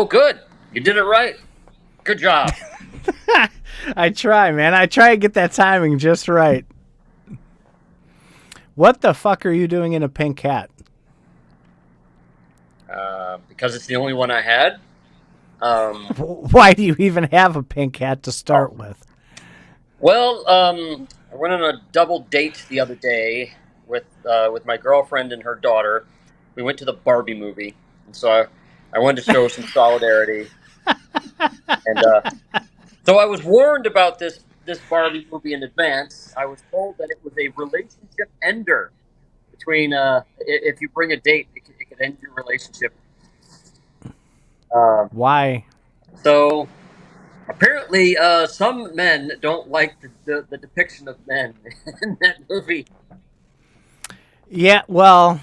Oh, good. You did it right. Good job. I try, man. I try to get that timing just right. What the fuck are you doing in a pink hat? Because it's the only one I had. Why do you even have a pink hat to start with? Well, I went on a double date the other day with my girlfriend and her daughter. We went to the Barbie movie, and so I wanted to show some solidarity. And so I was warned about this Barbie movie in advance. I was told that it was a relationship ender between if you bring a date, it could end your relationship. Why? So apparently, some men don't like the depiction of men in that movie. Yeah, well,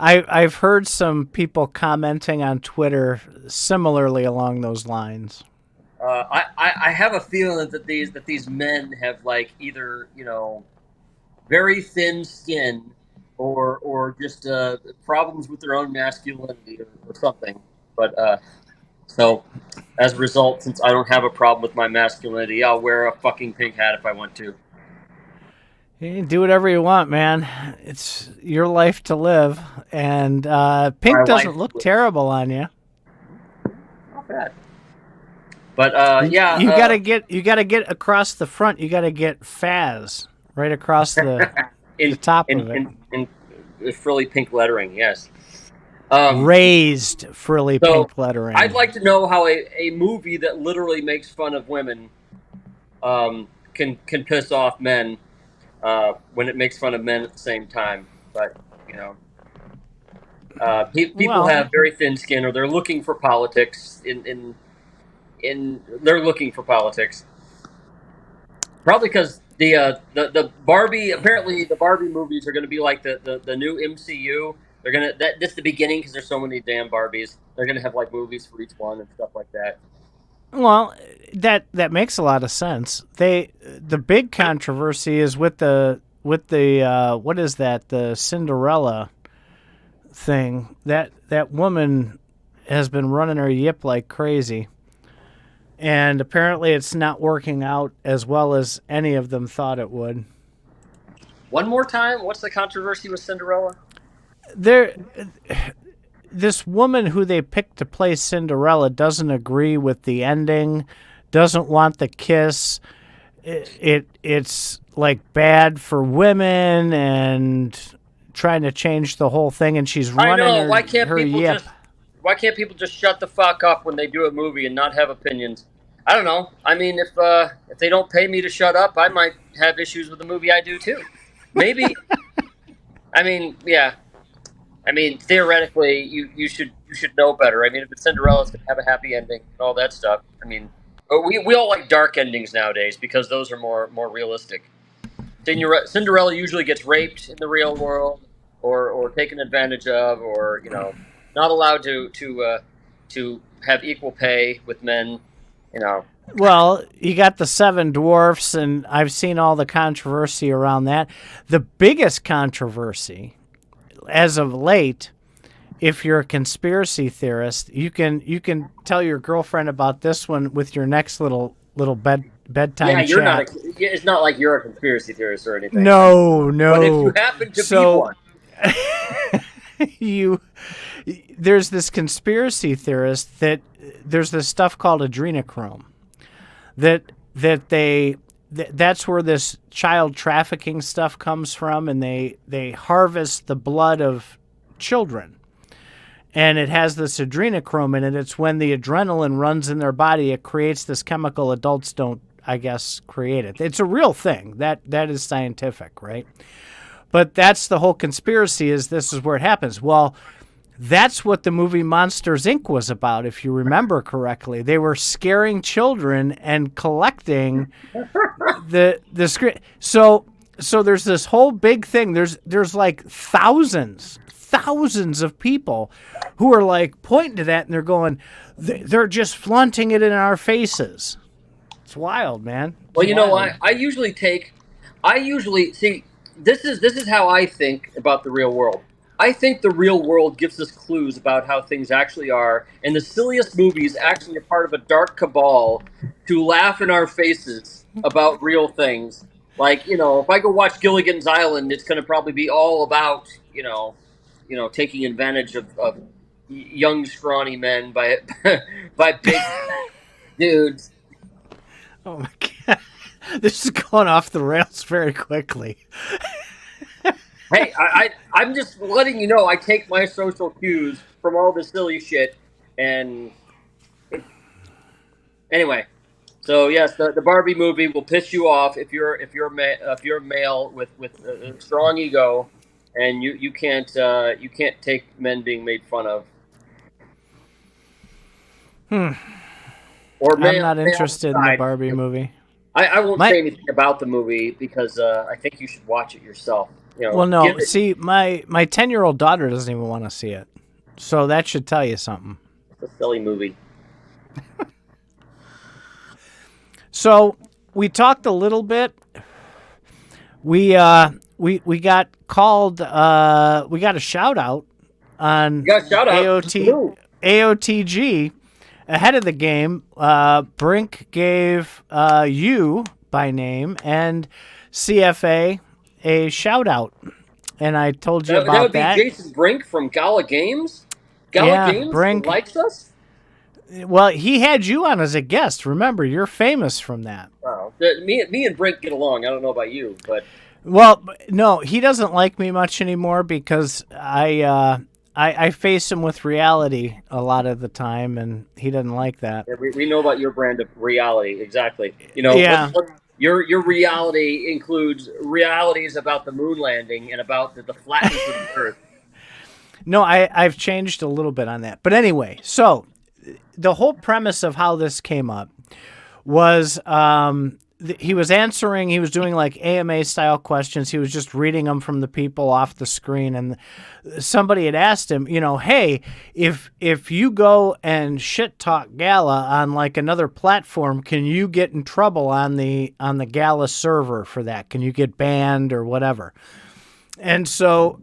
I've heard some people commenting on Twitter similarly along those lines. I have a feeling that these men have like either very thin skin or just problems with their own masculinity or something. But so as a result, since I don't have a problem with my masculinity, I'll wear a fucking pink hat if I want to. You can do whatever you want, man. It's your life to live, and pink doesn't look terrible on you. Not bad. But yeah, you gotta get across the front. You gotta get Faz right across the top of it. In frilly pink lettering, yes. Raised frilly pink lettering. I'd like to know how a movie that literally makes fun of women can piss off men when it makes fun of men at the same time. But people have very thin skin, or they're looking for politics. They're looking for politics. Probably because the Barbie, apparently the Barbie movies are going to be like the new MCU. They're gonna that's the beginning because there's so many damn Barbies. They're gonna have like movies for each one and stuff like that. Well, that makes a lot of sense. The big controversy is with the what is that, the Cinderella thing. That woman has been running her yip like crazy. And apparently it's not working out as well as any of them thought it would. One more time, what's the controversy with Cinderella? This woman who they picked to play Cinderella doesn't agree with the ending, doesn't want the kiss. It's like bad for women and trying to change the whole thing, and she's running her yip. Why can't people just shut the fuck up when they do a movie and not have opinions? I don't know. I mean, if they don't pay me to shut up, I might have issues with the movie I do too. Maybe. I mean, yeah. I mean, theoretically, you should know better. I mean, if it's Cinderella, it's gonna have a happy ending and all that stuff. I mean, we all like dark endings nowadays because those are more realistic. Cinderella usually gets raped in the real world, or taken advantage of, or not allowed to have equal pay with men. Well, you got the 7 Dwarfs, and I've seen all the controversy around that. The biggest controversy, as of late, if you're a conspiracy theorist, you can tell your girlfriend about this one with your next little bedtime chat. It's not like you're a conspiracy theorist or anything. No. But if you happen to be one. There's this conspiracy theorist that there's this stuff called adrenochrome that's where this child trafficking stuff comes from, and they harvest the blood of children, and it has this adrenochrome in it. It's when the adrenaline runs in their body, it creates this chemical adults don't, I guess, create it. It's a real thing. That is scientific, right? But that's the whole conspiracy, is this is where it happens. Well, that's what the movie Monsters, Inc. was about, if you remember correctly. They were scaring children and collecting the script. So there's this whole big thing. There's like thousands of people who are like pointing to that, and they're going, they're just flaunting it in our faces. It's wild, man. Well, you know what? I usually see, this is how I think about the real world. I think the real world gives us clues about how things actually are, and the silliest movies actually are part of a dark cabal to laugh in our faces about real things. Like, if I go watch Gilligan's Island, it's going to probably be all about, taking advantage of young, scrawny men by by big dudes. Oh my god, this is going off the rails very quickly. Hey, I'm just letting you know I take my social cues from all this silly shit, and anyway. So yes, the Barbie movie will piss you off if you're a male with a strong ego, and you can't take men being made fun of. Or I'm not interested in the Barbie movie. I won't say anything about the movie because I think you should watch it yourself. Well, no. See, my 10-year-old daughter doesn't even want to see it, so that should tell you something. It's a silly movie. So we talked a little bit. We got called. We got a shout out on AotG ahead of the game. Brink gave you by name and CFA a shout out, and I told you about that. That would be Jason Brink from Gala Games. Gala Games Brink likes us. Well, he had you on as a guest. Remember, you're famous from that. Wow. Me and Brink get along. I don't know about you, but well, no, he doesn't like me much anymore because I face him with reality a lot of the time, and he doesn't like that. Yeah, we know about your brand of reality, exactly. Yeah. Your reality includes realities about the moon landing and about the flatness of the Earth. No, I've changed a little bit on that. But anyway, so the whole premise of how this came up was he was doing like AMA style questions. He was just reading them from the people off the screen. And somebody had asked him, hey, if you go and shit talk Gala on like another platform, can you get in trouble on the Gala server for that? Can you get banned or whatever? And so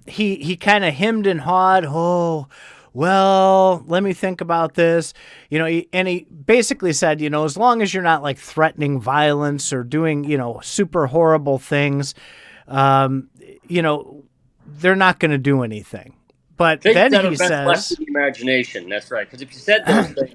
he kind of hemmed and hawed. Oh, well, let me think about this. And he basically said, as long as you're not like threatening violence or doing, super horrible things, they're not going to do anything. But then he says, left the imagination. That's right. Because if you said those things,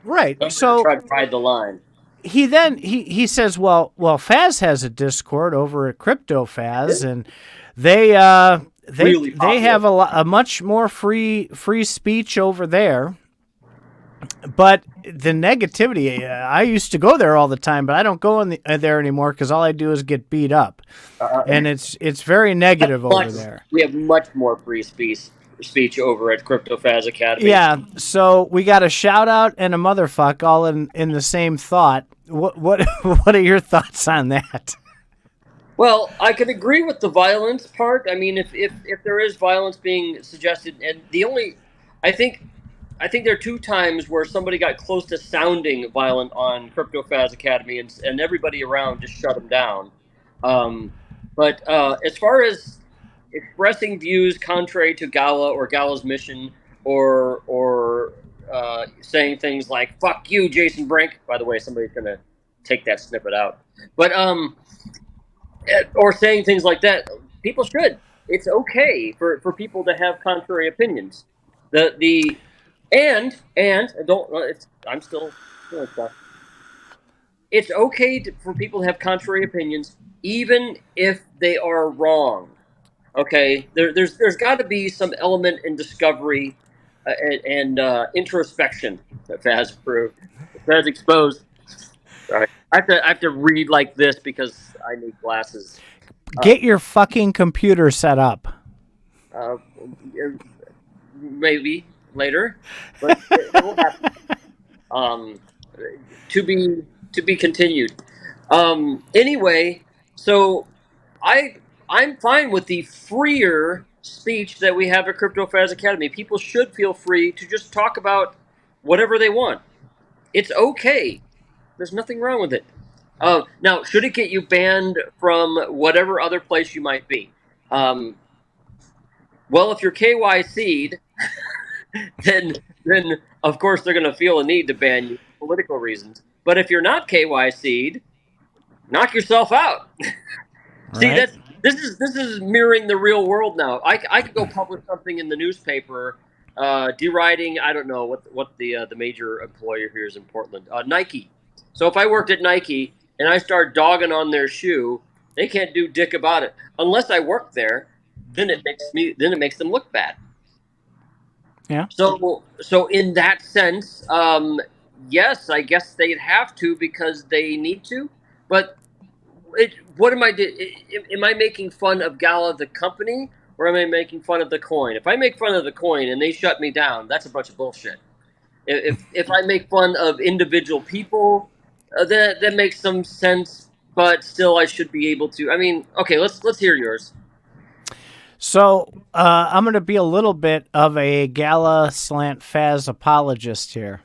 right. So try to ride the line. He says, well, Faz has a Discord over at Crypto Faz, and they have a much more free speech over there. But the negativity, I used to go there all the time, but I don't go there anymore because all I do is get beat up, and it's very negative over there. We have much more free speech over at Crypto Faz Academy. Yeah, so we got a shout out and a motherfuck all in the same thought. What are your thoughts on that? Well, I could agree with the violence part. I mean, if there is violence being suggested, and I think there are 2 times where somebody got close to sounding violent on Crypto Faz Academy, and everybody around just shut them down. But as far as expressing views contrary to Gala or Gala's mission, or saying things like "fuck you, Jason Brink." By the way, somebody's gonna take that snippet out. But or saying things like that, people should. It's okay for people to have contrary opinions. I'm still doing stuff. It's okay for people to have contrary opinions, even if they are wrong. Okay, there's got to be some element in discovery and introspection that Faz proved. Faz exposed. Sorry, I have to read like this because I need glasses. Get your fucking computer set up. Maybe later, but it will happen. To be continued. Anyway, so I'm fine with the freer speech that we have at Crypto Faz Academy. People should feel free to just talk about whatever they want. It's okay. There's nothing wrong with it. Now, should it get you banned from whatever other place you might be? Well, if you're KYC'd, then of course they're going to feel a need to ban you for political reasons. But if you're not KYC'd, knock yourself out. See, Right. this is mirroring the real world now. I could go publish something in the newspaper, deriding, I don't know what the major employer here is in Portland, Nike. So if I worked at Nike and I start dogging on their shoe, they can't do dick about it unless I work there. Then it makes them look bad. Yeah. So in that sense, yes, I guess they'd have to because they need to. But what am I doing? Am I making fun of Gala the company, or am I making fun of the coin? If I make fun of the coin and they shut me down, that's a bunch of bullshit. If I make fun of individual people, that makes some sense. But still, I should be able to. I mean, okay, let's hear yours. So I'm going to be a little bit of a Gala slant Faz apologist here.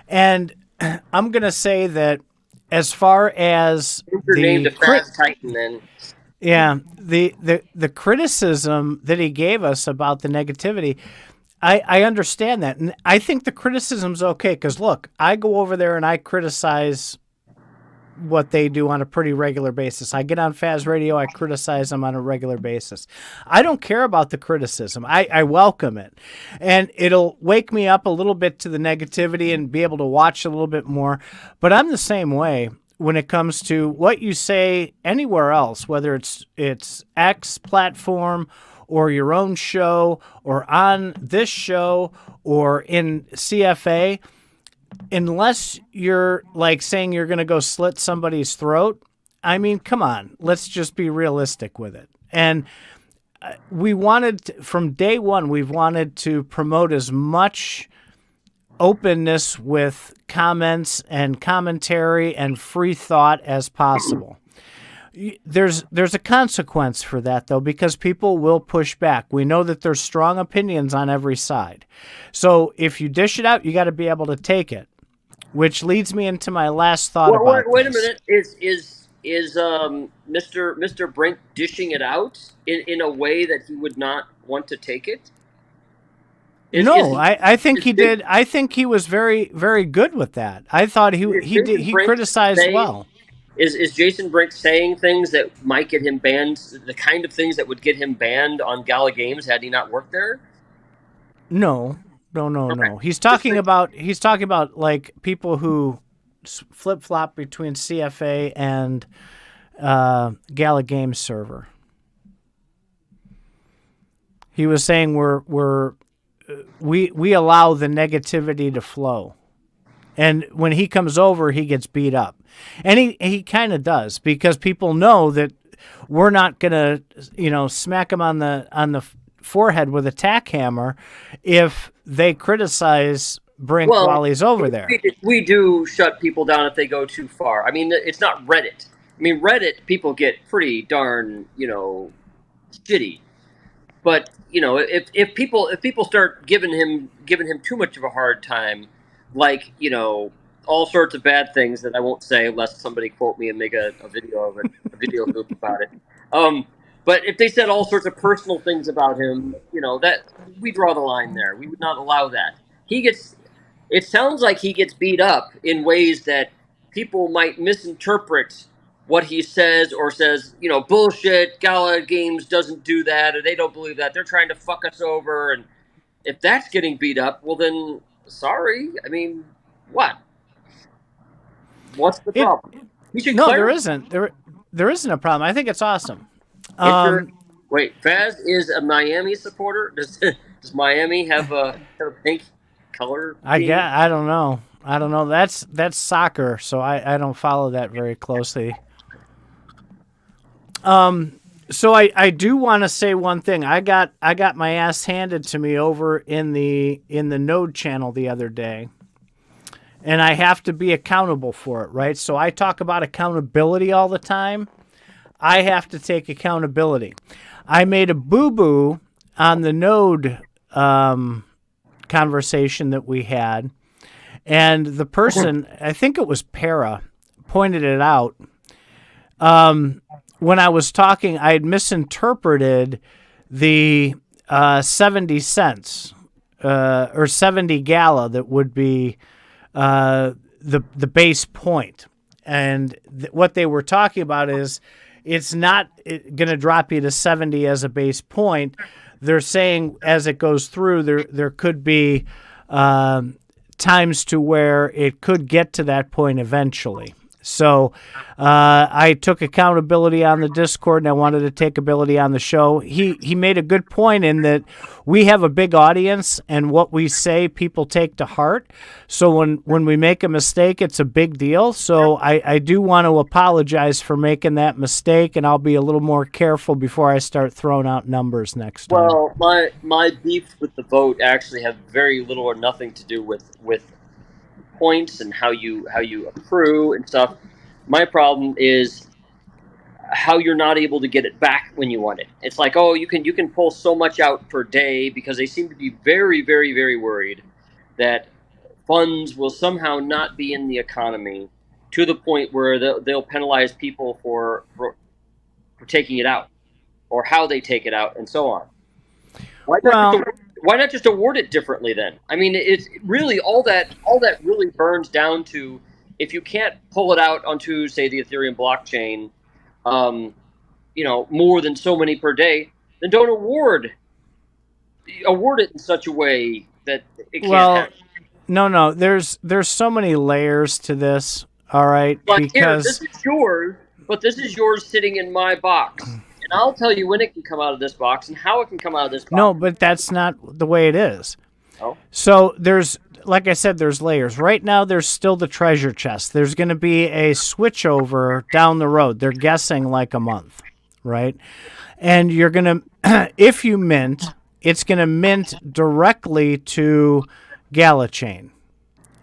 And I'm going to say that as far as named a Faz Titan, then. Yeah, the criticism that he gave us about the negativity, I understand that. And I think the criticism's okay because, look, I go over there and I criticize what they do on a pretty regular basis. I get on Faz Radio, I criticize them on a regular basis. I don't care about the criticism. I welcome it. And it'll wake me up a little bit to the negativity and be able to watch a little bit more. But I'm the same way when it comes to what you say anywhere else, whether it's X platform or your own show or on this show or in CFA. Unless you're like saying you're going to go slit somebody's throat, I mean, come on, let's just be realistic with it. And we wanted, from day one, we've wanted to promote as much openness with comments and commentary and free thought as possible. There's a consequence for that, though, because people will push back. We know that there's strong opinions on every side. So if you dish it out, you got to be able to take it, which leads me into my last thought about wait this. A minute. Is Mr. Brink dishing it out in a way that he would not want to take it? I think he did. I think he was very, very good with that. I thought he criticized well. Is Jason Brink saying things that might get him banned, the kind of things that would get him banned on Gala Games had he not worked there? No. He's talking about like people who flip-flop between CFA and Gala Games server. He was saying we allow the negativity to flow. And when he comes over, he gets beat up. And he kind of does, because people know that we're not going to, smack him on the forehead with a tack hammer if they criticize Brink while he's over there. We do shut people down if they go too far. I mean, it's not Reddit. I mean, Reddit, people get pretty darn, shitty. But, if people start giving him too much of a hard time, like, all sorts of bad things that I won't say unless somebody quote me and make a video of it, a video loop about it. But if they said all sorts of personal things about him, that we draw the line there. We would not allow that. It sounds like he gets beat up in ways that people might misinterpret what he says, or says, bullshit, Gala Games doesn't do that, or they don't believe that. They're trying to fuck us over. And if that's getting beat up, well then, sorry. I mean, what? What's the problem? There isn't. There isn't a problem. I think it's awesome. Wait, Faz is a Miami supporter? Does Miami have a pink color? I don't know. That's soccer, so I don't follow that very closely. So I do want to say one thing. I got my ass handed to me over in the Node channel the other day. And I have to be accountable for it, right? So I talk about accountability all the time. I have to take accountability. I made a boo-boo on the Node conversation that we had. And the person, I think it was Para, pointed it out. When I was talking, I had misinterpreted the 70 cents or 70 Gala that would be the base point. And what they were talking about is it's not going to drop you to 70 as a base point. They're saying as it goes through, there could be times to where it could get to that point eventually. So I took accountability on the Discord, and I wanted to take ability on the show. He made a good point in that we have a big audience, and what we say people take to heart. So when we make a mistake, it's a big deal. So I do want to apologize for making that mistake, and I'll be a little more careful before I start throwing out numbers next time. Well, my beef with the vote actually have very little or nothing to do with points and how you accrue and stuff. My problem is how you're not able to get it back when you want it. It's like, oh, you can pull so much out per day, because they seem to be very, very, very worried that funds will somehow not be in the economy to the point where they'll penalize people for taking it out, or how they take it out, and so on. Why not just award it differently then? I mean, it's really all that really burns down to, if you can't pull it out onto, say, the Ethereum blockchain, more than so many per day, then don't award it in such a way that it can't happen. No, there's so many layers to this. All right, but because this is yours, but this is yours sitting in my box. And I'll tell you when it can come out of this box and how it can come out of this box. No, but that's not the way it is. Oh. So there's, like I said, there's layers. Right now, there's still the treasure chest. There's going to be a switchover down the road. They're guessing like a month, right? And you're going to, if you mint, it's going to mint directly to Gala Chain.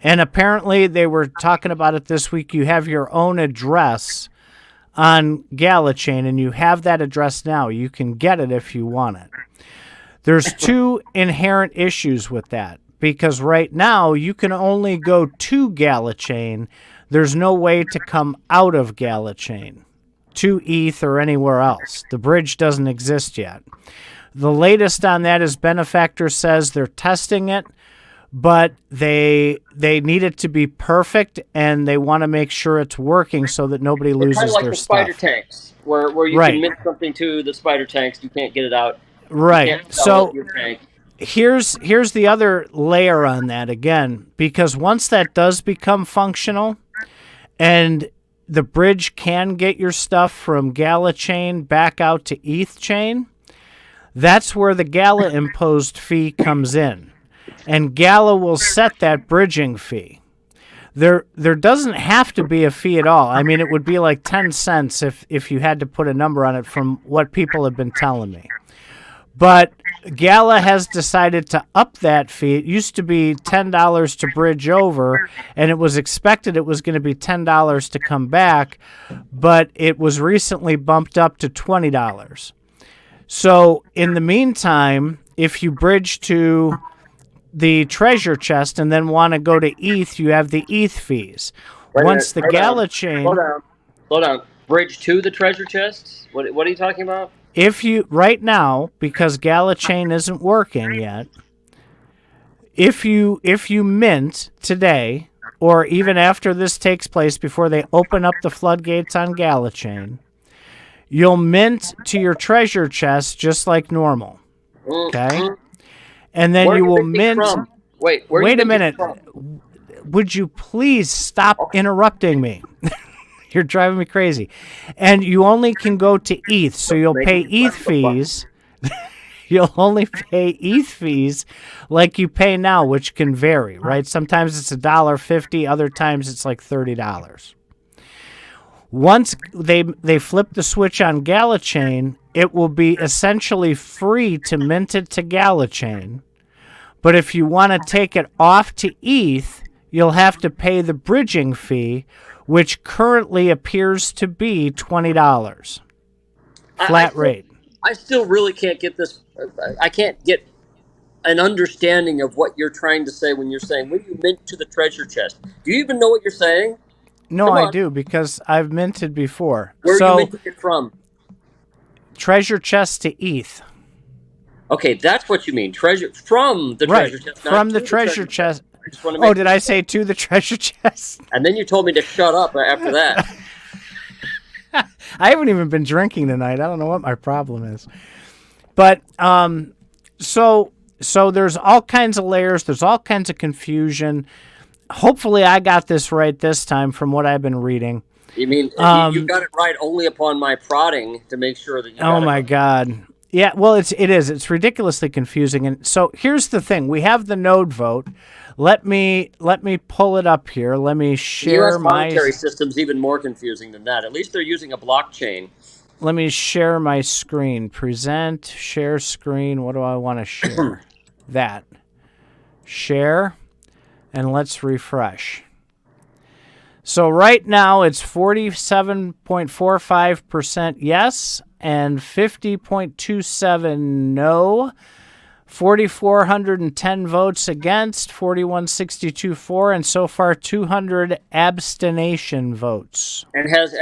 And apparently, they were talking about it this week. You have your own address on Gala Chain, and you have that address now. You can get it if you want it. There's two inherent issues with that, because right now you can only go to Gala Chain. There's no way to come out of Gala Chain to ETH or anywhere else. The bridge doesn't exist yet. The latest on that is Benefactor says they're testing it, but they need it to be perfect, and they want to make sure it's working so that nobody loses kind of like their the stuff. spider tanks, where you can mint something to the spider tanks, you can't get it out. Right. So here's the other layer on that again, because once that does become functional, and the bridge can get your stuff from Gala Chain back out to ETH Chain, that's where the Gala imposed fee comes in. And Gala will set that bridging fee. There doesn't have to be a fee at all. I mean, it would be like 10 cents if you had to put a number on it from what people have been telling me. But Gala has decided to up that fee. It used to be $10 to bridge over, and it was expected it was going to be $10 to come back, but it was recently bumped up to $20. So in the meantime, if you bridge to the treasure chest and then want to go to ETH, you have the ETH fees. Once the Gala Chain... Slow down. Bridge to the treasure chest? What are you talking about? If you, right now, because Gala Chain isn't working yet, if you mint today, or even after this takes place, before they open up the floodgates on Gala Chain, you'll mint to your treasure chest just like normal. Okay? And then you will mint... Wait a minute. Would you please stop interrupting me? You're driving me crazy. And you only can go to ETH, so you'll pay ETH fees. You'll only pay ETH fees like you pay now, which can vary, right? Sometimes it's $1.50, other times it's like $30. Once they flip the switch on Gala Chain, it will be essentially free to mint it to Gala Chain. But if you want to take it off to ETH, you'll have to pay the bridging fee, which currently appears to be $20. Flat rate. I still really can't get this. I can't get an understanding of what you're trying to say when you're saying, when you mint to the treasure chest. Do you even know what you're saying? No, I do, because I've minted before. Where are you minting it from? Treasure chest to ETH. Okay, that's what you mean. Treasure from the Right, treasure chest, not from to the the treasure treasure chest. chest. I just want to Oh, make did sure. I say to the treasure chest? And then you told me to shut up after that. I haven't even been drinking tonight. I don't know what my problem is. But so there's all kinds of layers. There's all kinds of confusion. Hopefully, I got this right this time from what I've been reading. You mean you got it right only upon my prodding to make sure that you Oh got it my right. God. Yeah, well, it's ridiculously confusing. And so here's the thing: we have the node vote. Let me pull it up here. Let me The U.S. share my monetary system's even more confusing than that. At least they're using a blockchain. screen. Present, share screen. What do I want to share? That. Share, and let's refresh. So right now it's 47.45% yes and 50.27 no. 4,410 votes against, 4,162 for, and so far 200 abstention votes. And has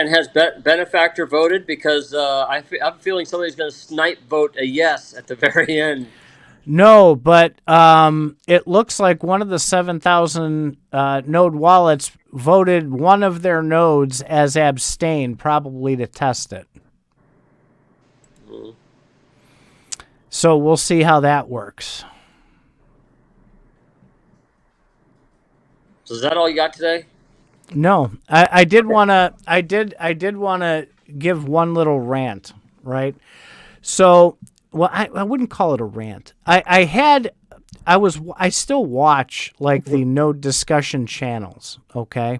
benefactor voted? Because I'm feeling somebody's going to snipe vote a yes at the very end. No, but it looks like one of the 7,000 node wallets voted one of their nodes as abstain, probably to test it. So we'll see how that works. So is that all you got today? No, I did want to give one little rant, right? So, well, I wouldn't call it a rant. I still watch like the node discussion channels, okay?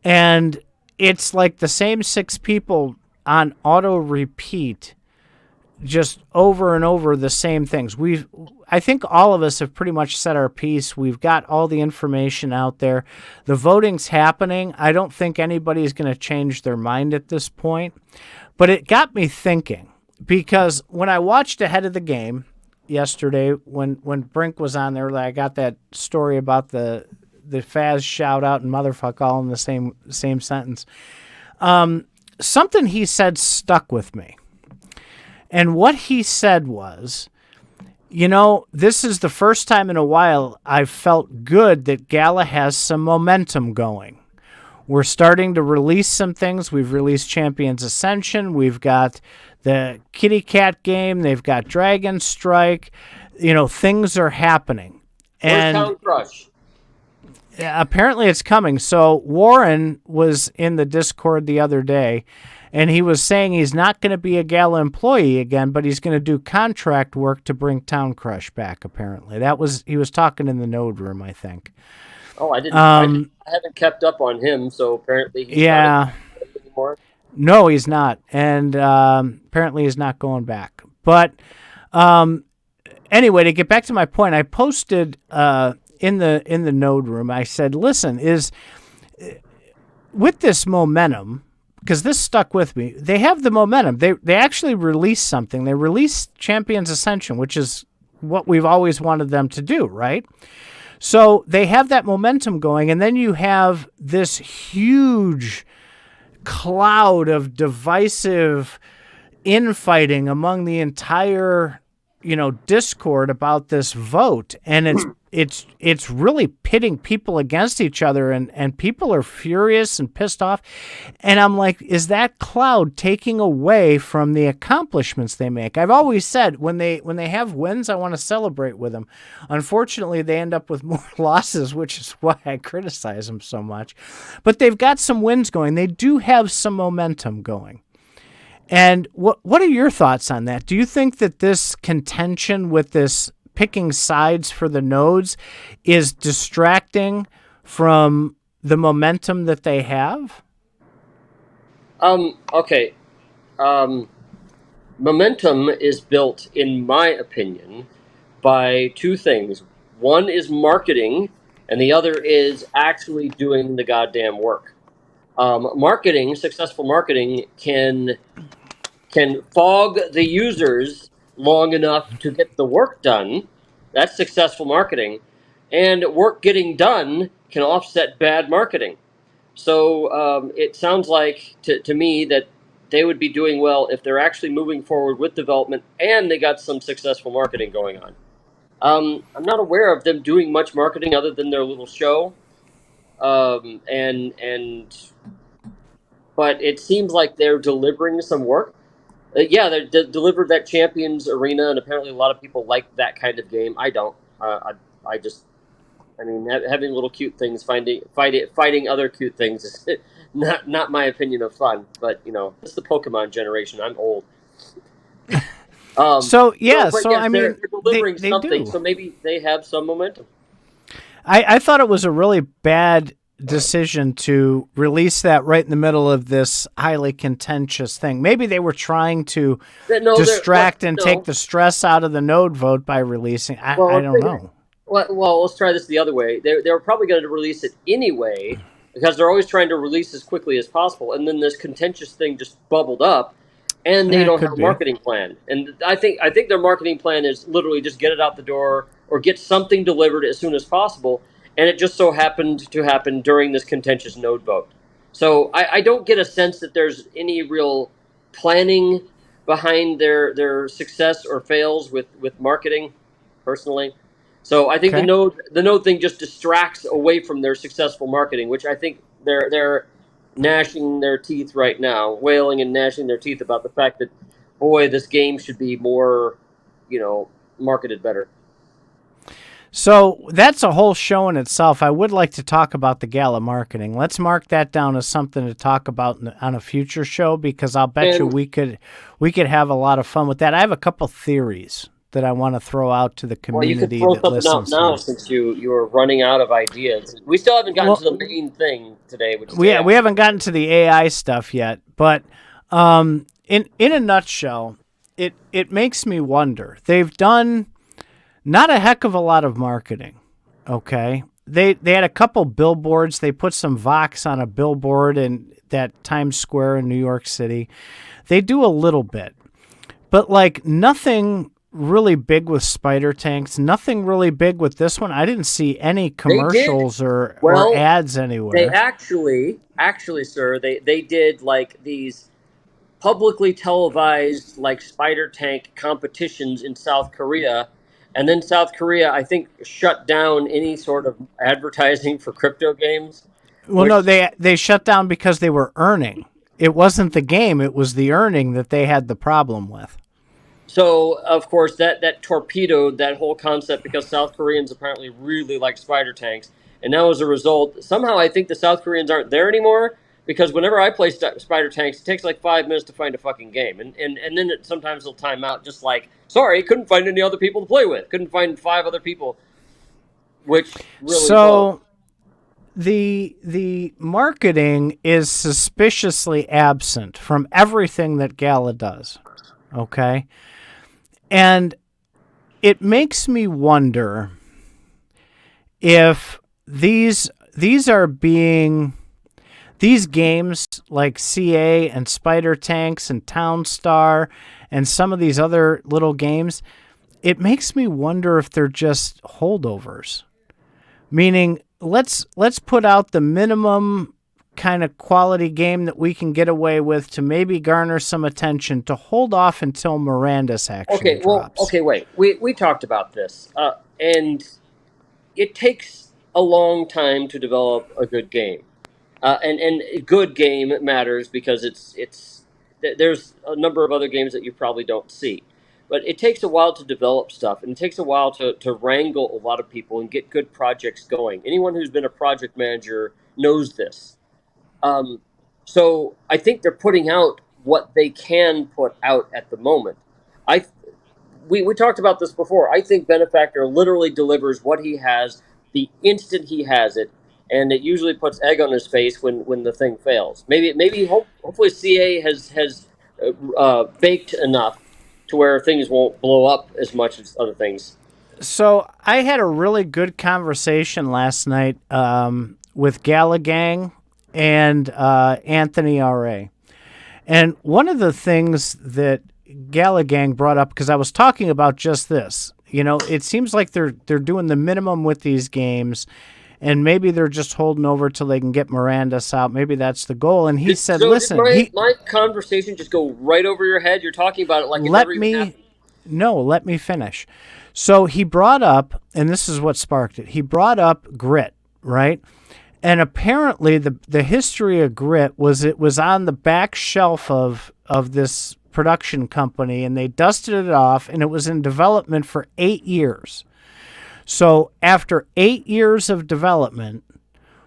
And it's like the same 6 people on auto repeat just over and over the same things. I think all of us have pretty much said our piece. We've got all the information out there. The voting's happening. I don't think anybody's going to change their mind at this point. But it got me thinking, because when I watched ahead of the game yesterday, when Brink was on there, I got that story about the Faz shout out and motherfuck all in the same sentence. Something he said stuck with me. And what he said was, this is the first time in a while I've felt good that Gala has some momentum going. We're starting to release some things. We've released Champions Ascension. We've got the Kitty Cat game. They've got Dragon Strike. Things are happening. Where's Town Crush? Apparently it's coming. So Warren was in the Discord the other day, and he was saying he's not going to be a Gala employee again, but he's going to do contract work to bring Town Crush back, apparently. He was talking in the node room, I think. Oh, I didn't. I haven't kept up on him, so apparently he's not anymore. No, he's not. And apparently he's not going back. But anyway, to get back to my point, I posted in the node room, I said, listen, with this momentum, because this stuck with me. They have the momentum. They actually released something. They released Champions Ascension, which is what we've always wanted them to do, right? So they have that momentum going, and then you have this huge cloud of divisive infighting among the entire, Discord about this vote, and it's really pitting people against each other, and people are furious and pissed off. And I'm like, is that cloud taking away from the accomplishments they make? I've always said when they have wins, I want to celebrate with them. Unfortunately, they end up with more losses, which is why I criticize them so much. But they've got some wins going. They do have some momentum going. And what are your thoughts on that? Do you think that this contention with this picking sides for the nodes is distracting from the momentum that they have? Okay. Momentum is built, in my opinion, by 2 things. One is marketing, and the other is actually doing the goddamn work. Successful marketing can fog the users long enough to get the work done. That's successful marketing. And work getting done can offset bad marketing. So it sounds like to me that they would be doing well if they're actually moving forward with development and they got some successful marketing going on. I'm not aware of them doing much marketing other than their little show, but it seems like they're delivering some work. Yeah, they delivered that Champions Arena, and apparently a lot of people like that kind of game. I don't. I mean, having little cute things, fighting other cute things is not my opinion of fun. But it's the Pokemon generation. I'm old. So yes, I mean, they're delivering they something. do. So maybe they have some momentum. I thought it was a really bad decision to release that right in the middle of this highly contentious thing. Maybe they were trying to distract and take the stress out of the Node vote by releasing. I don't know. Well, let's try this the other way. They were probably going to release it anyway because they're always trying to release as quickly as possible. And then this contentious thing just bubbled up, and they don't have a marketing plan. And I think their marketing plan is literally just get it out the door or get something delivered as soon as possible. And it just so happened to happen during this contentious Node vote. So I don't get a sense that there's any real planning behind their success or fails with marketing, personally. So I think the Node thing just distracts away from their successful marketing, which I think they're gnashing their teeth right now, wailing and gnashing their teeth about the fact that, boy, this game should be more, marketed better. So that's a whole show in itself. I would like to talk about the Gala marketing. Let's mark that down as something to talk about on a future show, because I'll bet you we could have a lot of fun with that. I have a couple theories that I want to throw out to the community. Well, you can throw something out now since you are running out of ideas. We still haven't gotten to the main thing today. Which is we haven't gotten to the AI stuff yet, but in a nutshell, it makes me wonder. They've done not a heck of a lot of marketing, okay? They had a couple billboards. They put some Vox on a billboard in that Times Square in New York City. They do a little bit, but nothing really big with spider tanks, nothing really big with this one. I didn't see any commercials or ads anywhere. They actually, sir, they did these publicly televised spider tank competitions in South Korea. And then South Korea, I think, shut down any sort of advertising for crypto games. Well, no, they shut down because they were earning. It wasn't the game; it was the earning that they had the problem with. So, of course, that torpedoed that whole concept because South Koreans apparently really like spider tanks. And now, as a result, somehow I think the South Koreans aren't there anymore. Because whenever I play spider tanks, it takes 5 minutes to find a fucking game. And then sometimes they'll time out just sorry, couldn't find any other people to play with. Couldn't find 5 other people. Which really... So the marketing is suspiciously absent from everything that Gala does. Okay? And it makes me wonder if these are being... These games like CA and Spider Tanks and Town Star and some of these other little games, it makes me wonder if they're just holdovers. Meaning, let's put out the minimum kind of quality game that we can get away with to maybe garner some attention to hold off until Miranda's actually drops. Okay, wait. We talked about this. And it takes a long time to develop a good game. And good game matters because there's a number of other games that you probably don't see. But it takes a while to develop stuff, and it takes a while to wrangle a lot of people and get good projects going. Anyone who's been a project manager knows this. So I think they're putting out what they can put out at the moment. We talked about this before. I think Benefactor literally delivers what he has the instant he has it. And it usually puts egg on his face when the thing fails. Hopefully CA has baked enough to where things won't blow up as much as other things. So I had a really good conversation last night with Gala Gang and Anthony R.A. And one of the things that Gala Gang brought up, because I was talking about just this, it seems like they're doing the minimum with these games. and maybe they're just holding over till they can get Miranda's out. Maybe that's the goal. And he said, listen, did my conversation just go right over your head? You're talking about it like it never even happened. No, let me finish. So he brought up, and this is what sparked it, he brought up Grit, right? And apparently the history of Grit was it was on the back shelf of this production company, and they dusted it off, and it was in development for 8 years. So after 8 years of development,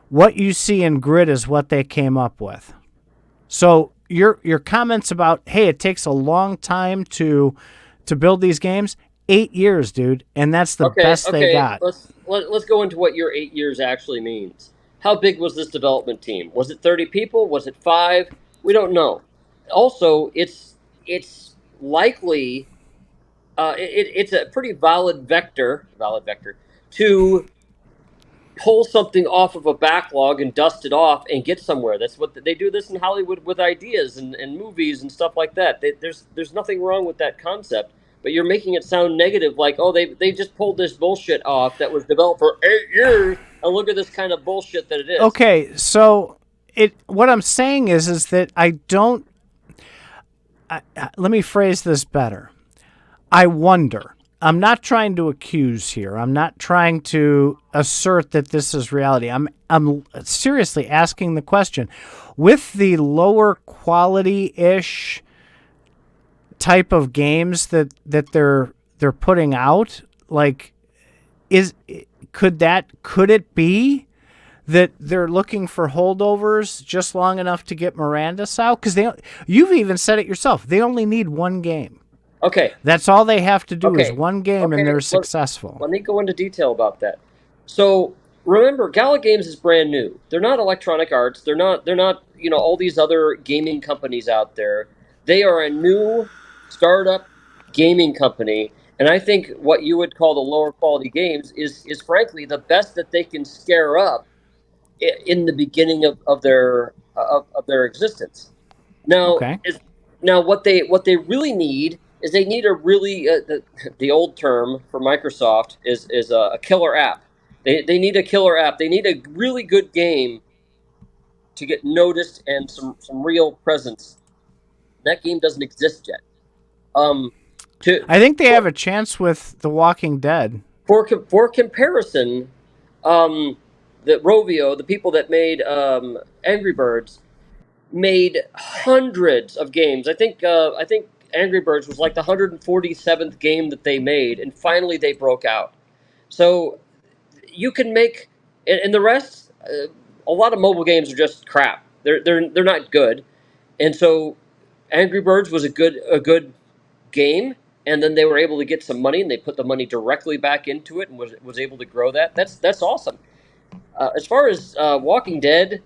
what you see in Grit is what they came up with. So your comments about, hey, it takes a long time to build these games, 8 years, dude, and that's the best they got. Let's go into what your 8 years actually means. How big was this development team? Was it 30 people? Was it 5? We don't know. Also, it's likely it's a pretty valid vector to pull something off of a backlog and dust it off and get somewhere. That's what they do this in Hollywood with ideas and movies and stuff like that. There's nothing wrong with that concept, but you're making it sound negative, like, oh, they just pulled this bullshit off that was developed for 8 years, and look at this kind of bullshit that it is. Okay, so what I'm saying is that I don't. Let me phrase this better. I wonder. I'm not trying to accuse here. I'm not trying to assert that this is reality. I'm seriously asking the question. With the lower quality-ish type of games that they're putting out, like, could it be that they're looking for holdovers just long enough to get Miranda's out? Because you've even said it yourself. They only need one game. Okay. That's all they have to do is one game, and they're successful. Let me go into detail about that. So remember, Gala Games is brand new. They're not Electronic Arts. They're not all these other gaming companies out there. They are a new startup gaming company, and I think what you would call the lower quality games is frankly the best that they can scare up in the beginning of their existence. Now, what they really need is they need a really the old term for Microsoft is a killer app. They need a killer app. They need a really good game to get noticed and some real presence. That game doesn't exist yet. I think they have a chance with The Walking Dead. For comparison, the Rovio, the people that made Angry Birds, made hundreds of games. I think Angry Birds was like the 147th game that they made, and finally they broke out. So you can make, and the rest, a lot of mobile games are just crap. They're not good, and so Angry Birds was a good game, and then they were able to get some money, and they put the money directly back into it, and was able to grow that. That's awesome. As far as Walking Dead,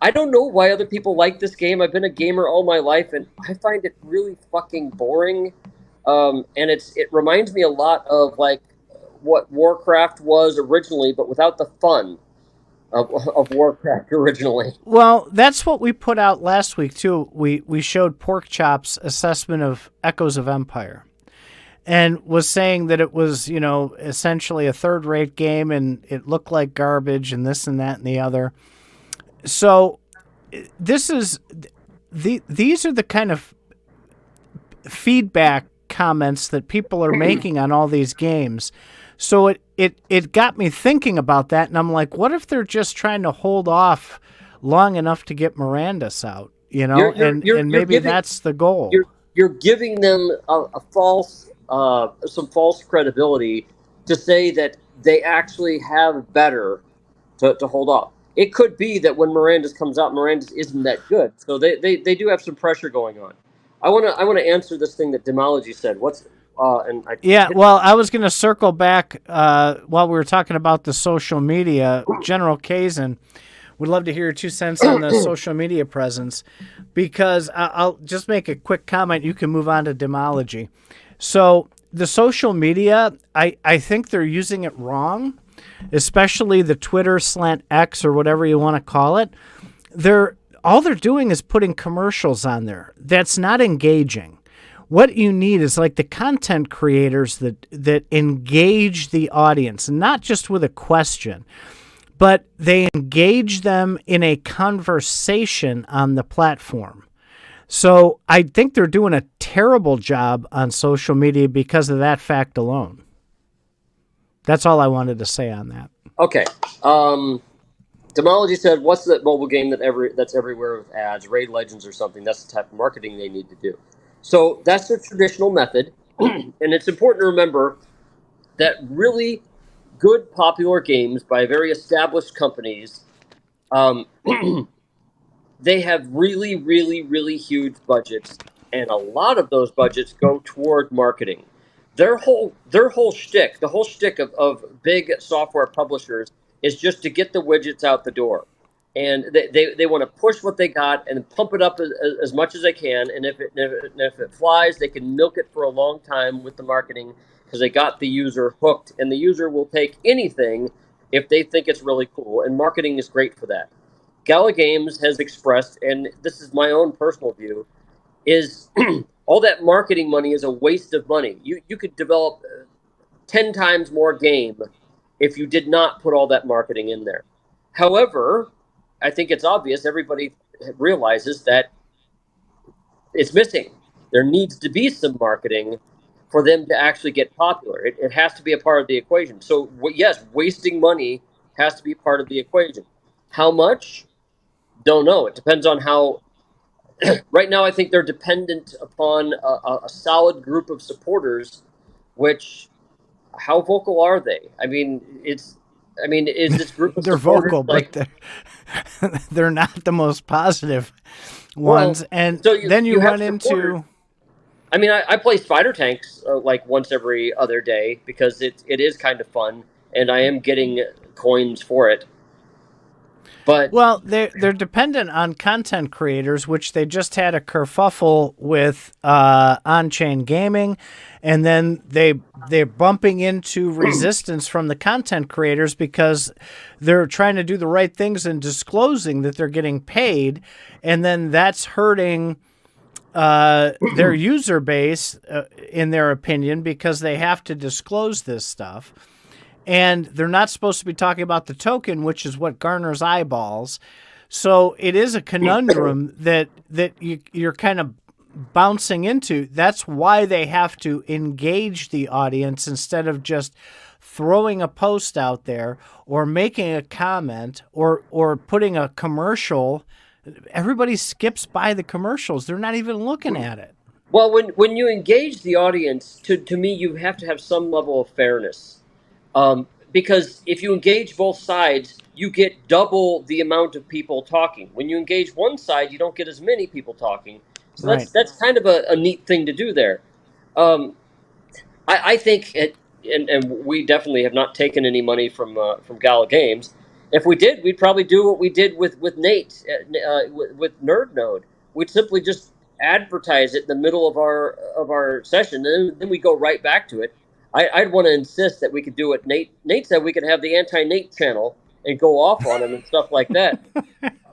I don't know why other people like this game. I've been a gamer all my life, and I find it really fucking boring. And it reminds me a lot of like what Warcraft was originally, but without the fun of Warcraft originally. Well, that's what we put out last week too. We showed Porkchop's assessment of Echoes of Empire, and was saying that it was, essentially a third-rate game, and it looked like garbage, and this and that and the other. So these are the kind of feedback comments that people are making on all these games. So it got me thinking about that, and I'm like, what if they're just trying to hold off long enough to get Miranda's out, and maybe that's the goal. You're giving them some false credibility to say that they actually have better to hold off. It could be that when Miranda's comes out, Miranda's isn't that good. So they do have some pressure going on. I want to answer this thing that Demology said. I was going to circle back while we were talking about the social media. General Kazin would love to hear your 2 cents on the social media presence, because I'll just make a quick comment. You can move on to Demology. So the social media, I think they're using it wrong, especially the Twitter /X or whatever you want to call it. All they're doing is putting commercials on there. That's not engaging. What you need is like the content creators that engage the audience, not just with a question, but they engage them in a conversation on the platform. So I think they're doing a terrible job on social media because of that fact alone. That's all I wanted to say on that. Okay. Demology said, what's that mobile game that's everywhere with ads, Raid Legends or something? That's the type of marketing they need to do. So that's the traditional method. And it's important to remember that really good popular games by very established companies, they have really, really, really huge budgets. And a lot of those budgets go toward marketing. Their whole shtick, the whole shtick of big software publishers is just to get the widgets out the door. And they want to push what they got and pump it up as much as they can. And if it flies, they can milk it for a long time with the marketing because they got the user hooked. And the user will take anything if they think it's really cool. And marketing is great for that. Gala Games has expressed, and this is my own personal view, is all that marketing money is a waste of money. You could develop 10 times more game if you did not put all that marketing in there. However, I think it's obvious, everybody realizes that it's missing. There needs to be some marketing for them to actually get popular. It has to be a part of the equation. So yes, wasting money has to be part of the equation. How much? Don't know. It depends on how. Right now, I think they're dependent upon a solid group of supporters. Which, how vocal are they? I mean, is this group of they're supporters vocal, like, but they're not the most positive ones. Well, and so then you have run supporters. into. I mean, I play Spider Tanks like once every other day because it is kind of fun, and I am getting coins for it. But Well, they're dependent on content creators, which they just had a kerfuffle with on-chain gaming, and then they're bumping into resistance from the content creators because they're trying to do the right things and disclosing that they're getting paid, and then that's hurting their user base, in their opinion, because they have to disclose this stuff. And they're not supposed to be talking about the token, which is what garners eyeballs. So it is a conundrum that you're kind of bouncing into. That's why they have to engage the audience instead of just throwing a post out there or making a comment or putting a commercial. Everybody skips by the commercials. They're not even looking at it. Well, when you engage the audience, to me, you have to have some level of fairness. Because if you engage both sides, you get double the amount of people talking. When you engage one side, you don't get as many people talking. So Right. that's kind of a neat thing to do there. I think, and we definitely have not taken any money from Gala Games. If we did, we'd probably do what we did with Nate with Nerd Node. We'd simply just advertise it in the middle of our session, and then we go right back to it. I'd want to insist that we could do it. Nate said we could have the anti-Nate channel and go off on him and stuff like that.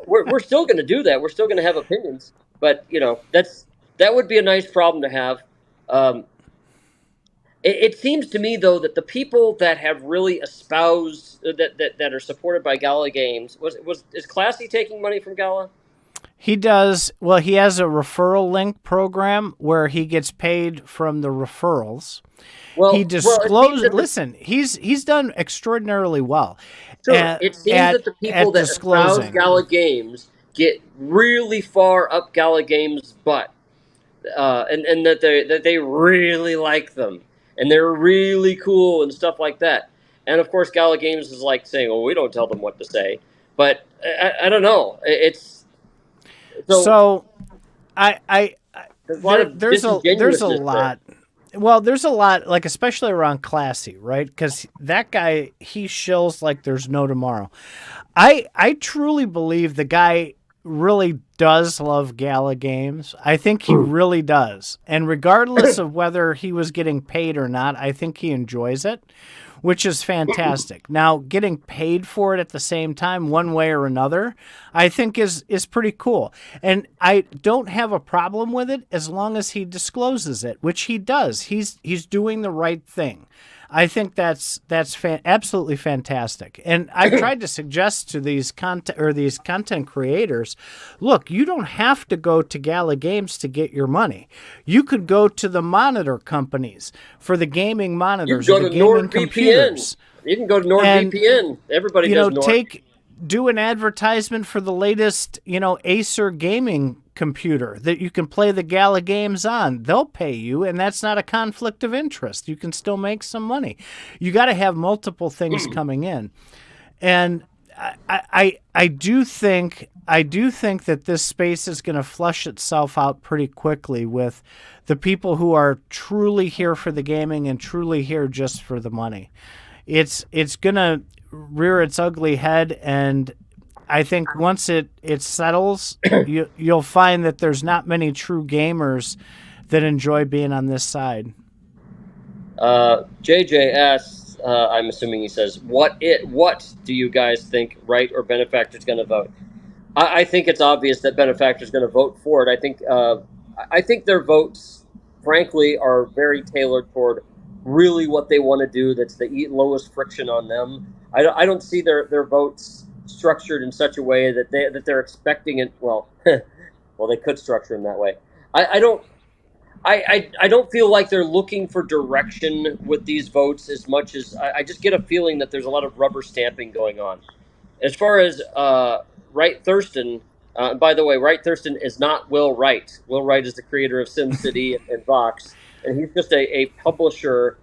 We're still going to do that. We're still going to have opinions, but that would be a nice problem to have. It seems to me though that the people that have really espoused that are supported by Gala Games is Classy taking money from Gala? He does. Well, he has a referral link program where he gets paid from the referrals. Well, he disclosed. Listen, he's done extraordinarily well. Sure. It seems that the people that espouse Gala Games get really far up Gala Games' butt, and that they really like them and they're really cool and stuff like that. And of course, Gala Games is like saying, "Well, we don't tell them what to say." But I don't know. It's so I there's a lot. Well, there's a lot, like especially around Classy, right? Because that guy, he shills like there's no tomorrow. I truly believe the guy really does love Gala Games. I think he really does. And regardless of whether he was getting paid or not, I think he enjoys it, which is fantastic. Now, getting paid for it at the same time, one way or another, I think is pretty cool. And I don't have a problem with it as long as he discloses it, which he does. He's doing the right thing. I think that's absolutely fantastic. And I've tried to suggest to these content creators, look, you don't have to go to Gala Games to get your money. You could go to the monitor companies for the gaming monitors or the gaming computers. You can go to NordVPN. Everybody does Nord. Do an advertisement for the latest, Acer gaming computer that you can play the Gala games on. They'll pay you, and that's not a conflict of interest. You can still make some money. You got to have multiple things coming in. And I do think that this space is going to flush itself out pretty quickly with the people who are truly here for the gaming and truly here just for the money. It's going to rear its ugly head, and I think once it settles, you'll find that there's not many true gamers that enjoy being on this side. JJ asks, I'm assuming he says, what do you guys think Right or Benefactor's going to vote? I think it's obvious that Benefactor's going to vote for it. I think their votes, frankly, are very tailored toward really what they want to do. That's the lowest friction on them. I don't see their votes structured in such a way that they're expecting it. Well, they could structure them that way. I don't feel like they're looking for direction with these votes as much as I just get a feeling that there's a lot of rubber stamping going on. As far as Wright Thurston, by the way, Wright Thurston is not Will Wright. Will Wright is the creator of SimCity and Vox, and he's just a publisher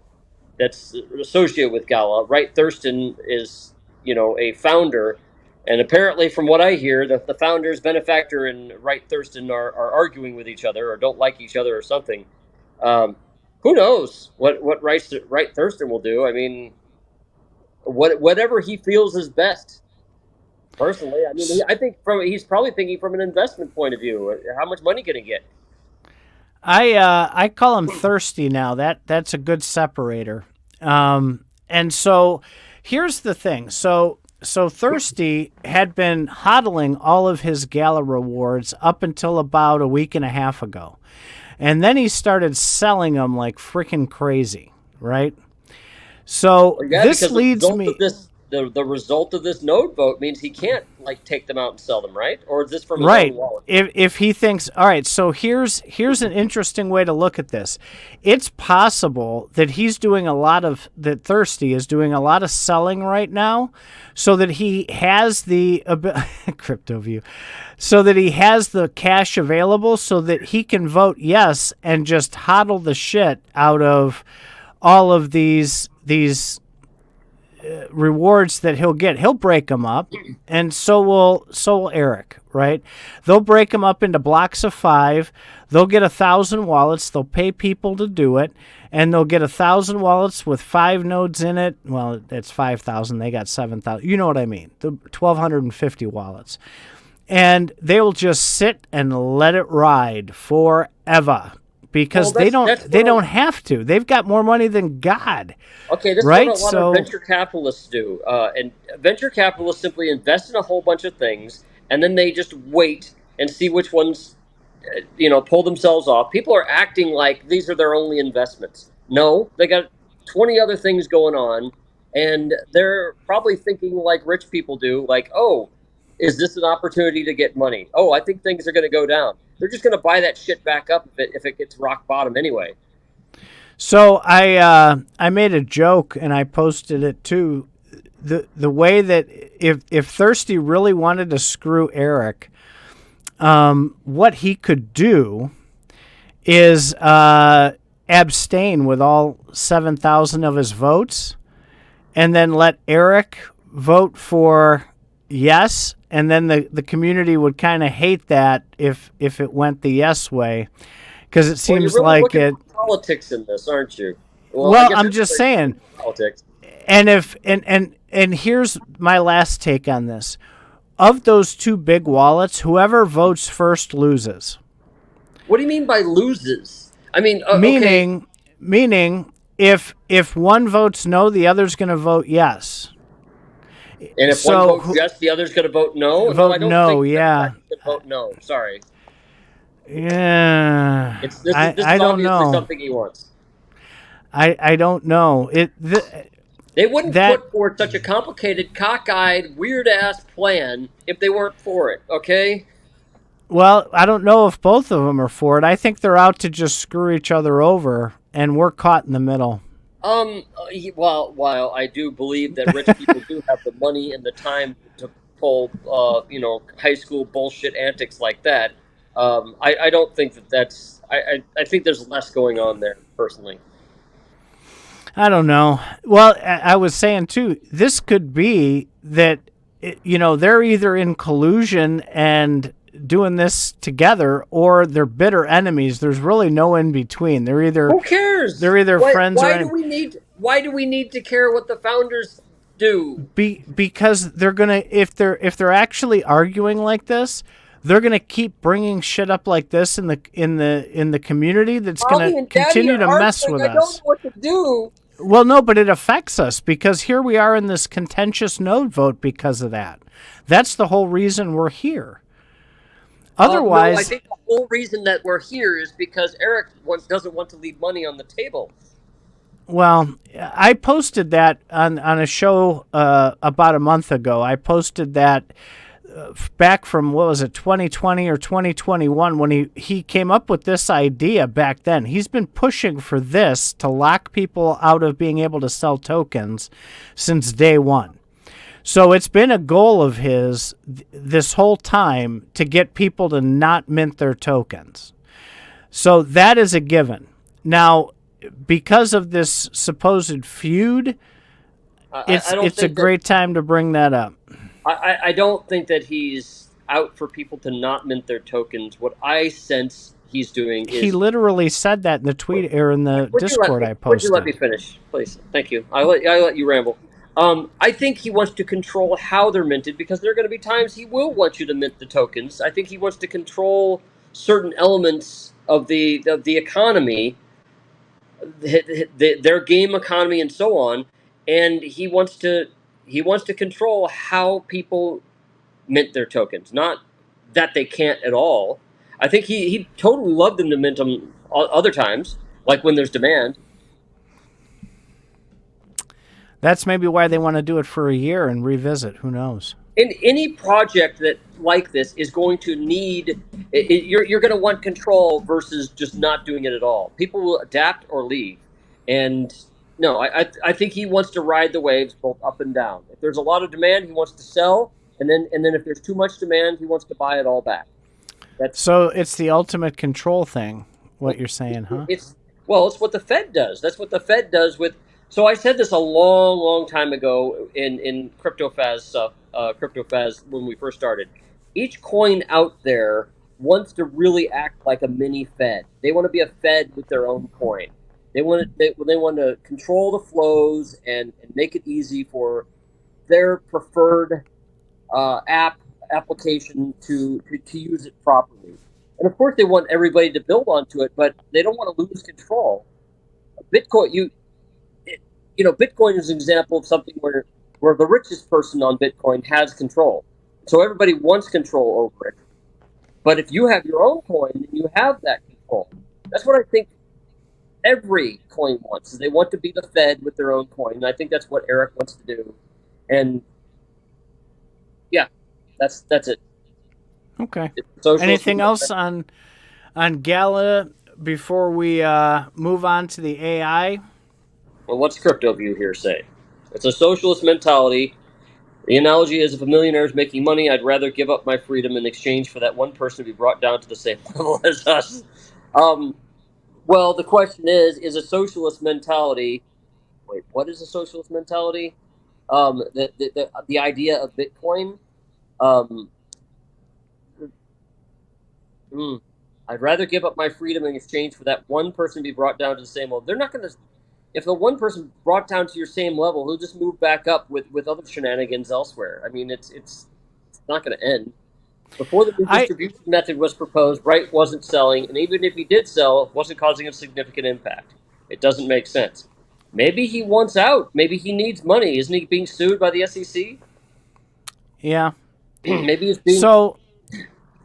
that's associated with Gala. Wright Thurston is, a founder, and apparently, from what I hear, the founders, Benefactor and Wright Thurston, are arguing with each other or don't like each other or something. Who knows what Wright Thurston will do? I mean, whatever he feels is best. Personally, I think he's probably thinking from an investment point of view. How much money can he get? I call him thirsty now. That's a good separator. And so here's the thing. So Thirsty had been hodling all of his Gala rewards up until about a week and a half ago. And then he started selling them like freaking crazy, right? So this leads me... The result of this node vote means he can't take them out and sell them, right? Or is this from his own wallet? If he thinks, all right, so here's an interesting way to look at this. It's possible that Thirsty is doing a lot of selling right now, so that he has the crypto view, so that he has the cash available, so that he can vote yes and just hodl the shit out of all of these rewards that he'll get. He'll break them up, and so will Eric, right? They'll break them up into blocks of 5. They'll get 1,000 wallets. They'll pay people to do it, and they'll get 1,000 wallets with 5 nodes in it. Well, it's 5,000. They got 7,000. You know what I mean? The 1,250 wallets, and they will just sit and let it ride forever. Because they don't have to. They've got more money than God. Okay, this right? is what a lot of venture capitalists do. And venture capitalists simply invest in a whole bunch of things, and then they just wait and see which ones, pull themselves off. People are acting like these are their only investments. No, they got 20 other things going on, and they're probably thinking like rich people do, like, oh, is this an opportunity to get money? Oh, I think things are going to go down. They're just going to buy that shit back up if it gets rock bottom anyway. So I made a joke and I posted it too. The way that if Thirsty really wanted to screw Eric, what he could do is abstain with all 7,000 of his votes, and then let Eric vote for yes. And then the community would kind of hate that if it went the yes way, because it seems you're really like it. For politics in this, aren't you? Well, I'm just saying. Politics. And and here's my last take on this: of those 2 big wallets, whoever votes first loses. What do you mean by loses? I mean, meaning if one votes no, the other's going to vote yes. And if one votes yes, the other's going to vote no. Vote I don't no. think Yeah. vote no. Sorry. Yeah. This is I don't obviously know. something he wants. I don't know. They wouldn't put forth such a complicated, cockeyed, weird-ass plan if they weren't for it, okay? Well, I don't know if both of them are for it. I think they're out to just screw each other over, and we're caught in the middle. Well, while I do believe that rich people do have the money and the time to pull, high school bullshit antics like that, I don't think that's... I think there's less going on there, personally. I don't know. Well, I was saying, too, this could be that, they're either in collusion and doing this together, or they're bitter enemies. There's really no in between. They're either... Who cares? They're either friends or... Why do we need to care what the founders do? Because they're going to... If they're actually arguing like this... They're going to keep bringing shit up like this in the community that's going to continue to mess with us. I don't know what to do. Well, no, but it affects us because here we are in this contentious no vote because of that. That's the whole reason we're here. Otherwise... No, I think the whole reason that we're here is because Eric doesn't want to leave money on the table. Well, I posted that on a show about a month ago. I posted that... back from, 2020 or 2021 when he came up with this idea back then. He's been pushing for this to lock people out of being able to sell tokens since day one. So it's been a goal of his this whole time to get people to not mint their tokens. So that is a given. Now, because of this supposed feud, it's a great time to bring that up. I don't think that he's out for people to not mint their tokens. What I sense he's doing is... He literally said that in the tweet or in the Discord I posted. Would you let me finish, please? Thank you. I let you ramble. I think he wants to control how they're minted because there are going to be times he will want you to mint the tokens. I think he wants to control certain elements of the economy, their game economy and so on, and he wants to control how people mint their tokens, not that they can't at all. I think he'd totally love them to mint them other times, like when there's demand. That's maybe why they want to do it for a year and revisit. Who knows? In any project that like this is going to need, you're going to want control versus just not doing it at all. People will adapt or leave, and no, I think he wants to ride the waves both up and down. If there's a lot of demand, he wants to sell, and then if there's too much demand, he wants to buy it all back. So it's the ultimate control thing. What you're saying, huh? It's what the Fed does. That's what the Fed does with. So I said this a long time ago in CryptoFaz stuff. CryptoFaz when we first started. Each coin out there wants to really act like a mini Fed. They want to be a Fed with their own coin. They want to control the flows and make it easy for their preferred application to use it properly. And of course, they want everybody to build onto it, but they don't want to lose control. Bitcoin, Bitcoin is an example of something where the richest person on Bitcoin has control. So everybody wants control over it. But if you have your own coin, then you have that control. That's what I think every coin wants. Is they want to be the Fed with their own coin. And I think that's what Eric wants to do. And yeah, that's it. Okay. Anything else on Gala before we move on to the AI? Well, what's CryptoView here say? It's a socialist mentality. The analogy is if a millionaire is making money, I'd rather give up my freedom in exchange for that one person to be brought down to the same level as us. Well, the question is a socialist mentality... Wait, what is a socialist mentality? The idea of Bitcoin... I'd rather give up my freedom in exchange for that one person to be brought down to the same level. They're not going to... If the one person brought down to your same level, he'll just move back up with other shenanigans elsewhere. I mean, it's not going to end. Before the distribution method was proposed, Wright wasn't selling, and even if he did sell, it wasn't causing a significant impact. It doesn't make sense. Maybe he wants out. Maybe he needs money. Isn't he being sued by the SEC? Yeah. Maybe he's being So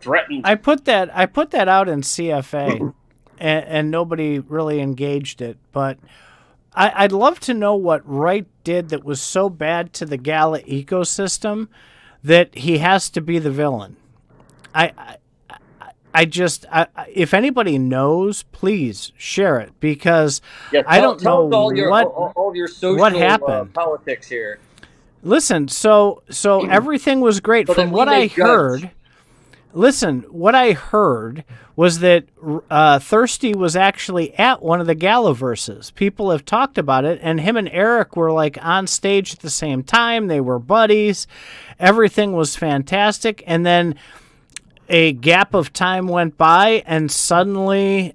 threatened. I put that out in CFA, and nobody really engaged it. But I'd love to know what Wright did that was so bad to the Gala ecosystem that he has to be the villain. If anybody knows, please share it, because Yeah, I don't know us all your social what happened. politics here. Listen, so everything was great. So From what I heard, what I heard was that Thirsty was actually at one of the Galaverses. People have talked about it, and him and Eric were like on stage at the same time. They were buddies. Everything was fantastic, and then a gap of time went by, and suddenly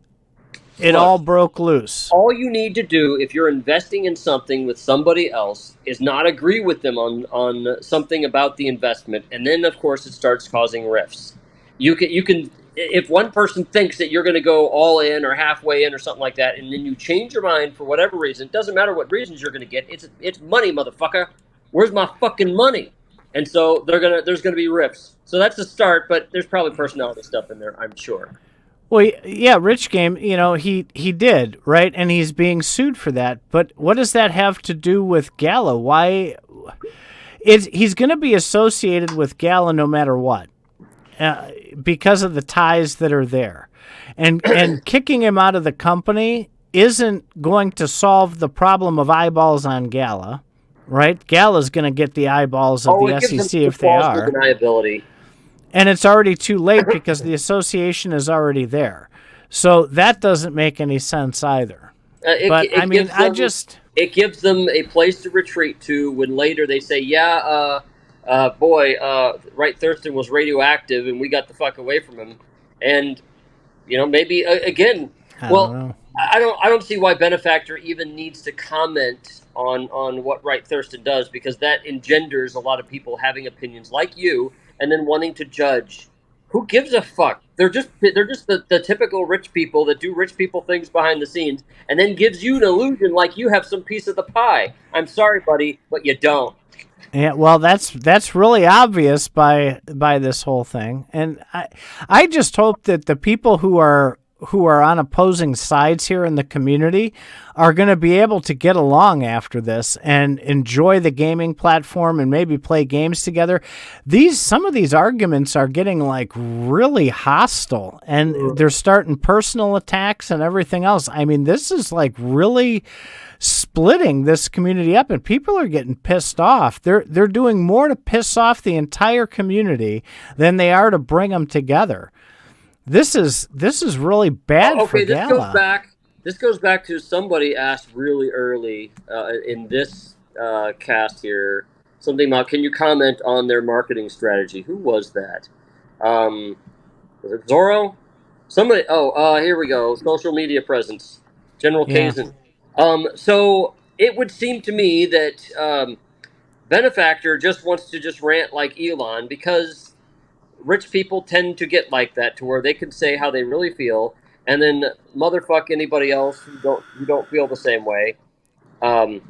it all broke loose. All you need to do if you're investing in something with somebody else is not agree with them on something about the investment, and then of course it starts causing rifts. You can if one person thinks that you're going to go all in or halfway in or something like that, and then you change your mind for whatever reason, it doesn't matter what reasons you're going to get. It's money, motherfucker. Where's my fucking money? And so there's gonna be rifts. So that's the start, but there's probably personality stuff in there, I'm sure. Well, yeah, Rich Game, he did, right? And he's being sued for that. But what does that have to do with Gala? Why? He's going to be associated with Gala no matter what, because of the ties that are there. And kicking him out of the company isn't going to solve the problem of eyeballs on Gala. Right? Gala's going to get the eyeballs of the SEC if they are. Deniability. And it's already too late because the association is already there. So that doesn't make any sense either. It gives them a place to retreat to when later they say, Wright Thurston was radioactive and we got the fuck away from him. And, maybe, again, I don't see why Benefactor even needs to comment on what Wright Thurston does, because that engenders a lot of people having opinions like you and then wanting to judge. Who gives a fuck? They're just the typical rich people that do rich people things behind the scenes, and then gives you an illusion like you have some piece of the pie. I'm sorry, buddy, but you don't. Yeah, well, that's really obvious by this whole thing, and I just hope that the people who are on opposing sides here in the community are going to be able to get along after this and enjoy the gaming platform and maybe play games together. Some of these arguments are getting like really hostile, and they're starting personal attacks and everything else. I mean, this is like really splitting this community up, and people are getting pissed off. They're doing more to piss off the entire community than they are to bring them together. This is really bad for Gala. This goes back to somebody asked really early in this cast here something about, can you comment on their marketing strategy? Who was that? Was it Zorro? Somebody. Here we go. Social media presence. General Kazin. So it would seem to me that Benefactor just wants to just rant like Elon, because rich people tend to get like that, to where they can say how they really feel, and then motherfuck anybody else who don't feel the same way. So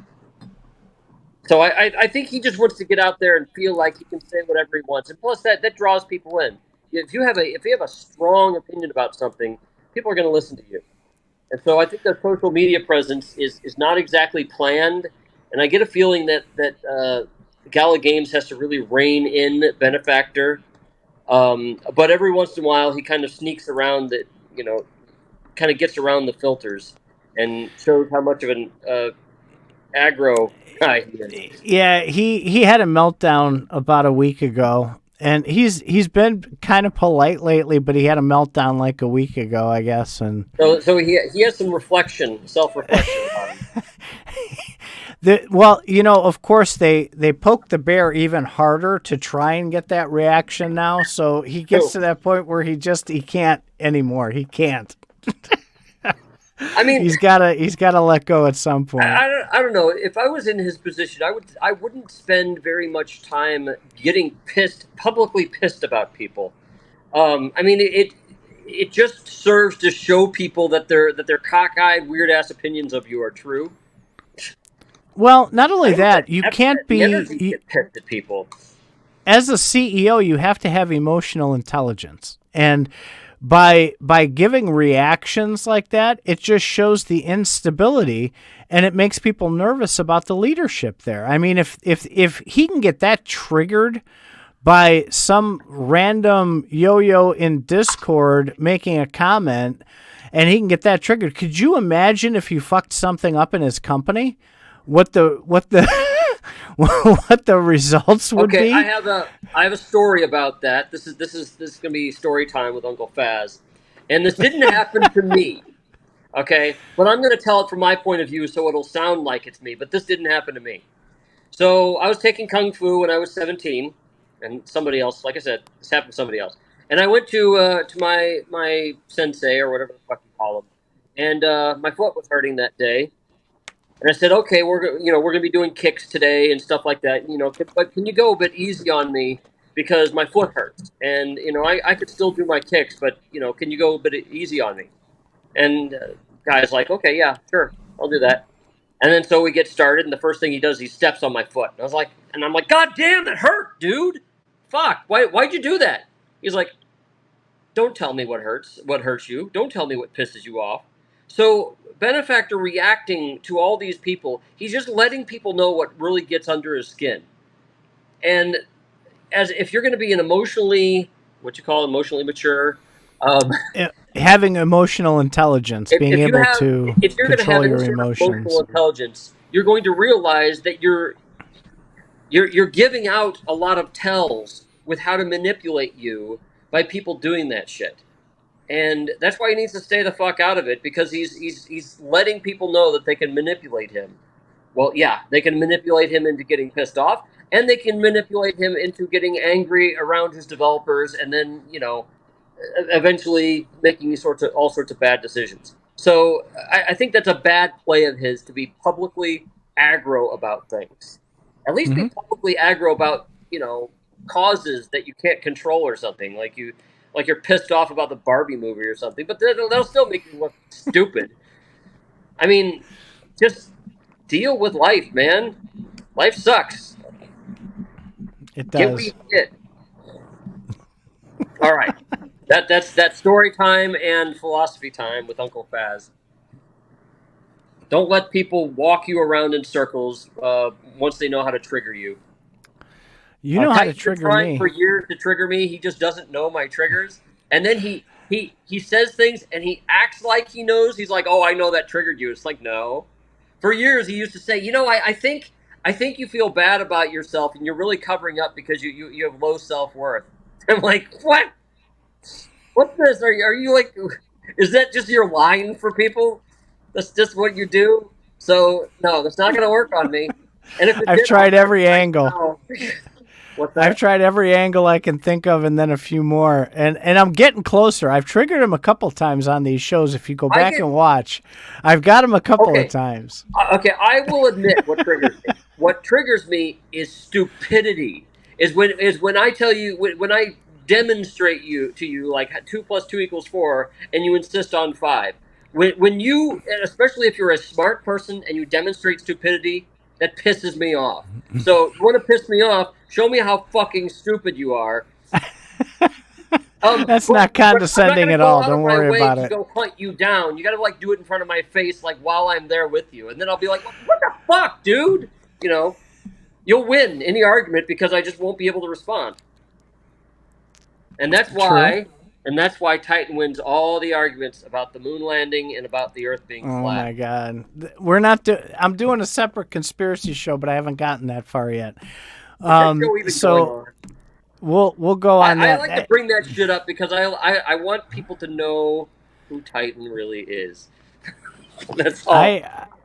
I think he just wants to get out there and feel like he can say whatever he wants, and plus that draws people in. If you have a strong opinion about something, people are going to listen to you. And so I think the social media presence is not exactly planned, and I get a feeling that Gala Games has to really rein in Benefactor. But every once in a while, he kind of sneaks around it, kind of gets around the filters and shows how much of an aggro guy he is. Yeah, he had a meltdown about a week ago, and he's been kind of polite lately, but he had a meltdown like a week ago, I guess. And so he has some self-reflection on him. Of course, they poke the bear even harder to try and get that reaction now. So he gets to that point where he can't anymore. He can't. I mean, he's gotta let go at some point. I don't know. If I was in his position, I wouldn't spend very much time getting publicly pissed about people. I mean, it just serves to show people that their cockeyed, weird ass opinions of you are true. Well, not only I don't that, get you upset. can't The energy be get pissed at people. as a CEO, you have to have emotional intelligence. And by giving reactions like that, it just shows the instability and it makes people nervous about the leadership there. I mean, if he can get that triggered by some random yo-yo in Discord making a comment and he can get that triggered, could you imagine if you fucked something up in his company? What the what the results would be? I have a story about that. This is gonna be story time with Uncle Faz, and this didn't happen to me. Okay, but I'm gonna tell it from my point of view, so it'll sound like it's me. But this didn't happen to me. So I was taking kung fu when I was 17, and somebody else, like I said, this happened to somebody else. And I went to my sensei or whatever the fuck you call him, and my foot was hurting that day. And I said, okay, we're gonna be doing kicks today and stuff like that. But can you go a bit easy on me because my foot hurts, and I could still do my kicks, but can you go a bit easy on me? And guy's like, okay, yeah, sure, I'll do that. And then so we get started, and the first thing he does, he steps on my foot. And I'm like, God damn, that hurt, dude. Fuck, why'd you do that? He's like, don't tell me what hurts you. Don't tell me what pisses you off. So Benefactor reacting to all these people, he's just letting people know what really gets under his skin. And as if you're going to be an emotionally mature, having emotional intelligence, being able to control your emotions. Emotional intelligence, you're going to realize that you're giving out a lot of tells with how to manipulate you by people doing that shit. And that's why he needs to stay the fuck out of it, because he's letting people know that they can manipulate him. Well, yeah, they can manipulate him into getting pissed off, and they can manipulate him into getting angry around his developers, and then, eventually making all sorts of bad decisions. So I think that's a bad play of his, to be publicly aggro about things. At least be publicly aggro about, causes that you can't control or something, like you're pissed off about the Barbie movie or something, but they'll still make you look stupid. I mean, just deal with life, man. Life sucks. It does. Get what you get. All right. That's story time and philosophy time with Uncle Faz. Don't let people walk you around in circles once they know how to trigger you. You know how to trigger me. For years to trigger me, he just doesn't know my triggers, and then he says things and he acts like he knows. He's like, "Oh, I know that triggered you." It's like, no. For years, he used to say, I think you feel bad about yourself, and you're really covering up because you have low self-worth. I'm like, what? What's this? Are you like? Is that just your line for people? That's just what you do. So no, that's not going to work on me. And if I've tried every angle. I've tried every angle I can think of, and then a few more, and I'm getting closer. I've triggered him a couple times on these shows. If you go back and watch, I've got him a couple of times. Okay, I will admit what triggers me. What triggers me is stupidity. Is when I tell you, when I demonstrate to you like 2 + 2 = 4, and you insist on 5. When you, especially if you're a smart person and you demonstrate stupidity, that pisses me off. So you want to piss me off? Show me how fucking stupid you are. That's not condescending at all. Don't worry about it. Go hunt you down. You got to do it in front of my face, while I'm there with you, and then I'll be like, "What the fuck, dude?" You'll win any argument because I just won't be able to respond. And that's why. True. And that's why Titan wins all the arguments about the moon landing and about the Earth being flat. Oh my God, we're not. I'm doing a separate conspiracy show, but I haven't gotten that far yet. So we'll go on that. I like to bring that shit up because I want people to know who Titan really is. That's all.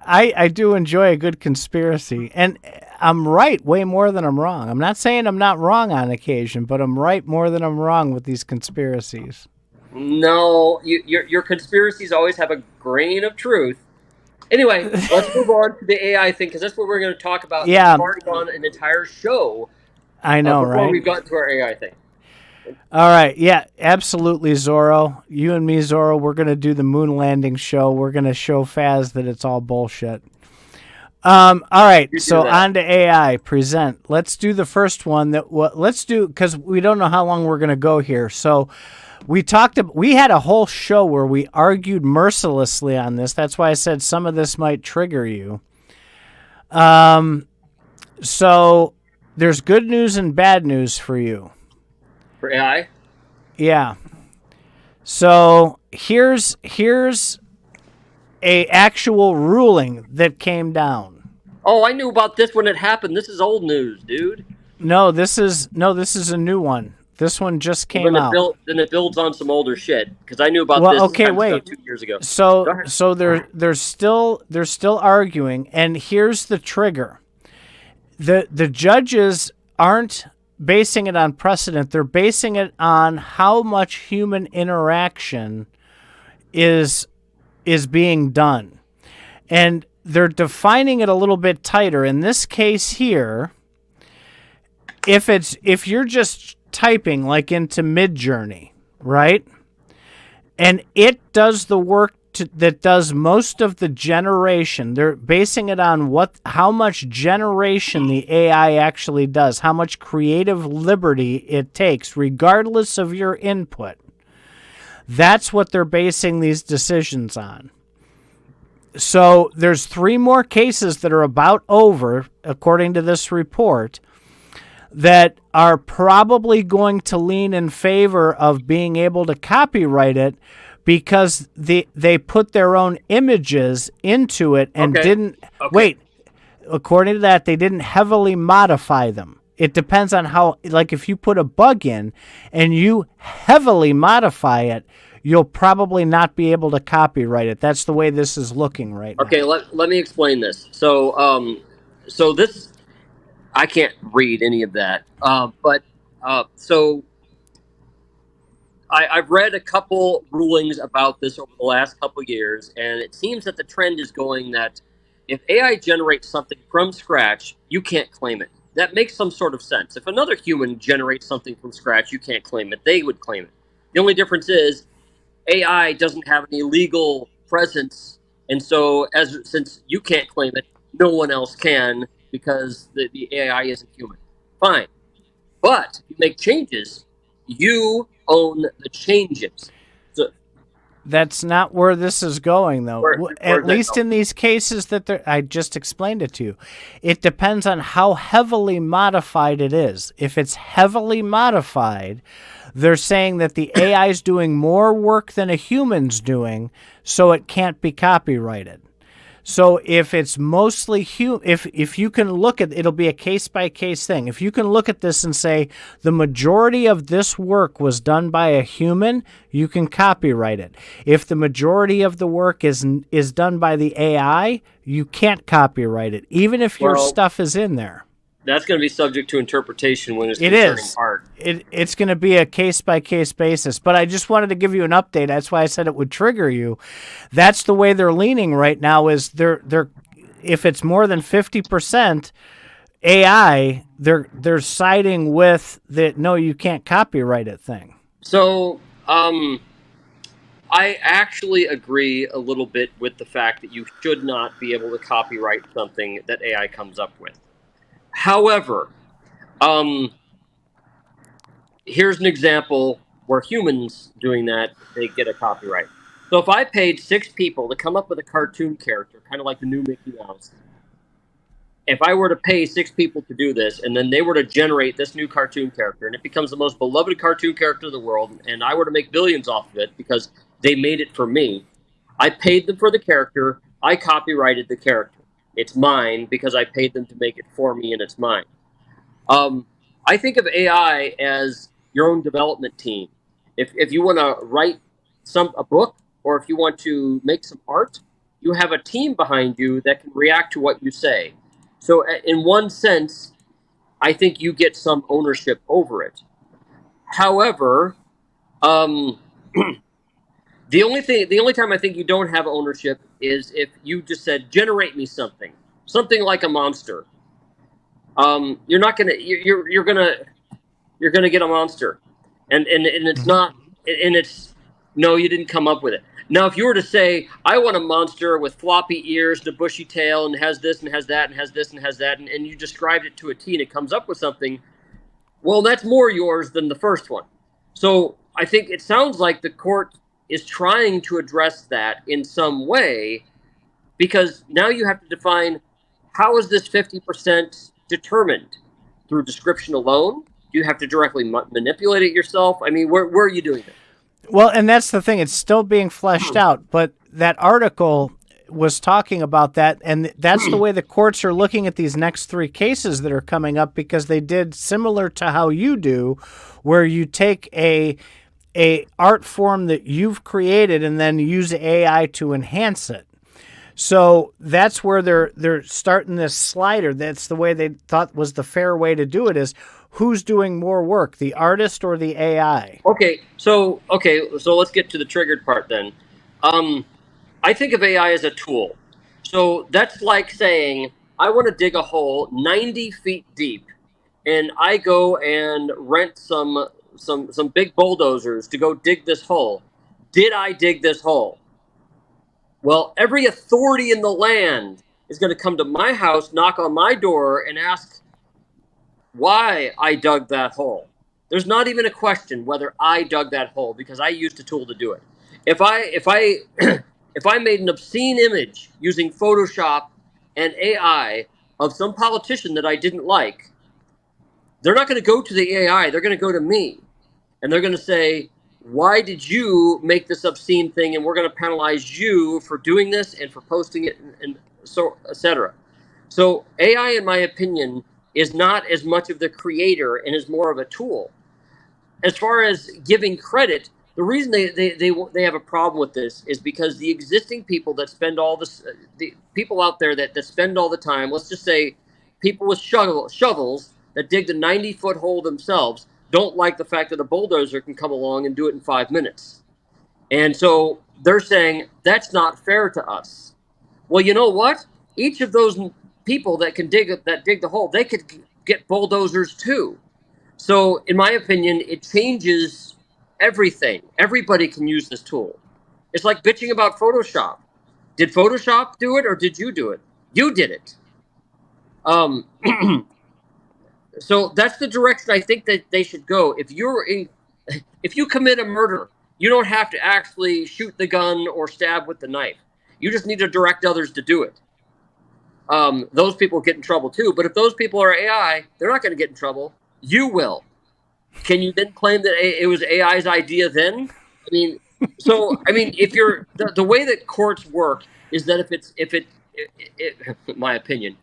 I do enjoy a good conspiracy, and I'm right way more than I'm wrong. I'm not saying I'm not wrong on occasion, but I'm right more than I'm wrong with these conspiracies. No, your conspiracies always have a grain of truth. Anyway, let's move on to the AI thing, because that's what we're going to talk about. Yeah. We've already gone an entire show. I know, before right? We've gotten to our AI thing. All right. Yeah, absolutely, Zorro. You and me, Zorro, we're going to do the moon landing show. We're going to show Faz that it's all bullshit. All right, You do so that. on to AI. Present. Let's do the first one. Let's do, because we don't know how long we're going to go here. So we had a whole show where we argued mercilessly on this. That's why I said some of this might trigger you. So there's good news and bad news for you. For AI? Yeah. So here's a actual ruling that came down. Oh, I knew about this when it happened. This is old news, dude. No, this is a new one. This one just came out. Then it builds on some older shit because I knew about this Okay, kind of wait. stuff 2 years ago. So they're still arguing, and here's the trigger. The judges aren't basing it on precedent. They're basing it on how much human interaction is being done. And they're defining it a little bit tighter. In this case here, if you're just typing like into Midjourney, right? And it does the work that does most of the generation. They're basing it on how much generation the AI actually does, how much creative liberty it takes, regardless of your input. That's what they're basing these decisions on. So there's 3 more cases that are about over, according to this report, that are probably going to lean in favor of being able to copyright it because they put their own images into it and wait, according to that, they didn't heavily modify them. It depends on how, like if you put a bug in and you heavily modify it, you'll probably not be able to copyright it. That's the way this is looking right now. Okay, let me explain this. So this, I can't read any of that. So I've read a couple rulings about this over the last couple years, and it seems that the trend is going that if AI generates something from scratch, you can't claim it. That makes some sort of sense. If another human generates something from scratch, you can't claim it. They would claim it. The only difference is AI doesn't have any legal presence, and so since you can't claim it, no one else can because the AI isn't human. Fine. But if you make changes, you own the changes. So that's not where this is going, though. At least in these cases I just explained it to you. It depends on how heavily modified it is. If it's heavily modified, they're saying that the AI is doing more work than a human's doing, so it can't be copyrighted. So if it's mostly if you can look at it'll be a case-by-case thing. If you can look at this and say the majority of this work was done by a human, you can copyright it. If the majority of the work is done by the AI, you can't copyright it, even if your stuff is in there. That's going to be subject to interpretation when it's concerning art. It's going to be a case-by-case basis. But I just wanted to give you an update. That's why I said it would trigger you. That's the way they're leaning right now. Is they're if it's more than 50% AI, they're siding with the no, you can't copyright it thing. So I actually agree a little bit with the fact that you should not be able to copyright something that AI comes up with. However, here's an example where humans doing that, they get a copyright. So if I paid 6 people to come up with a cartoon character, kind of like the new Mickey Mouse, if I were to pay 6 people to do this, and then they were to generate this new cartoon character, and it becomes the most beloved cartoon character in the world, and I were to make billions off of it because they made it for me, I paid them for the character, I copyrighted the character. It's mine because I paid them to make it for me, and it's mine. I think of AI as your own development team. If you want to write a book, or if you want to make some art, you have a team behind you that can react to what you say. So in one sense, I think you get some ownership over it. However, the only time I think you don't have ownership is if you just said, generate me something like a monster. You're not gonna you're gonna get a monster, and it's not, and it's no, you didn't come up with it. Now, if you were to say, I want a monster with floppy ears and a bushy tail and has this and has that and has this and has that, and you described it to a T and it comes up with something, well, that's more yours than the first one. So I think it sounds like the court is trying to address that in some way, because now you have to define, how is this 50% determined? Through description alone? Do you have to directly manipulate it yourself? I mean, where are you doing it? Well, and that's the thing. It's still being fleshed out. But that article was talking about that, and that's the way the courts are looking at these next 3 cases that are coming up, because they did similar to how you do, where you take a art form that you've created and then use AI to enhance it. So that's where they're starting this slider. That's the way they thought was the fair way to do it, is who's doing more work, the artist or the AI? Okay, so let's get to the triggered part then. I think of AI as a tool. So that's like saying, I want to dig a hole 90 feet deep, and I go and rent some big bulldozers to go dig this hole. Did I dig this hole? Well, every authority in the land is going to come to my house, knock on my door, and ask why I dug that hole. There's not even a question whether I dug that hole, because I used a tool to do it. If I made an obscene image using Photoshop and AI of some politician that I didn't like, they're not going to go to the AI. They're going to go to me, and they're going to say, why did you make this obscene thing? And we're going to penalize you for doing this and for posting it, and so, etc. So AI, in my opinion, is not as much of the creator and is more of a tool. As far as giving credit, the reason they have a problem with this is because the existing people that spend all this, the people out there that spend all the time, let's just say people with shovels that dig the 90-foot hole themselves, don't like the fact that a bulldozer can come along and do it in 5 minutes. And so they're saying, that's not fair to us. Well, you know what? Each of those people that can dig the hole, they could get bulldozers too. So in my opinion, it changes everything. Everybody can use this tool. It's like bitching about Photoshop. Did Photoshop do it or did you do it? You did it. So that's the direction I think that they should go. If you commit a murder, you don't have to actually shoot the gun or stab with the knife. You just need to direct others to do it. Those people get in trouble too. But if those people are AI, they're not going to get in trouble. You will. Can you then claim that it was AI's idea then? I mean, if you're the way that courts work is that if it my opinion,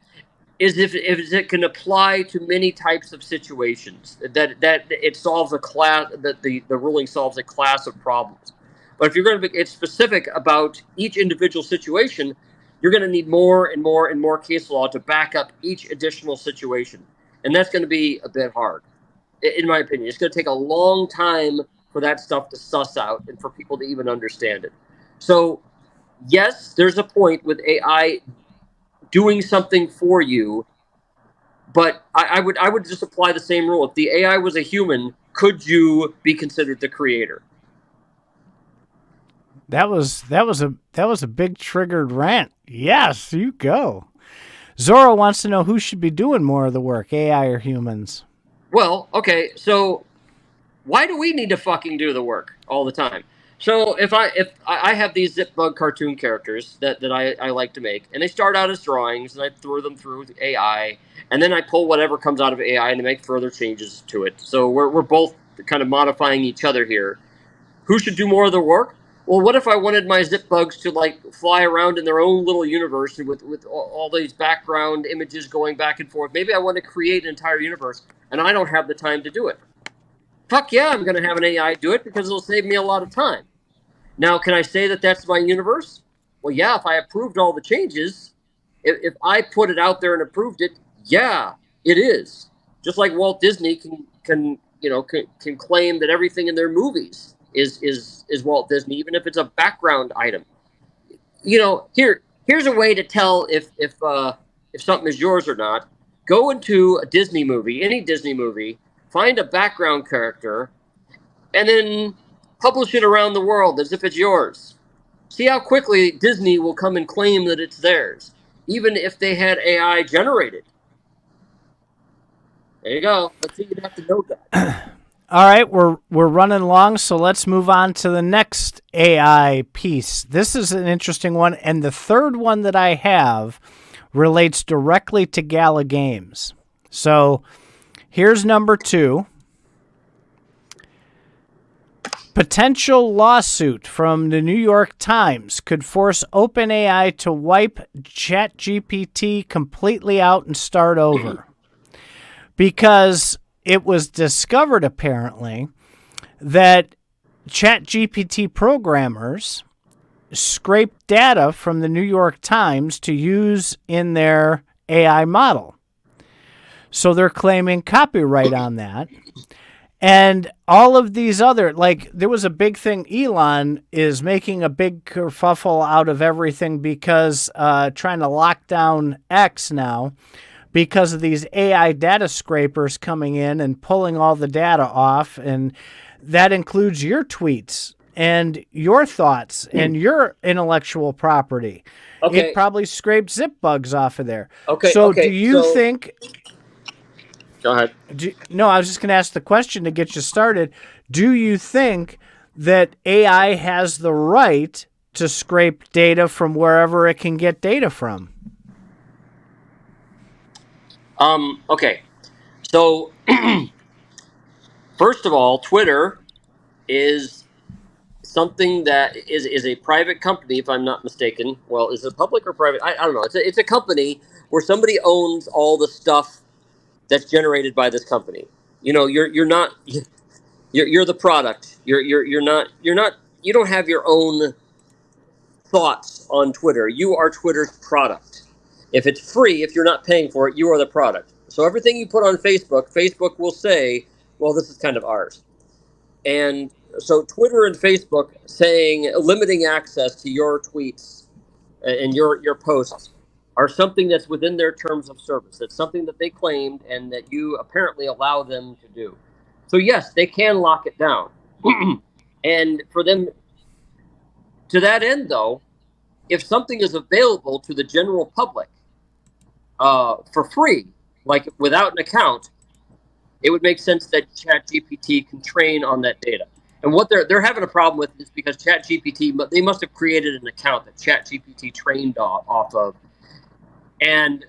is if it can apply to many types of situations, that it solves a class, that the ruling solves a class of problems. But if you're going to be specific about each individual situation, you're going to need more and more and more case law to back up each additional situation. And that's going to be a bit hard, in my opinion. It's going to take a long time for that stuff to suss out and for people to even understand it. So, yes, there's a point with AI doing something for you, but I would just apply the same rule. If the AI was a human, could you be considered the creator? That was a big triggered rant. Yes, you go. Zorro wants to know who should be doing more of the work, AI or humans? Well, okay, so why do we need to fucking do the work all the time? So if I have these Zipbug cartoon characters that I like to make, and they start out as drawings, and I throw them through AI, and then I pull whatever comes out of AI and make further changes to it. So we're both kind of modifying each other here. Who should do more of the work? Well, what if I wanted my Zipbugs to like fly around in their own little universe with all these background images going back and forth? Maybe I want to create an entire universe, and I don't have the time to do it. Fuck yeah, I'm going to have an AI do it because it'll save me a lot of time. Now, can I say that that's my universe? Well, yeah, if I approved all the changes, if I put it out there and approved it, yeah, it is. Just like Walt Disney can claim that everything in their movies is Walt Disney, even if it's a background item. Here's a way to tell if something is yours or not. Go into a Disney movie, any Disney movie, find a background character, and then publish it around the world as if it's yours. See how quickly Disney will come and claim that it's theirs, even if they had AI generated. There you go. Let's see, you'd have to know that. All right, we're running long, so let's move on to the next AI piece. This is an interesting one, and the third one that I have relates directly to Gala Games. So here's number 2. Potential lawsuit from the New York Times could force OpenAI to wipe ChatGPT completely out and start over. Because it was discovered, apparently, that ChatGPT programmers scraped data from the New York Times to use in their AI model. So they're claiming copyright on that. And all of these other, like, there was a big thing. Elon is making a big kerfuffle out of everything because trying to lock down X now because of these AI data scrapers coming in and pulling all the data off. And that includes your tweets and your thoughts and your intellectual property. Okay. It probably scraped zip bugs off of there. Okay. So do you think... Go ahead. No, I was just going to ask the question to get you started. Do you think that AI has the right to scrape data from wherever it can get data from? Okay. So, first of all, Twitter is something that is a private company, if I'm not mistaken. Well, is it public or private? I don't know. It's a company where somebody owns all the stuff that's generated by this company. You know, you're not you're the product. You're not you don't have your own thoughts on Twitter. You are Twitter's product. If it's free, if you're not paying for it, you are the product. So everything you put on Facebook, Facebook will say, well, this is kind of ours. And so Twitter and Facebook limiting access to your tweets and your posts are something that's within their terms of service. It's something that they claimed and that you apparently allow them to do. So yes, they can lock it down. And for them, to that end though, if something is available to the general public for free, like without an account, it would make sense that ChatGPT can train on that data. And what they're having a problem with is because ChatGPT, they must have created an account that ChatGPT trained off of. And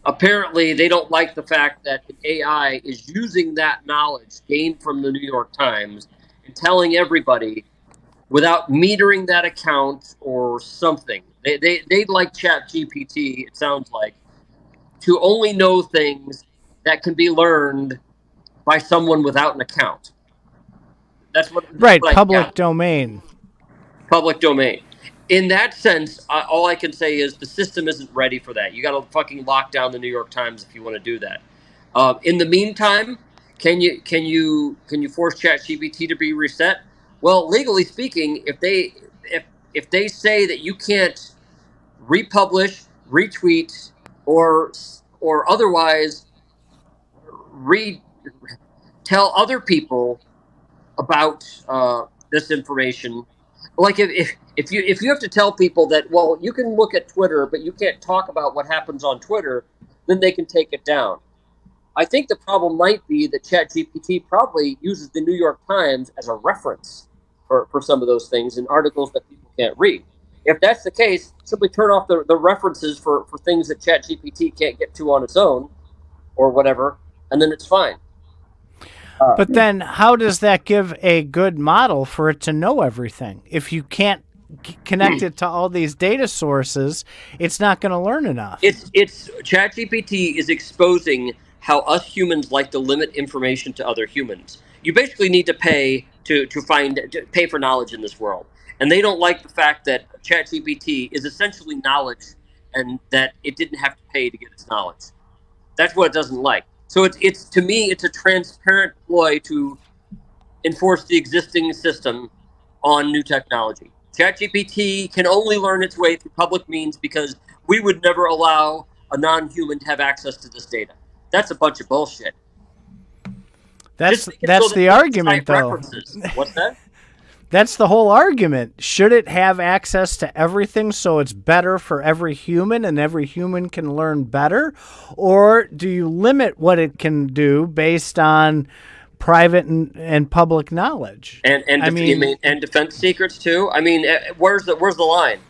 apparently they don't like the fact that AI is using that knowledge gained from the New York Times and telling everybody without metering that account or something. They'd like ChatGPT, it sounds like, to only know things that can be learned by someone without an account. That's what public domain. Public domain. In that sense, all I can say is the system isn't ready for that. You got to fucking lock down the New York Times if you want to do that. In the meantime, can you force ChatGPT to be reset? Well, legally speaking, if they say that you can't republish, retweet, or otherwise tell other people about this information. Like if you have to tell people that, well, you can look at Twitter, but you can't talk about what happens on Twitter, then they can take it down. I think the problem might be that ChatGPT probably uses the New York Times as a reference for some of those things in articles that people can't read. If that's the case, simply turn off the references for things that ChatGPT can't get to on its own or whatever, and then it's fine. But then how does that give a good model for it to know everything? If you can't connect it to all these data sources, it's not going to learn enough. It's ChatGPT is exposing how us humans like to limit information to other humans. You basically need to pay to pay for knowledge in this world. And they don't like the fact that ChatGPT is essentially knowledge and that it didn't have to pay to get its knowledge. That's what it doesn't like. So it's to me, it's a transparent ploy to enforce the existing system on new technology. ChatGPT can only learn its way through public means because we would never allow a non-human to have access to this data. That's a bunch of bullshit. That's the argument, though. What's that? That's the whole argument. Should it have access to everything so it's better for every human and every human can learn better? Or do you limit what it can do based on private and public knowledge? And defense secrets too? I mean, where's the line?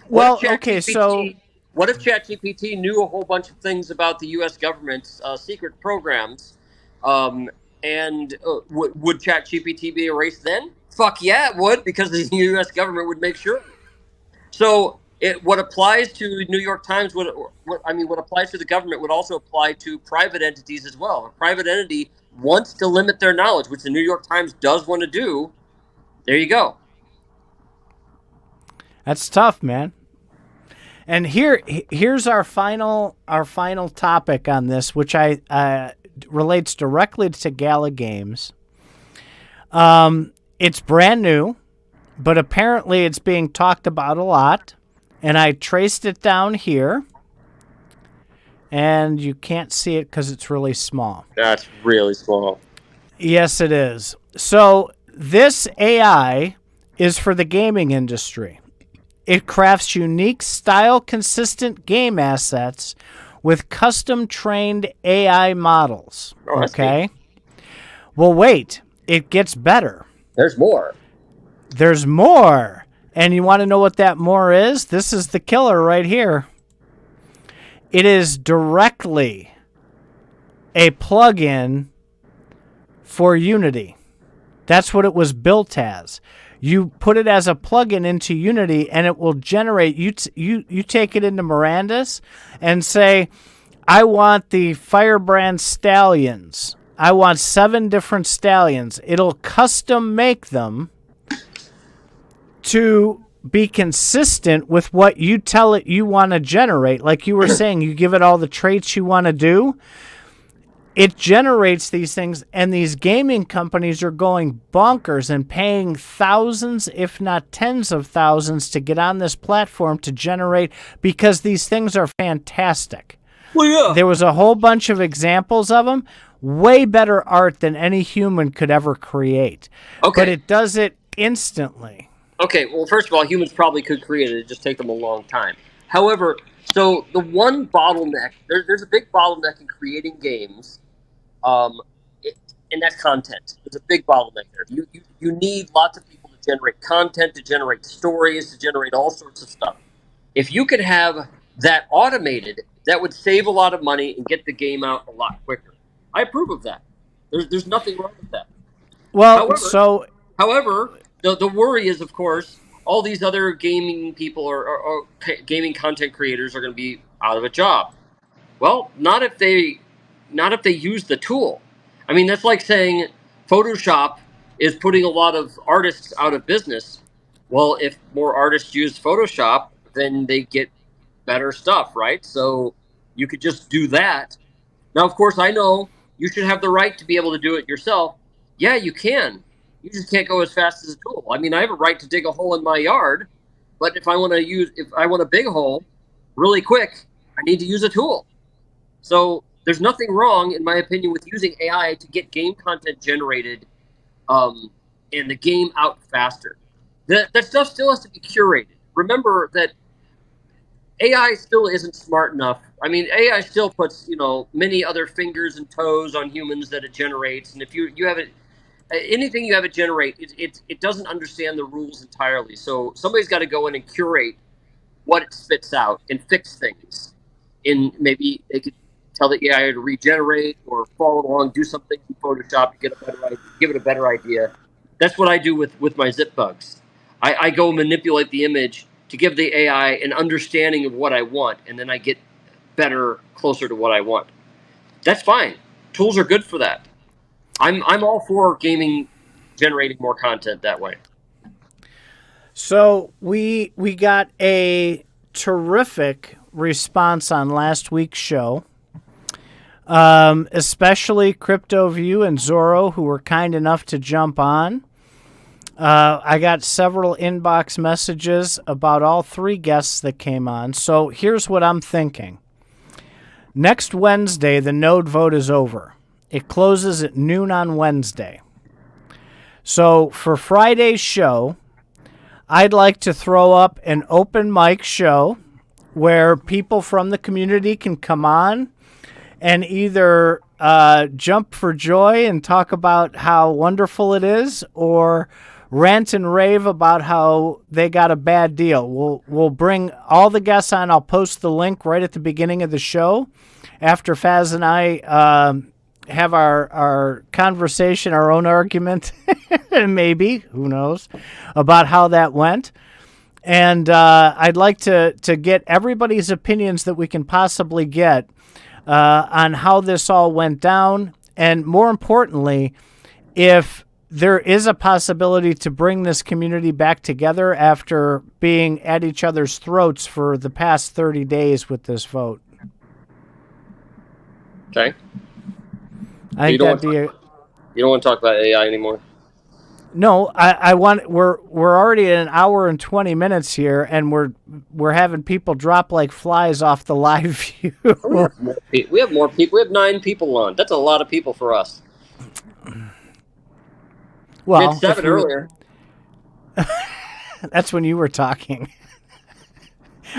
Well, okay, so what if ChatGPT knew a whole bunch of things about the U.S. government's secret programs? Would ChatGPT be erased then? Fuck yeah, it would, because the U.S. government would make sure. So what applies to New York Times, what applies to the government would also apply to private entities as well. A private entity wants to limit their knowledge, which the New York Times does want to do. There you go. That's tough, man. And here's our final topic on this, which relates directly to Gala Games. It's brand new, but apparently it's being talked about a lot. And I traced it down here, and you can't see it because it's really small. That's really small. Yes, it is. So this AI is for the gaming industry. It crafts unique, style-consistent game assets with custom-trained AI models. Okay? Well, wait. It gets better. There's more. There's more. And you want to know what that more is? This is the killer right here. It is directly a plugin for Unity. That's what it was built as. You put it as a plugin into Unity, and it will generate. You take it into Miranda's and say, I want the Firebrand Stallions. I want 7 different stallions. It'll custom make them to be consistent with what you tell it you want to generate. Like you were saying, you give it all the traits you want to do. It generates these things, and these gaming companies are going bonkers and paying thousands, if not tens of thousands, to get on this platform to generate, because these things are fantastic. Well, yeah. There was a whole bunch of examples of them. Way better art than any human could ever create. Okay. But it does it instantly. Okay, well, first of all, humans probably could create it. It'd just take them a long time. However, so the one bottleneck, there's a big bottleneck in creating games, and that's content. There's a big bottleneck there. You need lots of people to generate content, to generate stories, to generate all sorts of stuff. If you could have that automated, that would save a lot of money and get the game out a lot quicker. I approve of that. There's nothing wrong with that. Well, However, the worry is, of course, all these other gaming people or gaming content creators are going to be out of a job. Well, not if they use the tool. I mean, that's like saying Photoshop is putting a lot of artists out of business. Well, if more artists use Photoshop, then they get better stuff, right? So you could just do that. Now, of course, I know you should have the right to be able to do it yourself. Yeah, you can. You just can't go as fast as a tool. I mean, I have a right to dig a hole in my yard, but if I want a big hole really quick, I need to use a tool. So there's nothing wrong, in my opinion, with using AI to get game content generated and the game out faster. That stuff still has to be curated. Remember that AI still isn't smart enough. I mean, AI still puts, many other fingers and toes on humans that it generates. And if you have it, anything you have it generate, it doesn't understand the rules entirely. So somebody's got to go in and curate what it spits out and fix things. Maybe they could tell the AI to regenerate or follow along, do something in Photoshop to give it a better idea. That's what I do with my zip bugs. I go manipulate the image to give the AI an understanding of what I want, and then I get better, closer to what I want. That's fine. Tools are good for that. I'm all for gaming generating more content that way. So we got a terrific response on last week's show, especially CryptoView and Zorro, who were kind enough to jump on. I got several inbox messages about all 3 guests that came on. So here's what I'm thinking. Next Wednesday, the node vote is over. It closes at noon on Wednesday. So for Friday's show, I'd like to throw up an open mic show where people from the community can come on and either jump for joy and talk about how wonderful it is, or rant and rave about how they got a bad deal. We'll bring all the guests on. I'll post the link right at the beginning of the show after Faz and I have our conversation, our own argument, maybe, who knows, about how that went. And I'd like to get everybody's opinions that we can possibly get on how this all went down. And more importantly, if there is a possibility to bring this community back together after being at each other's throats for the past 30 days with this vote. Okay. I think you don't want to talk about AI anymore? No, I want. We're already at an hour and 20 minutes here, and we're having people drop like flies off the live view. We have more people. We have 9 people on. That's a lot of people for us. Well, we had 7 earlier. That's when you were talking.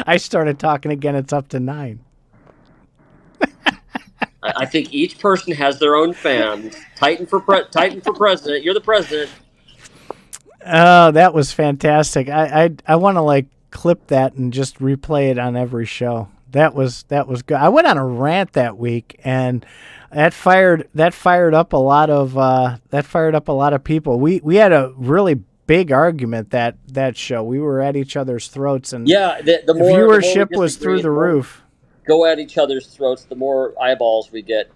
I started talking again. It's up to 9. I think each person has their own fans. Titan for president. You're the president. Oh, that was fantastic. I want to like clip that and just replay it on every show. That was good. I went on a rant that week, and that fired up a lot of people. We had a really big argument that show. We were at each other's throats, and the viewership was through the roof. Go at each other's throats, the more eyeballs we get.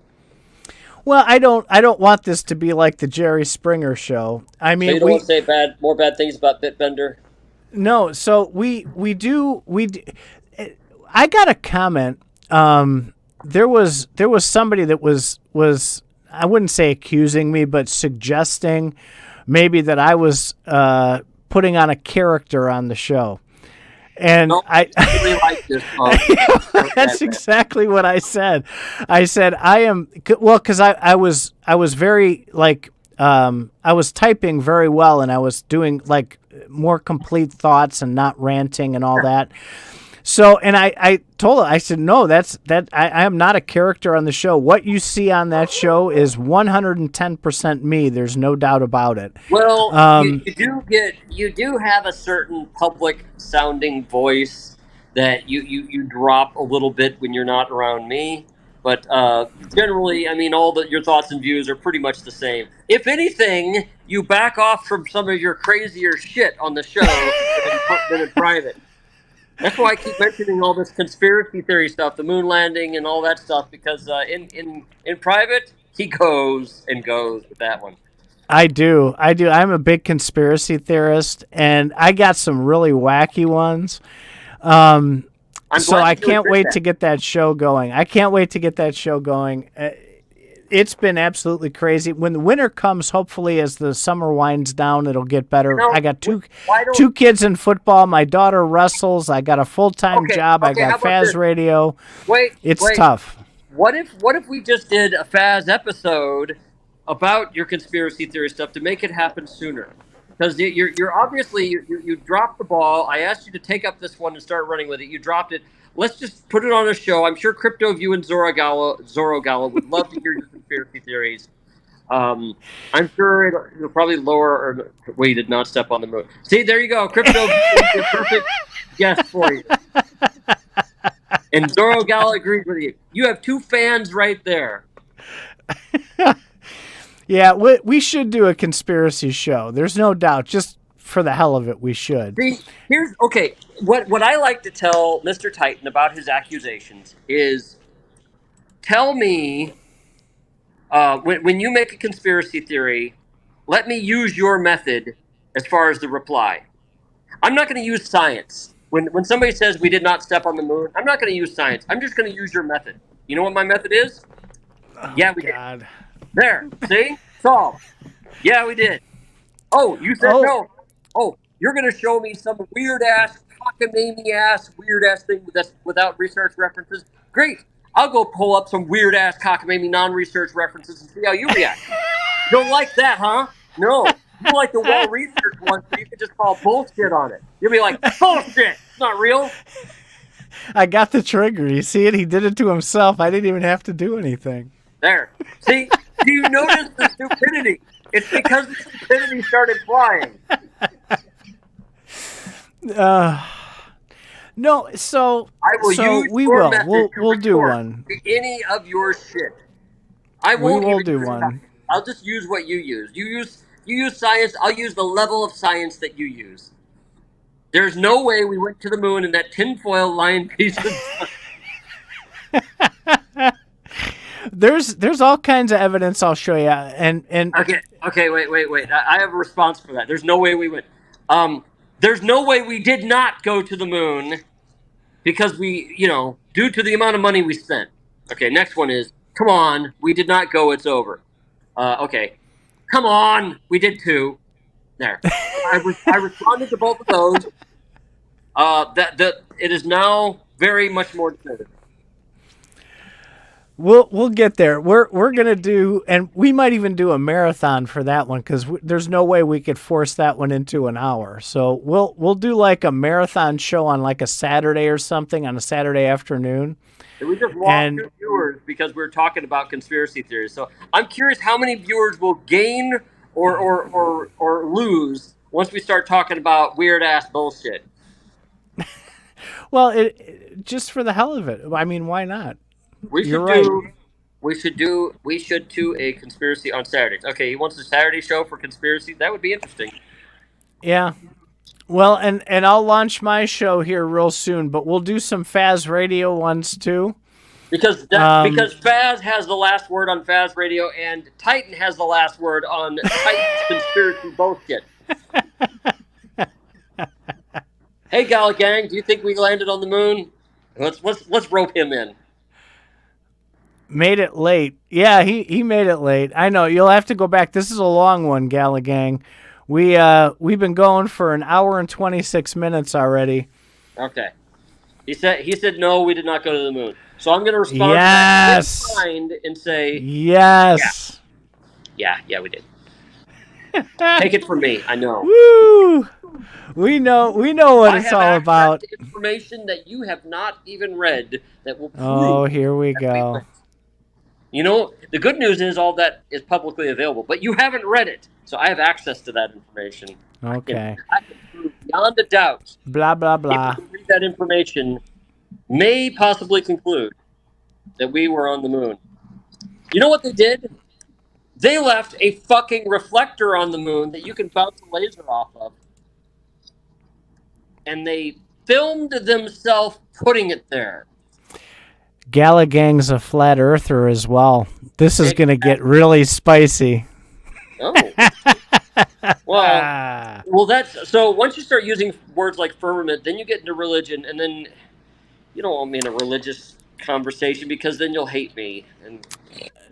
Well, I don't want this to be like the Jerry Springer show. I mean, so you don't want to say more bad things about Bitbender? No. So we do. I got a comment. There was somebody that was I wouldn't say accusing me, but suggesting maybe that I was putting on a character on the show. And I really like this. That's exactly what I said. I said I am because I was very like I was typing very well, and I was doing like more complete thoughts and not ranting and all that. So, and I told her, I said, no, I am not a character on the show. What you see on that show is 110% me. There's no doubt about it. Well, you do have a certain public sounding voice that you drop a little bit when you're not around me. But generally, I mean, your thoughts and views are pretty much the same. If anything, you back off from some of your crazier shit on the show than in private. That's why I keep mentioning all this conspiracy theory stuff, the moon landing and all that stuff, because in private, he goes with that one. I do. I'm a big conspiracy theorist, and I got some really wacky ones. So I can't wait to get that show going. It's been absolutely crazy. When the winter comes, hopefully as the summer winds down, it'll get better. I got two kids in football. My daughter wrestles. I got a full-time job. I got Faz Radio. It's tough. What if we just did a Faz episode about your conspiracy theory stuff to make it happen sooner? Because you're obviously you dropped the ball. I asked you to take up this one and start running with it. You dropped it. Let's just put it on a show. I'm sure CryptoView and Zorro Gala would love to hear your conspiracy theories. I'm sure it'll probably lower. Well, you did not step on the moon. See, there you go. CryptoView is the perfect guest for you. And Zorro Gala agreed with you. You have 2 fans right there. Yeah, we should do a conspiracy show. There's no doubt. Just for the hell of it, we should. See, what I like to tell Mr. Titan about his accusations is, tell me when you make a conspiracy theory, let me use your method as far as the reply. I'm not going to use science. When somebody says we did not step on the moon, I'm not going to use science. I'm just going to use your method. You know what my method is? Yeah, we did. There, see? Solved. Yeah, we did. Oh, you said no. Oh, you're going to show me some weird-ass, cockamamie-ass, weird-ass thing that's without research references? Great. I'll go pull up some weird-ass, cockamamie, non-research references and see how you react. Don't like that, huh? No. You're like the well researched ones where you can just call bullshit on it. You'll be like, bullshit, it's not real. I got the trigger. You see it? He did it to himself. I didn't even have to do anything. There. See, do you notice the stupidity? It's because the stupidity started flying. No, so I will use we your will. method We'll to do retort one. any of your shit. I won't will even do use one. that. I'll just use what you use. You use science. I'll use the level of science that you use. There's no way we went to the moon in that tinfoil lined piece of. There's all kinds of evidence I'll show you. And Okay. Wait. I have a response for that. There's no way we went. There's no way we did not go to the moon because we, due to the amount of money we spent. Okay, next one is, come on, we did not go, it's over. Okay, come on, we did too. There. I responded to both of those. It is now very much more definitive. We'll get there. We're gonna do, and we might even do a marathon for that one because there's no way we could force that one into an hour. So we'll do like a marathon show on like a Saturday or something on a Saturday afternoon. And we just lost 2 viewers because we were talking about conspiracy theories. So I'm curious how many viewers will gain or lose once we start talking about weird ass bullshit. Well, it just for the hell of it. I mean, why not? We should do a conspiracy on Saturdays. Okay, he wants a Saturday show for conspiracy. That would be interesting. Yeah. Well, and I'll launch my show here real soon, but we'll do some Faz Radio ones too. Because Faz has the last word on Faz Radio, and Titan has the last word on Titan's conspiracy bullshit. Hey, Gala Gang, do you think we landed on the moon? Let's rope him in. Made it late. Yeah, he made it late. I know. You'll have to go back. This is a long one, Gala Gang. We've been going for an hour and 26 minutes already. Okay. He said no, we did not go to the moon. So I'm going to respond yes. to that in mind and say yes. Yeah, we did. Take it from me. I know. Woo! We know what it's all about. Information that you have not even read that will prove. Oh, here we go. The good news is all that is publicly available, but you haven't read it, so I have access to that information. Okay. I can prove beyond a doubt. Blah blah blah. People who read that information may possibly conclude that we were on the moon. You know what they did? They left a fucking reflector on the moon that you can bounce a laser off of. And they filmed themselves putting it there. Gala Gang's a flat earther as well. This is going to get really spicy. Oh. Well, that's so once you start using words like firmament, then you get into religion, and then you don't want me in a religious conversation because then you'll hate me.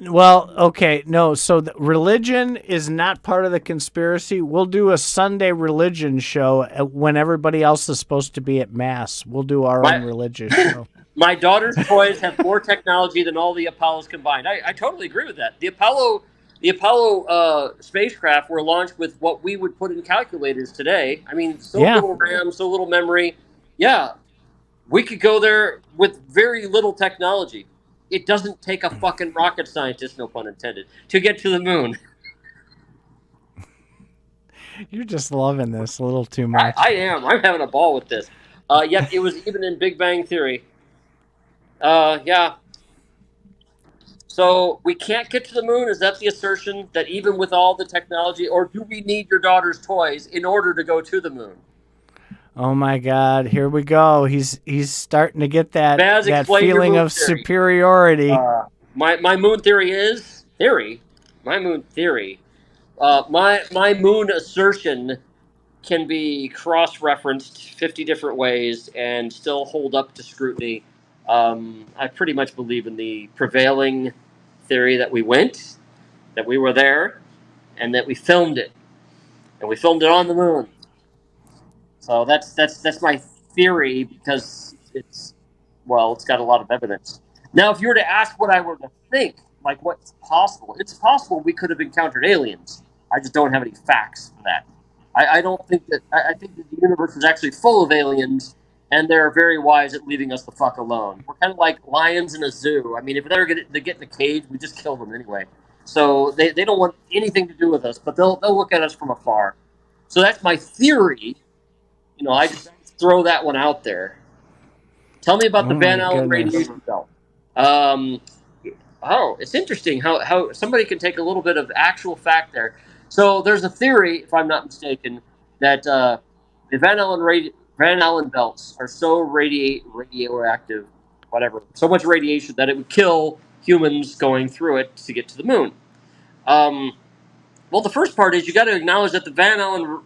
Well, okay, no. So religion is not part of the conspiracy. We'll do a Sunday religion show when everybody else is supposed to be at mass. We'll do our own religious show. My daughter's toys have more technology than all the Apollos combined. I totally agree with that. The Apollo spacecraft were launched with what we would put in calculators today. I mean, little RAM, so little memory. Yeah, we could go there with very little technology. It doesn't take a fucking rocket scientist, no pun intended, to get to the moon. You're just loving this a little too much. I am. I'm having a ball with this. Yep, it was even in Big Bang Theory. Yeah. So we can't get to the moon? Is that the assertion that even with all the technology, or do we need your daughter's toys in order to go to the moon? Oh my God! Here we go. He's starting to get that feeling of superiority. My moon theory is theory. My moon theory. My moon assertion can be cross-referenced 50 different ways and still hold up to scrutiny. I pretty much believe in the prevailing theory that we went, that we were there, and that we filmed it, and we filmed it on the moon. So that's my theory because it's got a lot of evidence. Now, if you were to ask what I were to think, like what's possible, it's possible we could have encountered aliens. I just don't have any facts for that. I don't think that. I think that the universe is actually full of aliens, and they're very wise at leaving us the fuck alone. We're kind of like lions in a zoo. I mean, if they're going to get in a cage, we just kill them anyway. So they don't want anything to do with us, but they'll look at us from afar. So that's my theory. I just throw that one out there. Tell me about the Van Allen radiation belt. It's interesting how somebody can take a little bit of actual fact there. So there's a theory, if I'm not mistaken, that the Van Allen belts are so radioactive, whatever, so much radiation that it would kill humans going through it to get to the moon. Well, the first part is you got to acknowledge that the Van Allen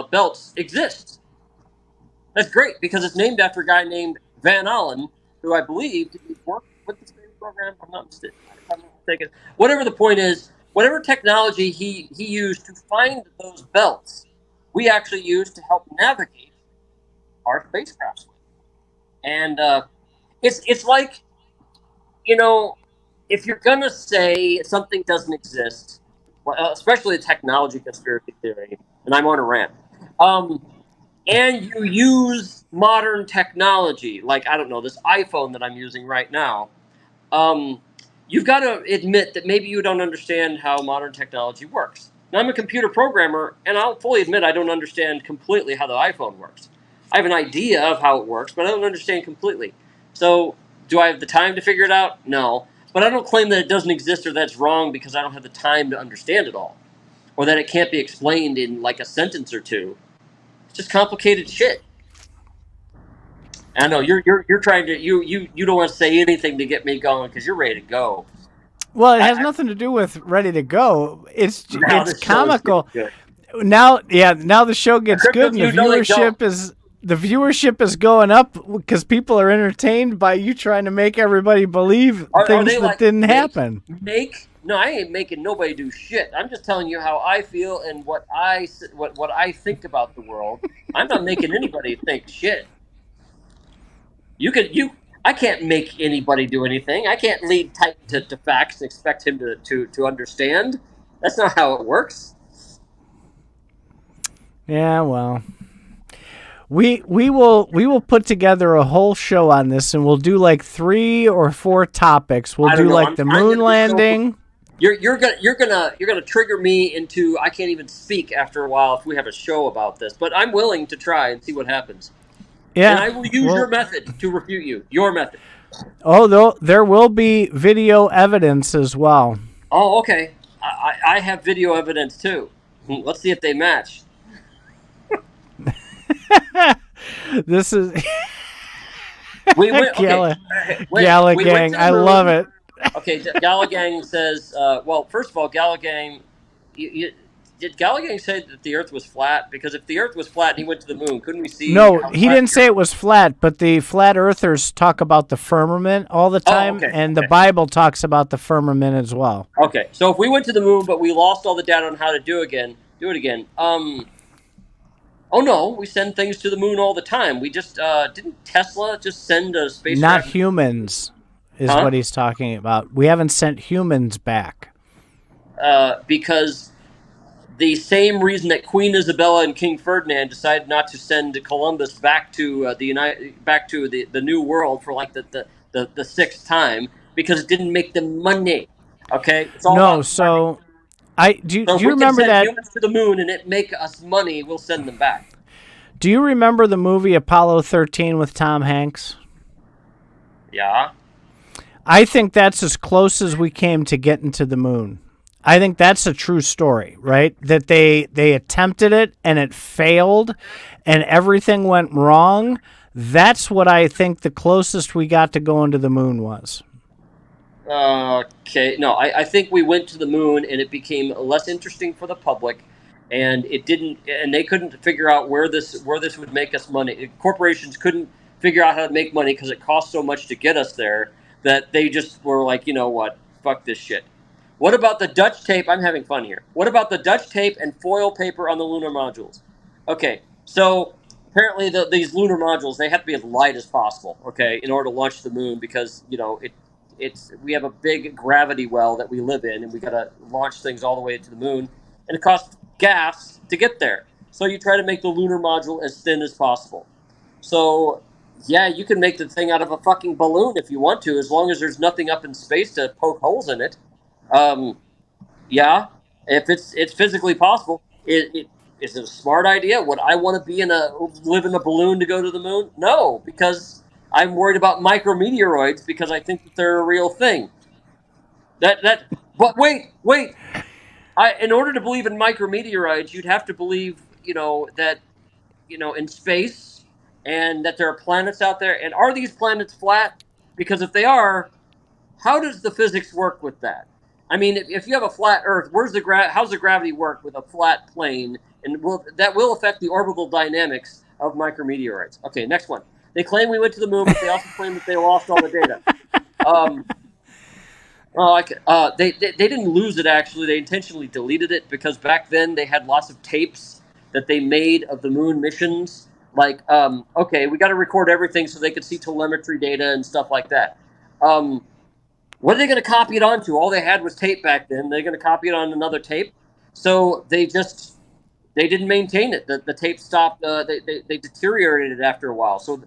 belts exist. That's great because it's named after a guy named Van Allen, who I believe worked with the space program. If I'm not mistaken. Whatever the point is, whatever technology he used to find those belts, we actually used to help navigate our spacecraft. And it's like, if you're gonna say something doesn't exist, especially a technology conspiracy theory, and I'm on a rant. And you use modern technology, like, I don't know, this iPhone that I'm using right now, you've got to admit that maybe you don't understand how modern technology works. Now, I'm a computer programmer, and I'll fully admit I don't understand completely how the iPhone works. I have an idea of how it works, but I don't understand completely. So, do I have the time to figure it out? No. But I don't claim that it doesn't exist or that's wrong because I don't have the time to understand it all. Or that it can't be explained in, like, a sentence or two. Just complicated shit. I know you're trying to you don't want to say anything to get me going because you're ready to go. Well, it has nothing to do with ready to go. It's comical. Now the show gets good and the viewership is going up because people are entertained by you trying to make everybody believe things that didn't happen. No, I ain't making nobody do shit. I'm just telling you how I feel and what I think about the world. I'm not making anybody think shit. I can't make anybody do anything. I can't lead Titan to facts and expect him to understand. That's not how it works. Yeah, well, we will put together a whole show on this, and we'll do like 3 or 4 topics. We'll do like the moon landing. You're gonna trigger me into I can't even speak after a while if we have a show about this. But I'm willing to try and see what happens. Yeah, and I will use your method to refute you. Your method. Oh, there will be video evidence as well. Oh, okay. I have video evidence too. Let's see if they match. This is Gala Gang. I love it. Okay, Gala Gang says, well, first of all, Gala Gang, did Gala Gang say that the Earth was flat? Because if the Earth was flat and he went to the moon, couldn't we see? No, he didn't say it was flat, but the flat earthers talk about the firmament all the time, the Bible talks about the firmament as well. Okay, so if we went to the moon, but we lost all the data on how to do it again. Oh no, we send things to the moon all the time. We just didn't Tesla just send a spacecraft? Not humans. Is what he's talking about. We haven't sent humans back. Because the same reason that Queen Isabella and King Ferdinand decided not to send Columbus back to the New World for like the 6th time, because it didn't make them money. Okay? It's all no, so do you remember that humans to the moon and it make us money, we'll send them back. Do you remember the movie Apollo 13 with Tom Hanks? Yeah. I think that's as close as we came to getting to the moon. I think that's a true story, right? That they attempted it and it failed and everything went wrong. That's what I think the closest we got to going to the moon was. Okay. No, I think we went to the moon and it became less interesting for the public, and they couldn't figure out where this would make us money. Corporations couldn't figure out how to make money because it cost so much to get us there. That they just were like, you know what, fuck this shit. What about the Dutch tape? I'm having fun here. What about the Dutch tape and foil paper on the lunar modules? Okay, so apparently these lunar modules, they have to be as light as possible, okay, in order to launch the moon because, we have a big gravity well that we live in, and we got to launch things all the way to the moon, and it costs gas to get there. So you try to make the lunar module as thin as possible. So yeah, you can make the thing out of a fucking balloon if you want to, as long as there's nothing up in space to poke holes in it. Yeah, if it's physically possible. Is it a smart idea? Would I want to live in a balloon to go to the moon? No, because I'm worried about micrometeoroids because I think that they're a real thing. But wait. In order to believe in micrometeoroids, you'd have to believe, that, in space, and that there are planets out there. And are these planets flat? Because if they are, how does the physics work with that? I mean, if you have a flat Earth, how's the gravity work with a flat plane? And that will affect the orbital dynamics of micrometeoroids. Okay, next one. They claim we went to the moon, but they also claim that they lost all the data. They didn't lose it, actually. They intentionally deleted it because back then they had lots of tapes that they made of the moon missions. Like, okay, we got to record everything so they could see telemetry data and stuff like that. What are they going to copy it onto? All they had was tape back then. They're going to copy it on another tape. So they didn't maintain it. The tape stopped. They deteriorated after a while. So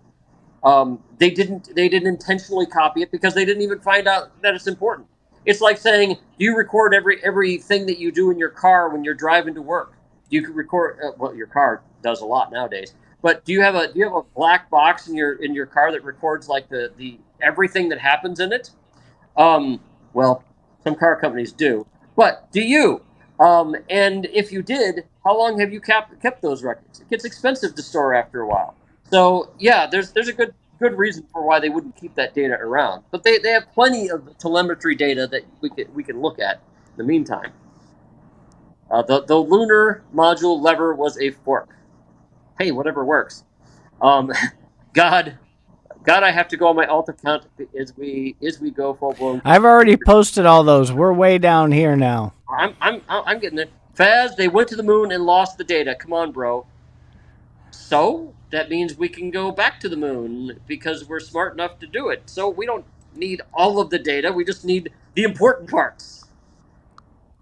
they didn't intentionally copy it because they didn't even find out that it's important. It's like saying, do you record everything that you do in your car when you're driving to work? You can record. Well, your car does a lot nowadays. But do you have a black box in your car that records like the everything that happens in it? Well, some car companies do. But do you? And if you did, how long have you kept those records? It gets expensive to store after a while. So yeah, there's a good reason for why they wouldn't keep that data around. But they have plenty of telemetry data that we can look at in the meantime. The lunar module lever was a fork. Hey, whatever works. God, I have to go on my alt account as we go full blown. I've already posted all those. We're way down here now. I'm getting it. Faz, they went to the moon and lost the data. Come on, bro. So that means we can go back to the moon because we're smart enough to do it. So we don't need all of the data. We just need the important parts.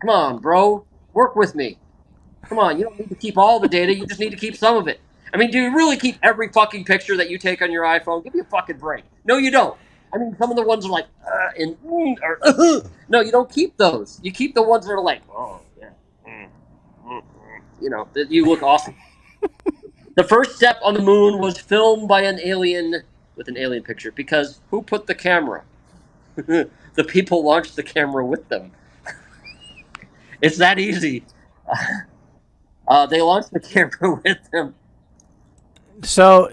Come on, bro. Work with me. Come on, you don't need to keep all the data. You just need to keep some of it. I mean, do you really keep every fucking picture that you take on your iPhone? Give me a fucking break. No, you don't. I mean, some of the ones are like, No, you don't keep those. You keep the ones that are like, oh, yeah. You look awesome. The first step on the moon was filmed by an alien with an alien picture because who put the camera? The people launched the camera with them. It's that easy. They launched the camera with them. So,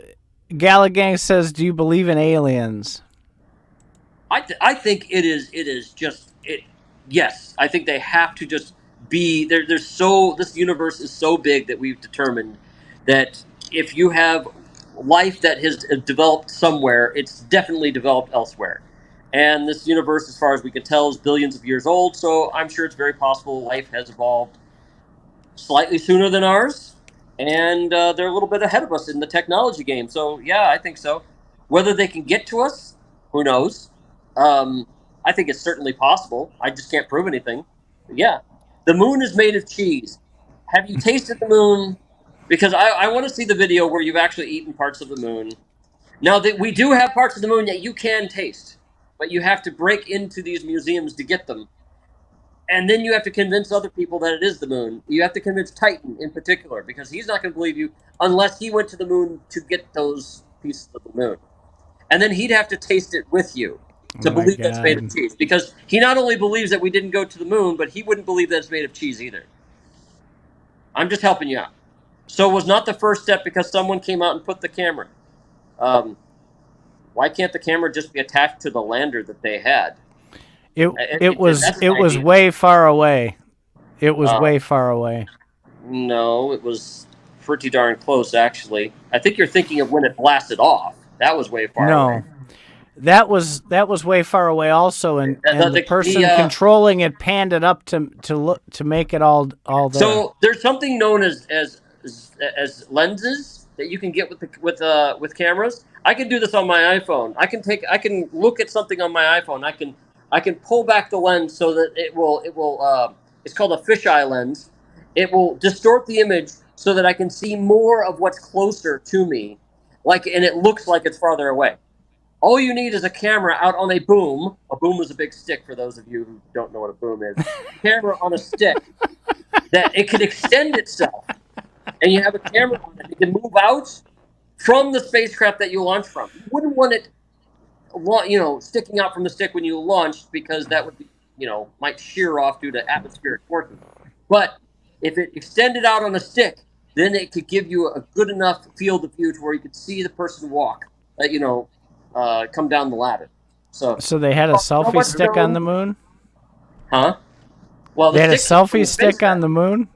Gala Gang says, "Do you believe in aliens?" I think it is just it. Yes, I think they have to just be there. This universe is so big that we've determined that if you have life that has developed somewhere, it's definitely developed elsewhere. And this universe, as far as we can tell, is billions of years old. So I'm sure it's very possible life has evolved slightly sooner than ours. And they're a little bit ahead of us in the technology game. So, yeah, I think so. Whether they can get to us, who knows? I think it's certainly possible. I just can't prove anything. But yeah. The moon is made of cheese. Have you tasted the moon? Because I want to see the video where you've actually eaten parts of the moon. Now, we do have parts of the moon that you can taste. But you have to break into these museums to get them. And then you have to convince other people that it is the moon. You have to convince Titan in particular, because he's not going to believe you unless he went to the moon to get those pieces of the moon. And then he'd have to taste it with you to believe that's made of cheese. Because he not only believes that we didn't go to the moon, but he wouldn't believe that it's made of cheese either. I'm just helping you out. So it was not the first step because someone came out and put the camera. Why can't the camera just be attached to the lander that they had? It was way far away. It was way far away. No, it was pretty darn close, actually. I think you're thinking of when it blasted off. That was way far away. That was way far away also, and the person controlling it panned it up to make it all there. So there's something known as lenses, that you can get with cameras. I can do this on my iPhone. I can look at something on my iPhone. I can pull back the lens so that it will it's called a fisheye lens. It will distort the image so that I can see more of what's closer to me, and it looks like it's farther away. All you need is a camera out on a boom. A boom is a big stick for those of you who don't know what a boom is. Camera on a stick that it can extend itself, and you have a camera on it. It can move out from the spacecraft that you launch from. You wouldn't want it, sticking out from the stick when you launched, because that would be, might shear off due to atmospheric forces. But if it extended out on a stick, then it could give you a good enough field of view to where you could see the person walk, come down the ladder. So they had a selfie stick on the moon? Huh? Well, they had a selfie stick on the moon?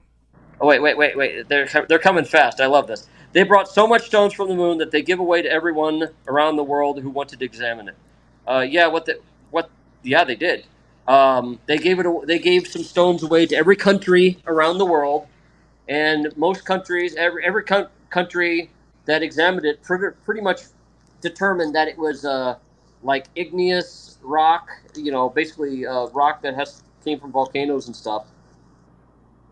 Oh, wait. They're coming fast. I love this. They brought so much stones from the moon that they give away to everyone around the world who wanted to examine it. Yeah, they did. They gave some stones away to every country around the world, and most countries, every country that examined it pretty much determined that it was like igneous rock, basically rock that came from volcanoes and stuff.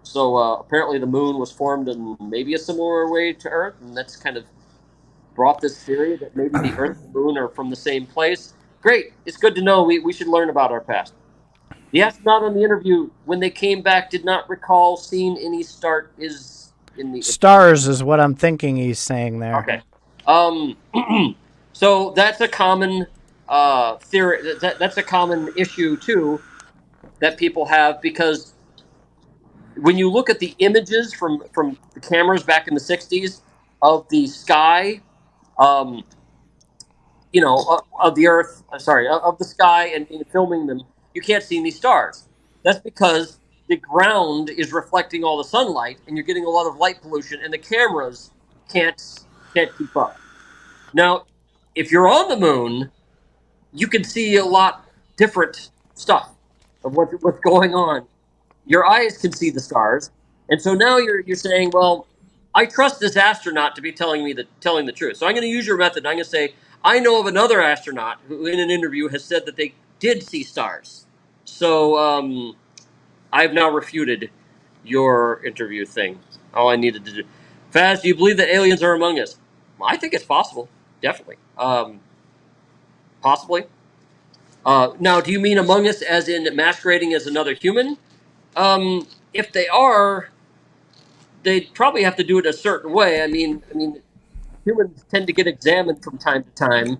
So apparently the moon was formed in maybe a similar way to Earth, and that's kind of brought this theory that maybe the Earth and the moon are from the same place. Great. It's good to know. We should learn about our past. The astronaut on the interview, when they came back, did not recall seeing any stars is what I'm thinking he's saying there. Okay. So that's a common theory. That's a common issue, too, that people have, because when you look at the images from the cameras back in the 60s of the sky, of the Earth, of the sky, and filming them, you can't see any stars. That's because the ground is reflecting all the sunlight, and you're getting a lot of light pollution, and the cameras can't keep up. Now, if you're on the moon, you can see a lot different stuff of what's going on. Your eyes can see the stars, and so now you're saying, well, I trust this astronaut to be telling the truth. So I'm going to use your method. I'm going to say, I know of another astronaut who, in an interview, has said that they did see stars. So I've now refuted your interview thing. All I needed to do. Faz, do you believe that aliens are among us? Well, I think it's possible. Definitely. Possibly. Now, do you mean among us as in masquerading as another human? If they are, they'd probably have to do it a certain way. I mean, humans tend to get examined from time to time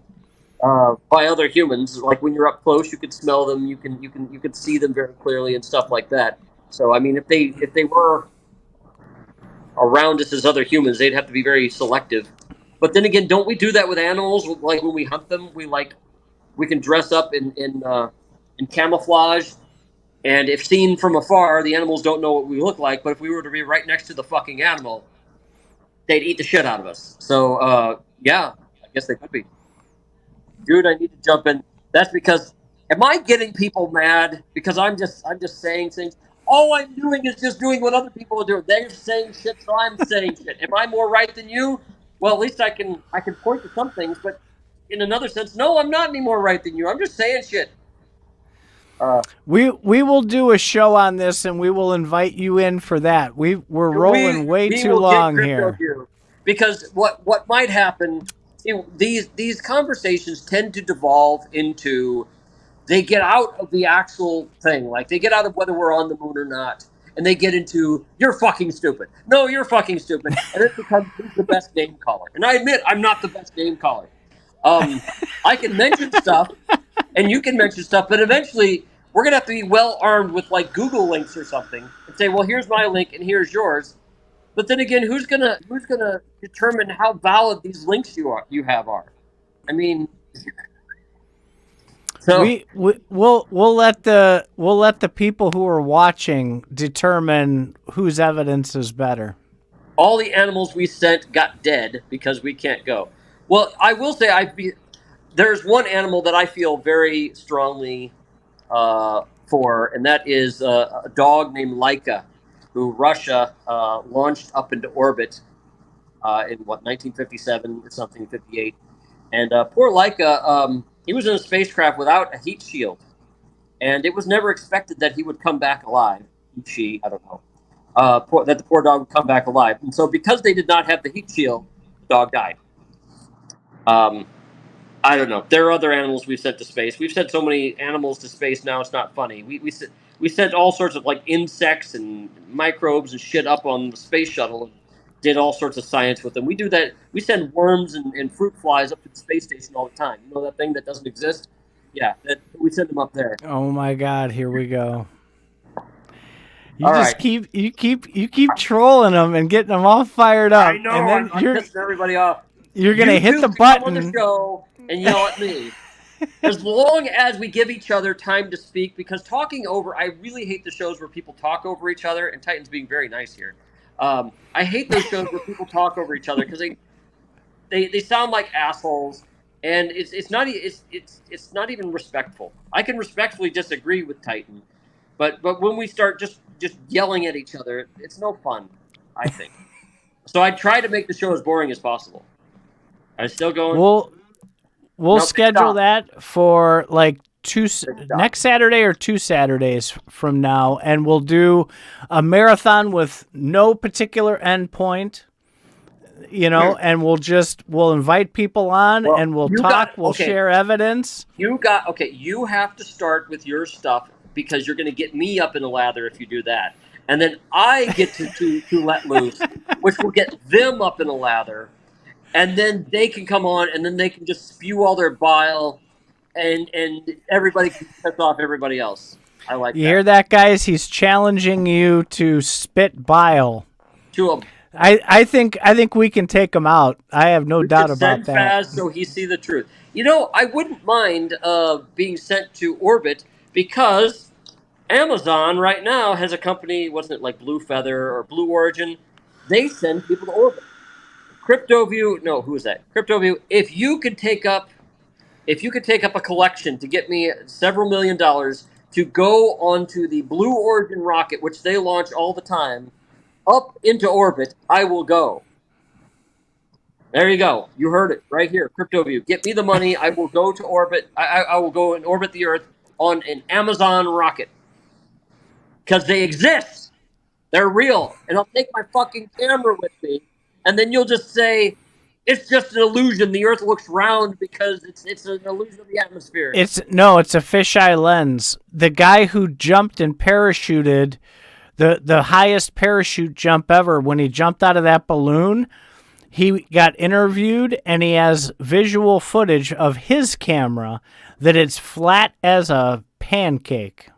by other humans. Like when you're up close, you can smell them, you can see them very clearly and stuff like that. So, I mean, if they were around us as other humans, they'd have to be very selective. But then again, don't we do that with animals? Like when we hunt them, we can dress up in camouflage. And if seen from afar, the animals don't know what we look like. But if we were to be right next to the fucking animal, they'd eat the shit out of us. So, yeah, I guess they could be. Dude, I need to jump in. That's because, am I getting people mad because I'm just saying things? All I'm doing is just doing what other people are doing. They're saying shit, so I'm saying shit. Am I more right than you? Well, at least I can point to some things, but in another sense, no, I'm not any more right than you. I'm just saying shit. We will do a show on this, and we will invite you in for that. We're rolling way too long here. Because what might happen, these conversations tend to devolve into, they get out of the actual thing, like they get out of whether we're on the moon or not, and they get into, you're fucking stupid. No, you're fucking stupid. And it becomes, who's the best name caller? And I admit, I'm not the best name caller. I can mention stuff, and you can mention stuff, but eventually we're going to have to be well armed with like Google links or something and say, well, here's my link and here's yours. But then again, who's gonna determine how valid these links you have are? I mean, so we'll let the people who are watching determine whose evidence is better. All the animals we sent got dead because we can't go. Well, I will say there's one animal that I feel very strongly for, and that is a dog named Laika, who Russia launched up into orbit in 1957 or something, 58. And poor Laika, he was in a spacecraft without a heat shield, and it was never expected that he would come back alive. She, I don't know, that the poor dog would come back alive. And so, because they did not have the heat shield, the dog died. I don't know. There are other animals we've sent to space. We've sent so many animals to space now; it's not funny. We sent all sorts of like insects and microbes and shit up on the space shuttle. And did all sorts of science with them. We do that. We send worms and fruit flies up to the space station all the time. You know that thing that doesn't exist? Yeah, we send them up there. Oh my God! Here we go. You keep trolling them and getting them all fired up. I know. And then I'm pissing everybody off. You're gonna hit the button on the show and yell at me. As long as we give each other time to speak, because talking over, I really hate the shows where people talk over each other, and Titan's being very nice here. I hate those shows where people talk over each other because they sound like assholes, and it's not even respectful. I can respectfully disagree with Titan, but when we start just yelling at each other, it's no fun, I think. So I try to make the show as boring as possible. I'm still going. We'll schedule that for like next Saturday or 2 Saturdays from now, and we'll do a marathon with no particular endpoint. And we'll invite people on, and we'll talk. We'll share evidence. You have to start with your stuff because you're going to get me up in a lather if you do that, and then I get to let loose, which will get them up in a lather. And then they can come on, and then they can just spew all their bile, and everybody can piss off everybody else. I like that. You hear that, guys? He's challenging you to spit bile. To him. I think we can take him out. I have no doubt about that. Faz so he see the truth. I wouldn't mind being sent to orbit because Amazon right now has a company, wasn't it like Blue Feather or Blue Origin? They send people to orbit. CryptoView, no, who is that? CryptoView. If you could take up a collection to get me several $1 million to go onto the Blue Origin rocket, which they launch all the time, up into orbit, I will go. There you go. You heard it right here. CryptoView. Get me the money. I will go to orbit. I will go and orbit the Earth on an Amazon rocket. Because they exist. They're real. And I'll take my fucking camera with me. And then you'll just say, it's just an illusion. The Earth looks round because it's an illusion of the atmosphere. It's a fisheye lens. The guy who jumped and parachuted, the highest parachute jump ever, when he jumped out of that balloon, he got interviewed, and he has visual footage of his camera that it's flat as a pancake.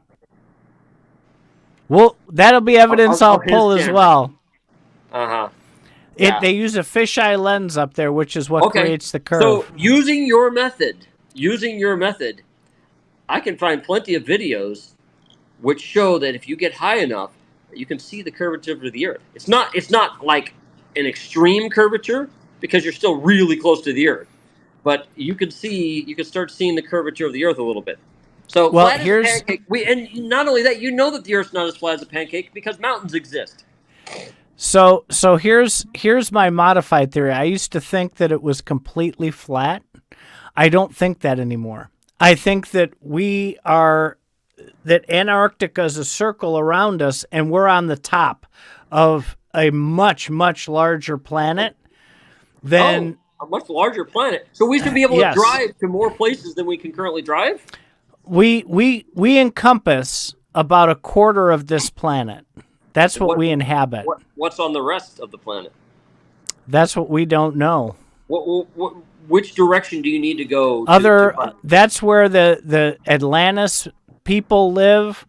Well, that'll be evidence I'll pull as well. Uh-huh. Yeah. They use a fisheye lens up there, which is what creates the curve. So using your method, I can find plenty of videos which show that if you get high enough, you can see the curvature of the Earth. It's not like an extreme curvature because you're still really close to the Earth, but you can start seeing the curvature of the Earth a little bit. So flat as a pancake. And not only that, that the Earth's not as flat as a pancake because mountains exist. So here's my modified theory. I used to think that it was completely flat. I don't think that anymore. I think that that Antarctica is a circle around us, and we're on the top of a much, much larger planet than a much larger planet. So we should be able to drive to more places than we can currently drive. We encompass about a quarter of this planet. That's what we inhabit. What's on the rest of the planet? That's what we don't know. Which direction do you need to go? That's where the Atlantis people live.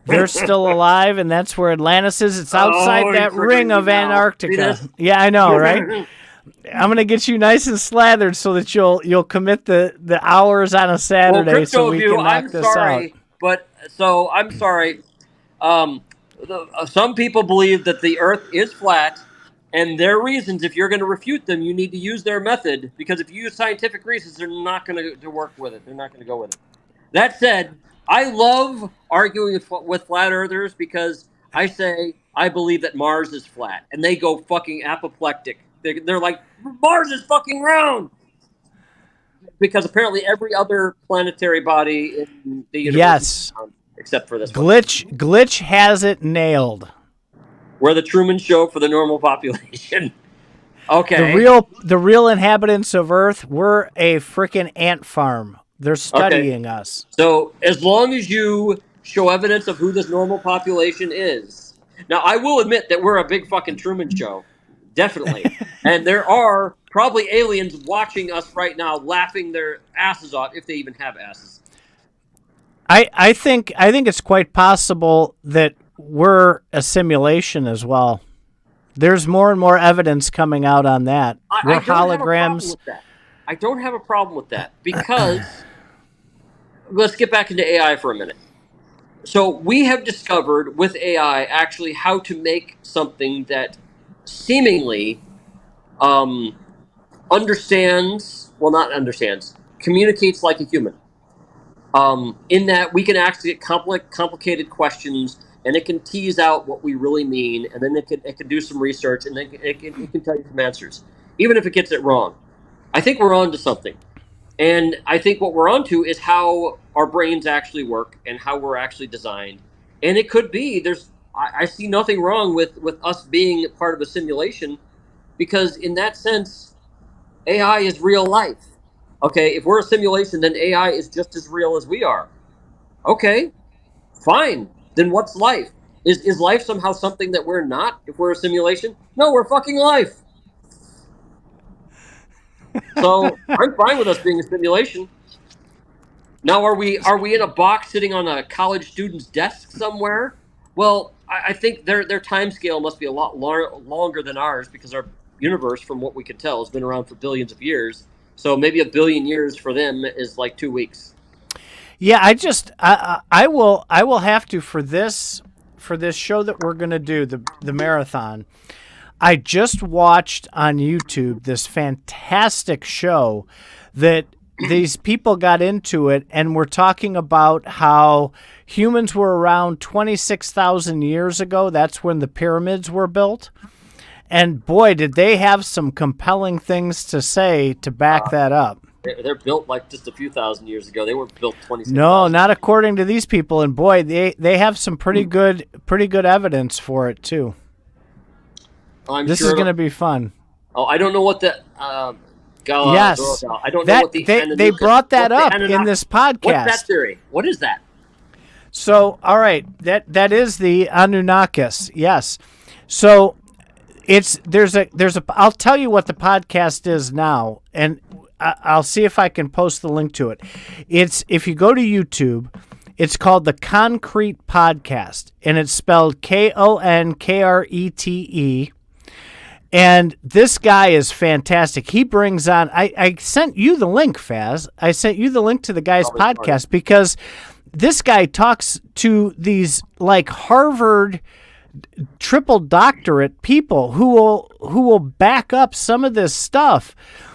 They're still alive, and that's where Atlantis is. It's outside that ring of Antarctica. Yeah, I know, right? I'm gonna get you nice and slathered so that you'll commit the hours on a Saturday so we can knock this out. I'm sorry. Some people believe that the Earth is flat, and their reasons, if you're going to refute them, you need to use their method, because if you use scientific reasons, they're not going to work with it. They're not going to go with it. That said, I love arguing with flat earthers because I say I believe that Mars is flat, and they go fucking apoplectic They're like, Mars is fucking round. Because apparently every other planetary body in the universe is round, except for this one. Glitch has it nailed. We're the Truman Show for the normal population. Okay. The real inhabitants of Earth, we're a freaking ant farm. They're studying us. So as long as you show evidence of who this normal population is. Now, I will admit that we're a big fucking Truman Show. Definitely. And there are probably aliens watching us right now laughing their asses off, if they even have asses. I think it's quite possible that we're a simulation as well. There's more and more evidence coming out on that. We're holograms. I don't have a problem with that because let's get back into AI for a minute. So we have discovered with AI actually how to make something that seemingly communicates like a human. In that we can actually get complicated questions, and it can tease out what we really mean, and then it can do some research, and then it can tell you some answers, even if it gets it wrong. I think we're on to something. And I think what we're on to is how our brains actually work and how we're actually designed. And it could be, I see nothing wrong with us being part of a simulation, because in that sense, AI is real life. Okay, if we're a simulation, then AI is just as real as we are. Okay, fine. Then what's life? Is life somehow something that we're not if we're a simulation? No, we're fucking life. So I'm fine with us being a simulation. Now, are we in a box sitting on a college student's desk somewhere? Well, I think their time scale must be a lot longer than ours, because our universe, from what we can tell, has been around for billions of years. So maybe a billion years for them is like 2 weeks. Yeah, I will have to for this show that we're going to do, the marathon. I just watched on YouTube this fantastic show that these people got into it, and were talking about how humans were around 26,000 years ago. That's when the pyramids were built. And boy, did they have some compelling things to say to back that up. They're built like just a few thousand years ago. They weren't built 26,000. No, not according to these people. And boy, they have some pretty good evidence for it too. This is going to be fun. Oh, I don't know what the Gala. Yes, I don't know what the they brought that up in this podcast. What's that theory? What is that? So, all right, that is the Anunnakis. Yes. So there's a I'll tell you what the podcast is now, and I'll see if I can post the link to it. It's, if you go to YouTube, it's called the Concrete Podcast, and it's spelled Konkrete. And this guy is fantastic. He brings on, I sent you the link, Faz. I sent you the link to the guy's podcast, because this guy talks to these like Harvard triple doctorate people who will back up some of this stuff.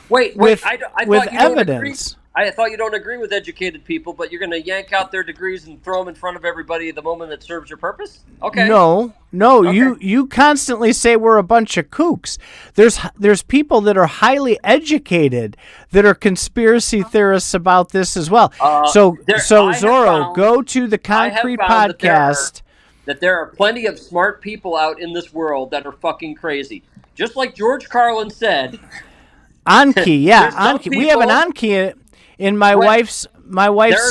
With evidence. I thought you don't agree with educated people, but you're going to yank out their degrees and throw them in front of everybody the moment it serves your purpose? Okay. No. Okay. You constantly say we're a bunch of kooks. There's people that are highly educated that are conspiracy theorists about this as well. So Zorro, go to the Concrete Podcast. That there are plenty of smart people out in this world that are fucking crazy. Just like George Carlin said. Anki, yeah, Anki. We have an Anki in my wife's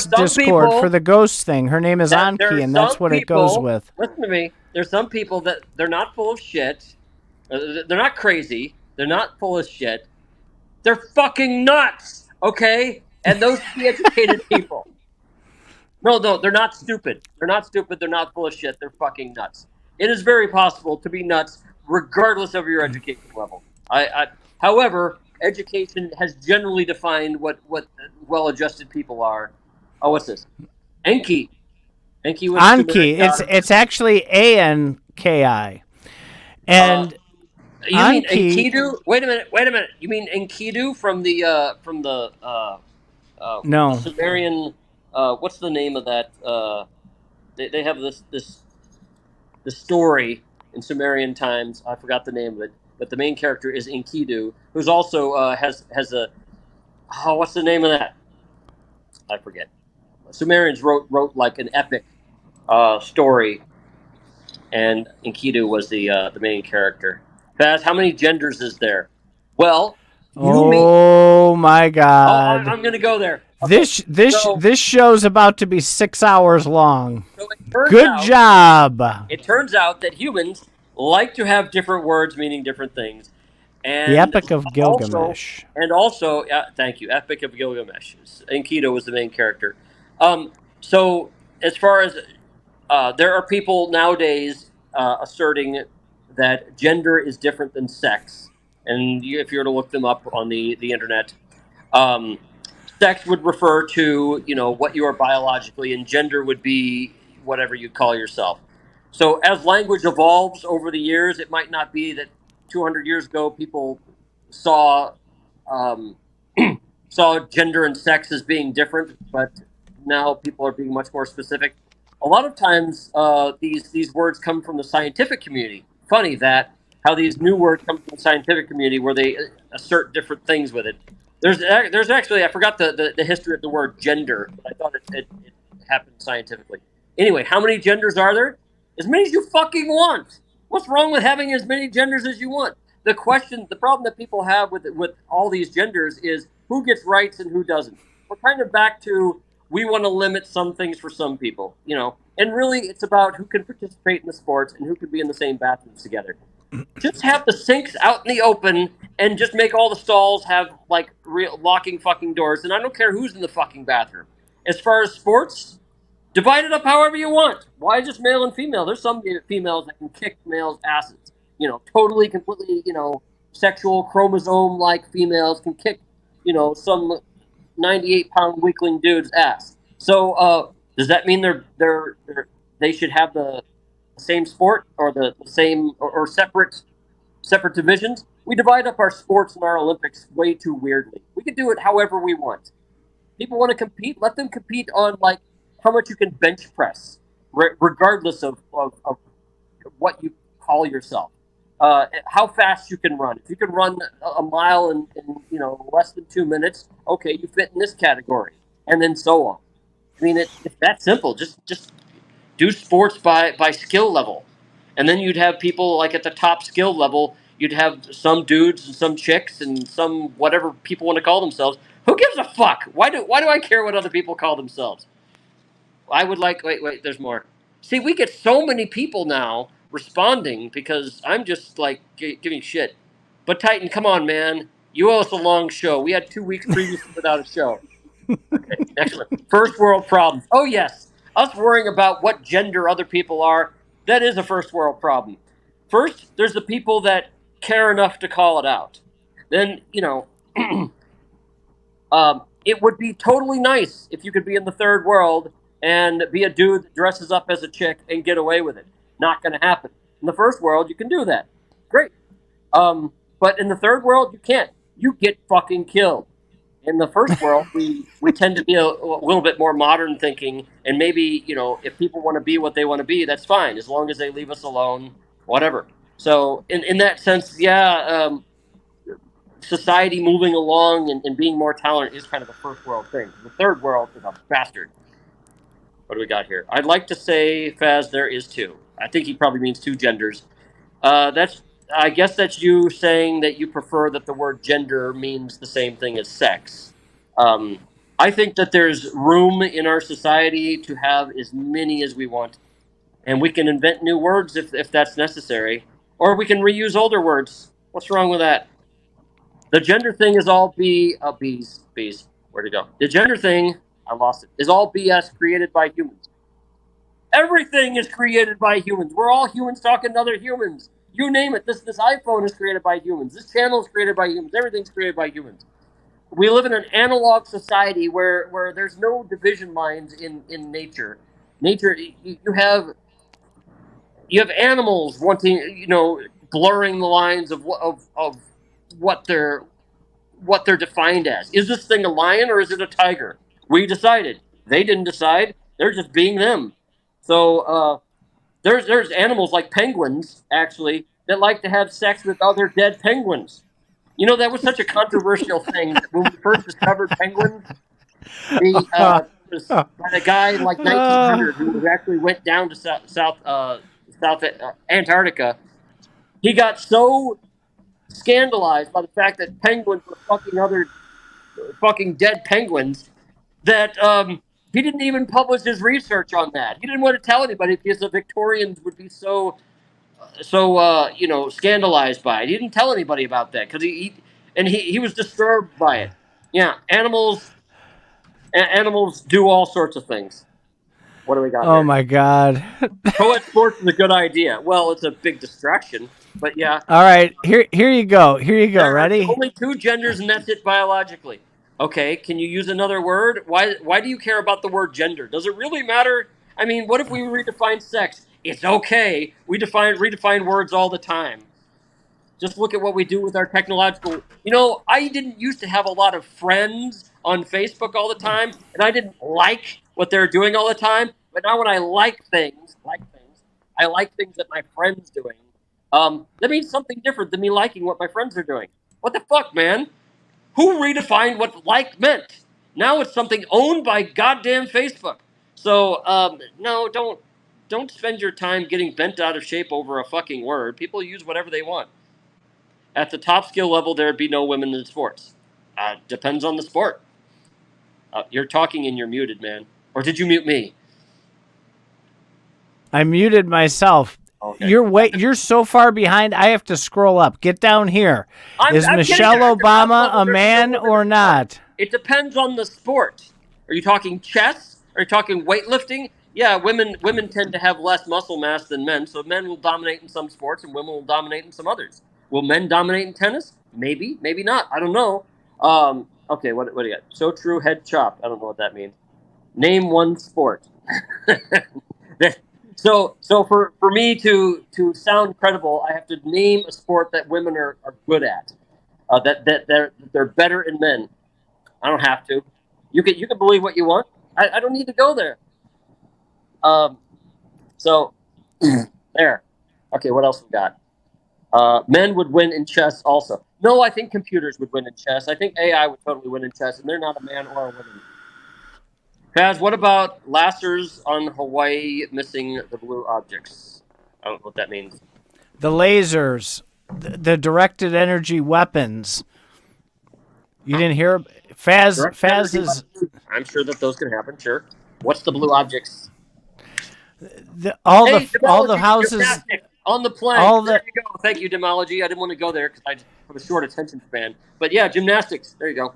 Discord for the ghost thing. Her name is Anki, and that's what it goes with. Listen to me. There's some people that they're not full of shit. They're not crazy. They're not full of shit. They're fucking nuts, okay? And those are the educated people. No, they're not stupid. They're not stupid. They're not full of shit. They're fucking nuts. It is very possible to be nuts regardless of your education level. However, education has generally defined what well-adjusted people are. Oh, what's this? Enki. Anki. It's actually Anki. And you mean Enkidu? Wait a minute. You mean Enkidu from the no Sumerian? What's the name of that? They have this story in Sumerian times. I forgot the name of it. but the main character is Enkidu, who's also has a what's the name of that? I forget. Sumerians wrote like an epic story, and Enkidu was the main character. Faz, how many genders is there? Well, oh my God! I'm gonna go there. Okay, this show's about to be 6 hours long. So Good job. It turns out that humans like to have different words meaning different things. And the Epic of Gilgamesh. Also, thank you, Epic of Gilgamesh. Enkidu was the main character. So as far as there are people nowadays asserting that gender is different than sex, and if you were to look them up on the internet, sex would refer to what you are biologically, and gender would be whatever you call yourself. So as language evolves over the years, it might not be that 200 years ago people saw saw gender and sex as being different, but now people are being much more specific. A lot of times, these words come from the scientific community. Funny that how these new words come from the scientific community, where they assert different things with it. There's actually, I forgot the history of the word gender, but I thought it happened scientifically. Anyway, how many genders are there? As many as you fucking want. What's wrong with having as many genders as you want? The problem that people have with all these genders is who gets rights and who doesn't. We're kind of back to, we want to limit some things for some people, and really it's about who can participate in the sports and who can be in the same bathrooms together. Just have the sinks out in the open and just make all the stalls have like real locking fucking doors, and I don't care who's in the fucking bathroom. As far as sports, divide it up however you want. Why just male and female? There's some females that can kick males' asses. Totally, completely, sexual chromosome-like females can kick, some 98-pound weakling dude's ass. So, does that mean they should have the same sport or the same or separate divisions? We divide up our sports and our Olympics way too weirdly. We can do it however we want. People want to compete, let them compete on like how much you can bench press, regardless of what you call yourself. How fast you can run. If you can run a mile in less than 2 minutes, okay, you fit in this category, and then so on. I mean, it's that simple. Just do sports by skill level, and then you'd have people like at the top skill level. You'd have some dudes and some chicks and some whatever people want to call themselves. Who gives a fuck? Why do I care what other people call themselves? I would like. Wait. There's more. See, we get so many people now responding because I'm just like giving shit. But Titan, come on, man. You owe us a long show. We had 2 weeks previously without a show. Okay, next one. First world problems. Oh, yes. Us worrying about what gender other people are, that is a first world problem. First, there's the people that care enough to call it out. Then, it would be totally nice if you could be in the third world and be a dude that dresses up as a chick and get away with it. Not going to happen. In the first world, you can do that. Great. But in the third world, you can't. You get fucking killed. In the first world, we tend to be a little bit more modern thinking, and maybe, if people want to be what they want to be, that's fine, as long as they leave us alone, whatever. So in that sense, society moving along and being more tolerant is kind of a first world thing. The third world is a bastard. What do we got here? I'd like to say, Faz, there is two. I think he probably means two genders. I guess that's you saying that you prefer that the word gender means the same thing as sex. I think that there's room in our society to have as many as we want. And we can invent new words if that's necessary. Or we can reuse older words. What's wrong with that? The gender thing is all bees. Where'd it go? The gender thing, I lost it, is all BS created by humans. Everything is created by humans. We're all humans talking to other humans. You name it. This iPhone is created by humans. This channel is created by humans. Everything's created by humans. We live in an analog society where there's no division lines in nature. Nature, you have animals wanting, blurring the lines of what they're defined as. Is this thing a lion or is it a tiger? We decided. They didn't decide. They're just being them. So there's animals like penguins, actually, that like to have sex with other dead penguins. You know, that was such a controversial thing that when we first discovered penguins. Was by a guy in like 1900 who actually went down to South Antarctica. He got so scandalized by the fact that penguins were fucking other fucking dead penguins that he didn't even publish his research on that. He didn't want to tell anybody because the Victorians would be so scandalized by it. He didn't tell anybody about that because he was disturbed by it. Yeah, animals do all sorts of things. What do we got? Oh my God! Co-ed sports is a good idea. Well, it's a big distraction, but yeah. All right, here you go. Here you go. There Ready? are only two genders, and that's it biologically. Okay, can you use another word? Why do you care about the word gender? Does it really matter? I mean, what if we redefine sex? It's okay. We redefine words all the time. Just look at what we do with our technological. You know, I didn't used to have a lot of friends on Facebook all the time, and I didn't like what they're doing all the time. But now when I like things, I like things that my friends doing. That means something different than me liking what my friends are doing. What the fuck, man? Who redefined what like meant? Now it's something owned by goddamn Facebook. So, no, don't spend your time getting bent out of shape over a fucking word. People use whatever they want. At the top skill level, there'd be no women in sports. Depends on the sport. You're talking and you're muted, man. Or did you mute me? I muted myself. Okay. You're so far behind. I have to scroll up. Get down here. Is Michelle Obama a man or not? It depends on the sport. Are you talking chess? Are you talking weightlifting? Yeah, women tend to have less muscle mass than men, so men will dominate in some sports and women will dominate in some others. Will men dominate in tennis? Maybe, maybe not. I don't know. Okay, what do you got? So true, head chop. I don't know what that means. Name one sport. So for me to sound credible, I have to name a sport that women are good at. That they're better in men. I don't have to. You can believe what you want. I don't need to go there. So there. Okay, what else we got? Men would win in chess also. No, I think computers would win in chess. I think AI would totally win in chess, and they're not a man or a woman. Faz, what about Lassers on Hawaii missing the blue objects? I don't know what that means. The lasers, the directed energy weapons. You didn't hear? Faz is... I'm sure that those can happen, sure. What's the blue objects? All the houses... Gymnastics. On the plane. There you go. Thank you, Demology. I didn't want to go there because I have a short attention span. But yeah, gymnastics. There you go.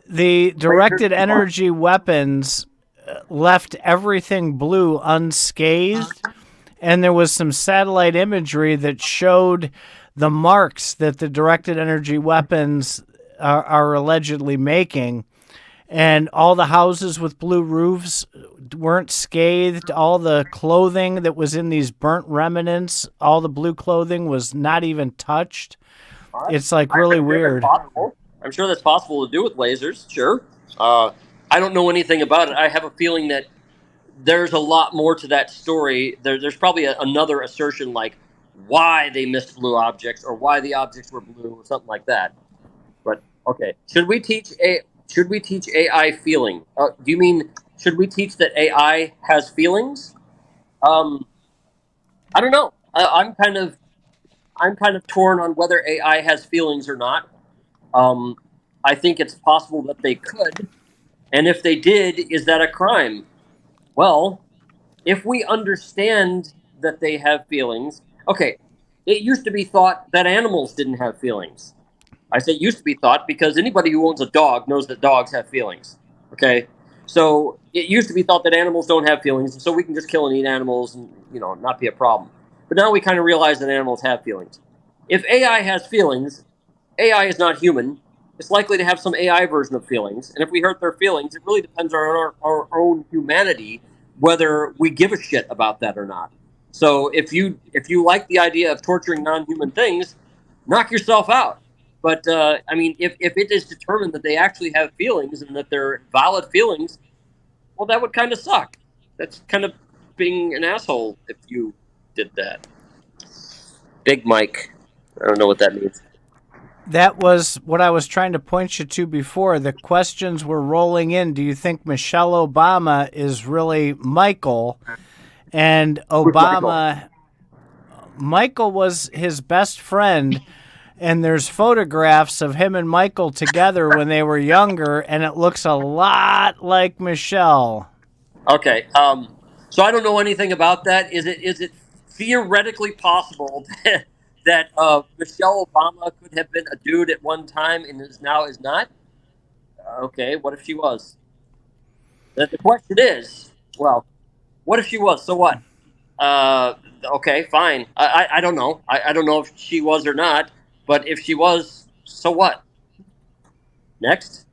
The directed energy weapons left everything blue unscathed, and there was some satellite imagery that showed the marks that the directed energy weapons are allegedly making. And all the houses with blue roofs weren't scathed. All the clothing that was in these burnt remnants, all the blue clothing was not even touched. It's like really weird. I'm sure that's possible to do with lasers, sure. I don't know anything about it. I have a feeling that there's a lot more to that story. There's probably another assertion like why they missed blue objects or why the objects were blue or something like that. But, okay. Should we teach AI feeling? Do you mean should we teach that AI has feelings? I don't know. I'm kind of torn on whether AI has feelings or not. I think it's possible that they could, and if they did, is that a crime? Well, if we understand that they have feelings, okay. It used to be thought that animals didn't have feelings. I say used to be thought because anybody who owns a dog knows that dogs have feelings. Okay, so it used to be thought that animals don't have feelings, and so we can just kill and eat animals and not be a problem. But now we kind of realize that animals have feelings. If AI has feelings, AI is not human. It's likely to have some AI version of feelings, and if we hurt their feelings, it really depends on our own humanity whether we give a shit about that or not. So if you like the idea of torturing non-human things, knock yourself out. But, I mean, if it is determined that they actually have feelings and that they're valid feelings, well, that would kind of suck. That's kind of being an asshole if you did that. Big Mike. I don't know what that means. That was what I was trying to point you to before. The questions were rolling in. Do you think Michelle Obama is really Michael? And Who's Michael? Michael was his best friend, and there's photographs of him and Michael together when they were younger, and it looks a lot like Michelle. Okay. So I don't know anything about that. Is it theoretically possible that Michelle Obama could have been a dude at one time and is not? Okay. What if she was? The question is, well, what if she was? So what? Uh, okay, fine. I don't know. I don't know if she was or not. But if she was, so what? Next.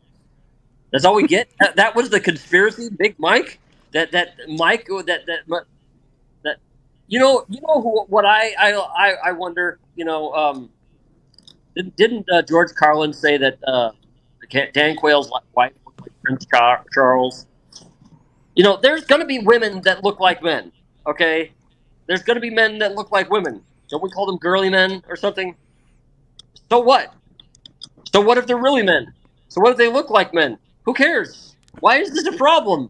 That's all we get. That was the conspiracy, Big Mike. That Mike. That what I wonder. Didn't George Carlin say that Dan Quayle's wife looked like Prince Charles? There's going to be women that look like men. Okay, there's going to be men that look like women. Don't we call them girly men or something? So what? So what if they're really men? So what if they look like men? Who cares? Why is this a problem?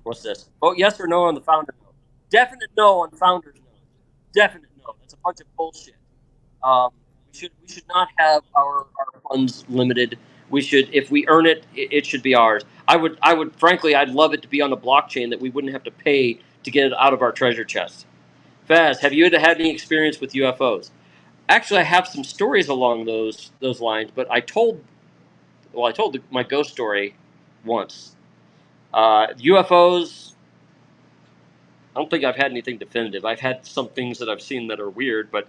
What's this? Vote yes or no on the founder note. Definite no on founder's note. Definite no. That's a bunch of bullshit. We should not have our funds limited. We should, if we earn it, it should be ours. I would frankly, I'd love it to be on a blockchain that we wouldn't have to pay to get it out of our treasure chest. Faz, have you had any experience with UFOs? Actually, I have some stories along those lines, but I told my ghost story once. UFOs, I don't think I've had anything definitive. I've had some things that I've seen that are weird, but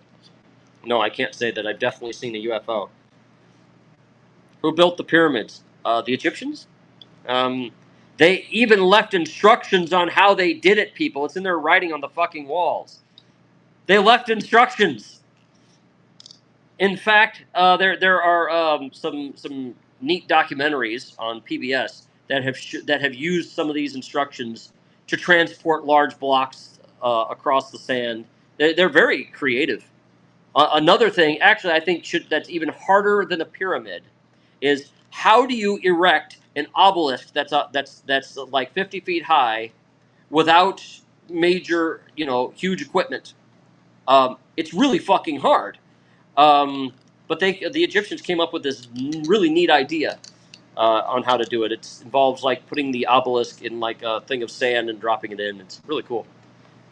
no, I can't say that I've definitely seen a UFO. Who built the pyramids? The Egyptians? They even left instructions on how they did it, people. It's in their writing on the fucking walls. They left instructions. In fact, there are some neat documentaries on PBS that have used some of these instructions to transport large blocks across the sand. They're very creative. Another thing, actually, I think that's even harder than a pyramid, is how do you erect an obelisk that's like 50 feet high without major, huge equipment? It's really fucking hard. But the Egyptians came up with this really neat idea on how to do it. It involves like putting the obelisk in like a thing of sand and dropping it in. It's really cool.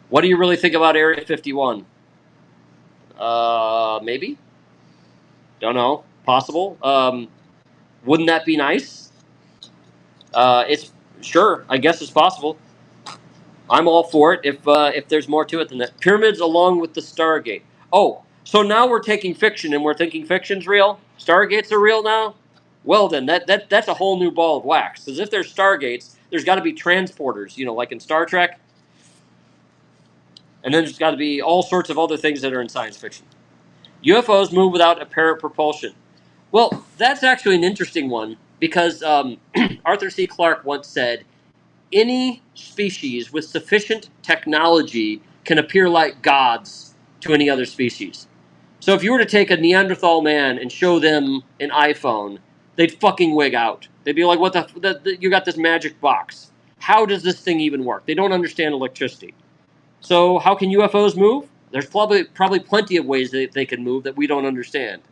What do you really think about Area 51? Maybe. Don't know. Possible. Wouldn't that be nice? It's sure. I guess it's possible. I'm all for it if there's more to it than that. Pyramids along with the Stargate. Oh, so now we're taking fiction and we're thinking fiction's real? Stargates are real now? Well then, that's a whole new ball of wax. Because if there's Stargates, there's got to be transporters, like in Star Trek. And then there's got to be all sorts of other things that are in science fiction. UFOs move without apparent propulsion. Well, that's actually an interesting one because Arthur C. Clarke once said, any species with sufficient technology can appear like gods to any other species. So if you were to take a Neanderthal man and show them an iPhone, they'd fucking wig out. They'd be like, what you got this magic box. How does this thing even work? They don't understand electricity. So how can UFOs move? There's probably plenty of ways that they can move that we don't understand.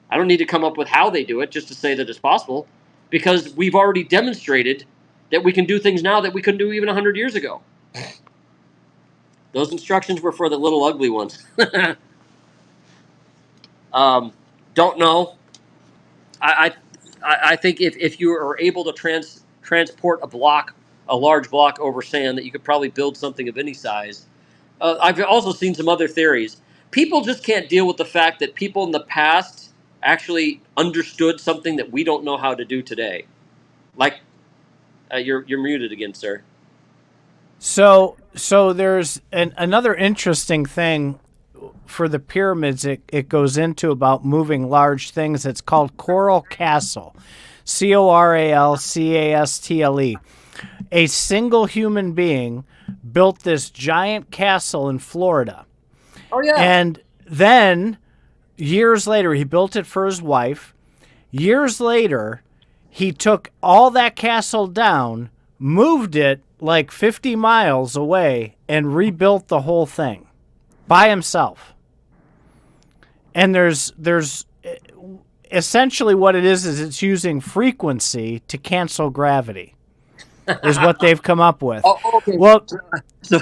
I don't need to come up with how they do it just to say that it's possible, because we've already demonstrated that we can do things now that we couldn't do even 100 years ago. Those instructions were for the little ugly ones. Don't know. I think if you are able to transport a large block over sand, that you could probably build something of any size. I've also seen some other theories. People just can't deal with the fact that people in the past actually understood something that we don't know how to do today. Like, you're muted again, sir. So there's another interesting thing for the pyramids. It goes into about moving large things. It's called Coral Castle, Coralcastle. a single human being built this giant castle in Florida. Oh, yeah. And then years later, he built it for his wife. Years later, he took all that castle down, moved it like 50 miles away, and rebuilt the whole thing by himself. And there's essentially what it is it's using frequency to cancel gravity is what they've come up with. Oh, okay. Well, so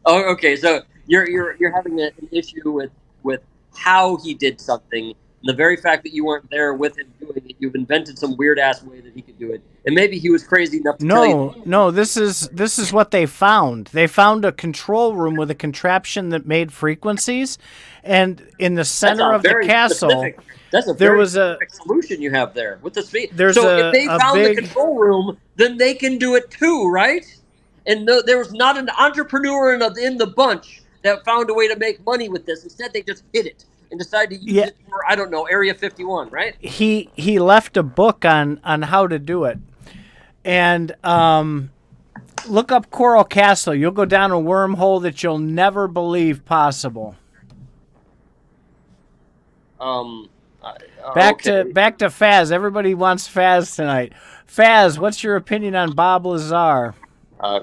oh, okay. So you're having an issue with how he did something. The very fact that you weren't there with him doing it, you've invented some weird ass way that he could do it, and maybe he was crazy enough to tell you. No. This is what they found. They found a control room with a contraption that made frequencies, and in the center of the castle, that's a very specific solution you have there with the speed. So if they found the control room, then they can do it too, right? And there was not an entrepreneur in the bunch that found a way to make money with this. Instead, they just hid it and decided to use it for, I don't know, Area 51, right? He left a book on how to do it. And look up Coral Castle. You'll go down a wormhole that you'll never believe possible. Back to Faz. Everybody wants Faz tonight. Faz, what's your opinion on Bob Lazar?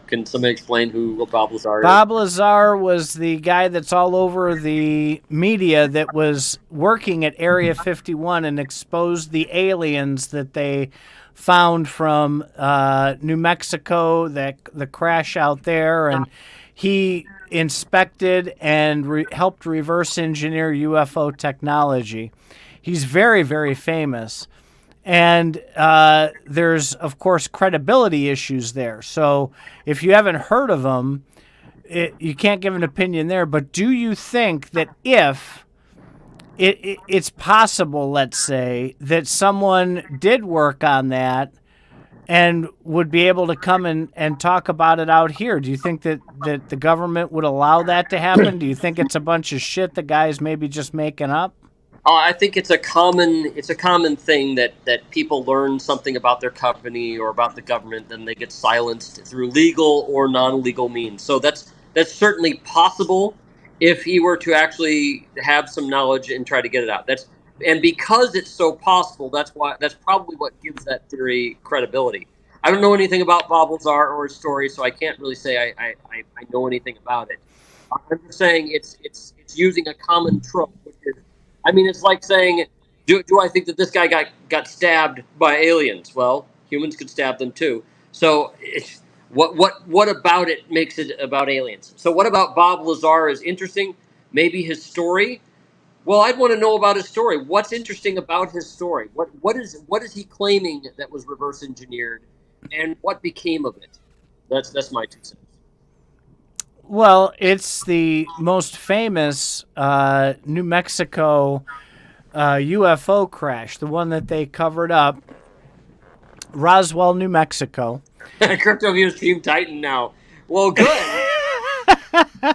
Can somebody explain who Bob Lazar is? Bob Lazar was the guy that's all over the media that was working at Area 51 and exposed the aliens that they found from New Mexico, the crash out there. And he inspected and helped reverse engineer UFO technology. He's very, very famous. And there's, of course, credibility issues there. So if you haven't heard of him, you can't give an opinion there. But do you think that if it's possible, let's say, that someone did work on that and would be able to come and talk about it out here? Do you think that the government would allow that to happen? Do you think it's a bunch of shit the guy's maybe just making up? I think it's a common thing that people learn something about their company or about the government, then they get silenced through legal or non-legal means. So that's certainly possible if he were to actually have some knowledge and try to get it out. And because it's so possible, that's probably what gives that theory credibility. I don't know anything about Bob Lazar or his story, so I can't really say I know anything about it. I'm just saying it's using a common trope, which is, I mean, it's like saying, do I think that this guy got stabbed by aliens? Well, humans could stab them too. So what about it makes it about aliens? So what about Bob Lazar is interesting? Maybe his story? Well, I'd want to know about his story. What's interesting about his story? What is he claiming that was reverse engineered, and what became of it? That's my 2 cents. Well, it's the most famous New Mexico UFO crash, the one that they covered up, Roswell, New Mexico. CryptoView's Team Titan now. Well, good.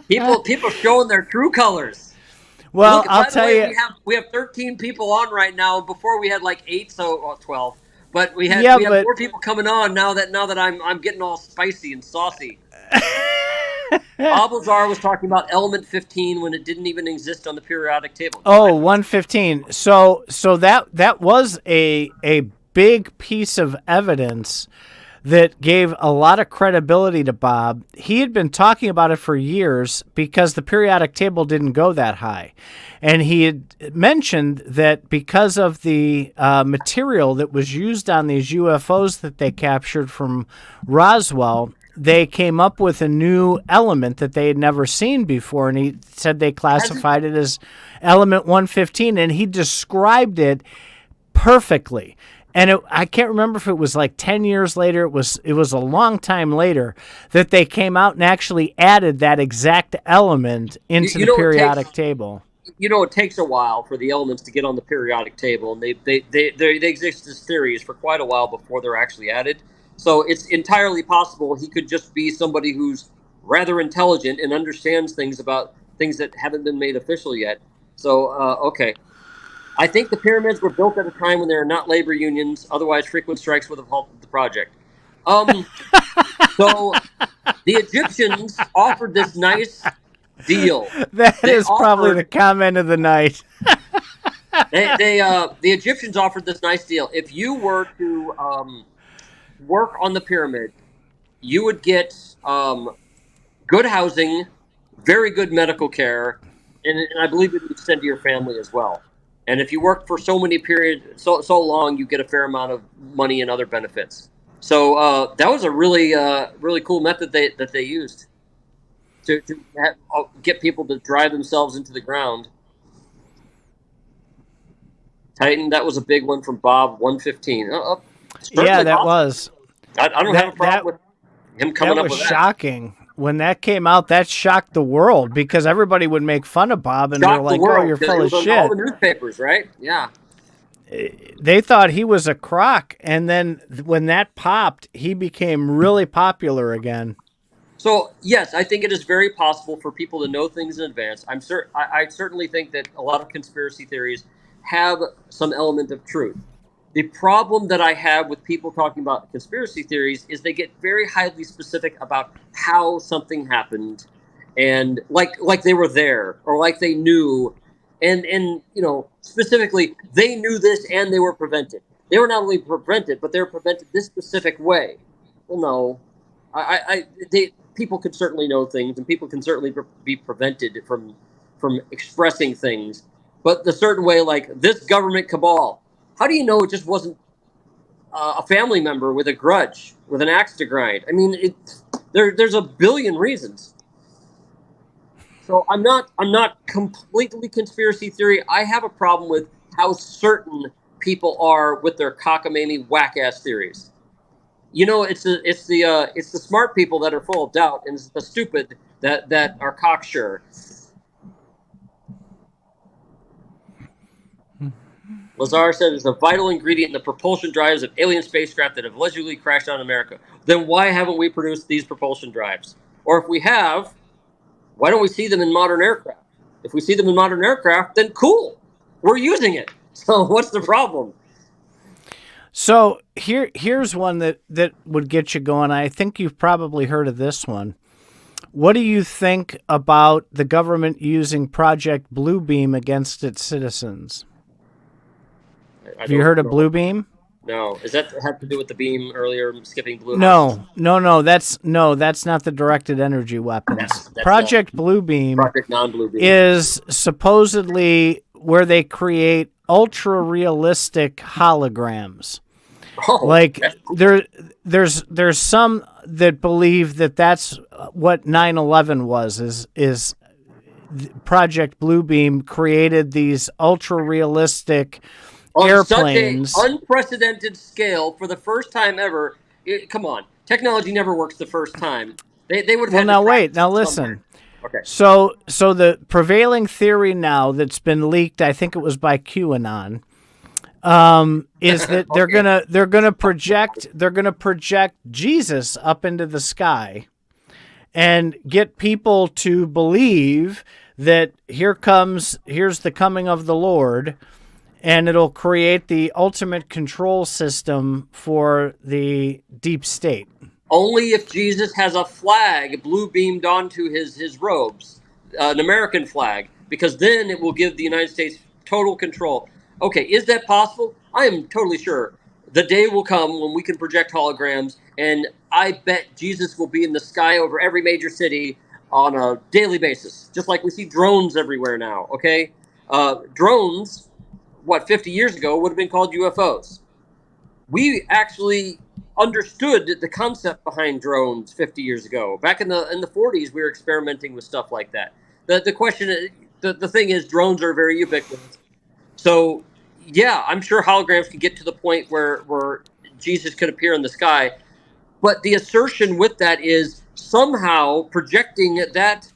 people showing their true colors. Well, Look, I'll tell you, we have 13 people on right now. Before we had like 8, so 12. But we have more people coming on now that I'm getting all spicy and saucy. Bob Lazar was talking about element 15 when it didn't even exist on the periodic table. Oh, 115. So that was a big piece of evidence that gave a lot of credibility to Bob. He had been talking about it for years because the periodic table didn't go that high. And he had mentioned that because of the material that was used on these UFOs that they captured from Roswell, they came up with a new element that they had never seen before, and he said they classified it as element 115, and he described it perfectly. And I can't remember if it was like 10 years later. It was a long time later that they came out and actually added that exact element into the periodic table. You know, it takes a while for the elements to get on the periodic table, and they exist as theories for quite a while before they're actually added. So it's entirely possible he could just be somebody who's rather intelligent and understands things about things that haven't been made official yet. So, okay. I think the pyramids were built at a time when there are not labor unions. Otherwise, frequent strikes would have halted the project. So the Egyptians offered this nice deal. That is probably the comment of the night. The Egyptians offered this nice deal. If you were to work on the pyramid, you would get good housing, very good medical care, and I believe it would extend to your family as well. And if you work for so long, you get a fair amount of money and other benefits. So that was a really cool method that they used to get people to drive themselves into the ground. Titan, that was a big one from Bob 115. Yeah, that was. I don't have a problem with him coming up with that. That was shocking. When that came out, that shocked the world because everybody would make fun of Bob and they're like, "Oh, you're full of shit." All the newspapers, right? Yeah. They thought he was a crock, and then when that popped, he became really popular again. So yes, I think it is very possible for people to know things in advance. I certainly think that a lot of conspiracy theories have some element of truth. The problem that I have with people talking about conspiracy theories is they get very highly specific about how something happened, and like they were there or like they knew, and specifically they knew this and they were prevented. They were not only prevented, but they were prevented this specific way. Well, no, people can certainly know things, and people can certainly be prevented from expressing things, but the certain way, like this government cabal. How do you know it just wasn't a family member with a grudge, with an axe to grind? I mean, there's a billion reasons. So I'm not completely conspiracy theory. I have a problem with how certain people are with their cockamamie whack ass theories. It's the smart people that are full of doubt, and it's the stupid that are cocksure. Lazar said it's a vital ingredient in the propulsion drives of alien spacecraft that have allegedly crashed on America. Then why haven't we produced these propulsion drives? Or if we have, why don't we see them in modern aircraft? If we see them in modern aircraft, then cool. We're using it. So what's the problem? So here's one that would get you going. I think you've probably heard of this one. What do you think about the government using Project Bluebeam against its citizens? Have you heard of Bluebeam? No. Does that have to do with the beam earlier, skipping blue? No. That's not the directed energy weapons. That's Project Bluebeam Project non-Bluebeam is supposedly where they create ultra realistic holograms. Oh, like there's some that believe that that's what 9/11 was is Project Bluebeam created these ultra realistic airplanes on such an unprecedented scale for the first time ever. Come on, technology never works the first time. They would have. Well, now listen. Okay. So the prevailing theory now that's been leaked, I think it was by QAnon, is that they're gonna project Jesus up into the sky, and get people to believe that here's the coming of the Lord. And it'll create the ultimate control system for the deep state. Only if Jesus has a flag blue beamed onto his robes, an American flag, because then it will give the United States total control. Okay, is that possible? I am totally sure. The day will come when we can project holograms, and I bet Jesus will be in the sky over every major city on a daily basis, just like we see drones everywhere now, okay? Drones... 50 years ago would have been called UFOs. We actually understood the concept behind drones 50 years ago. Back in the 40s, we were experimenting with stuff like that. The question, the thing is, drones are very ubiquitous. So, yeah, I'm sure holograms could get to the point where Jesus could appear in the sky. But the assertion with that is somehow projecting that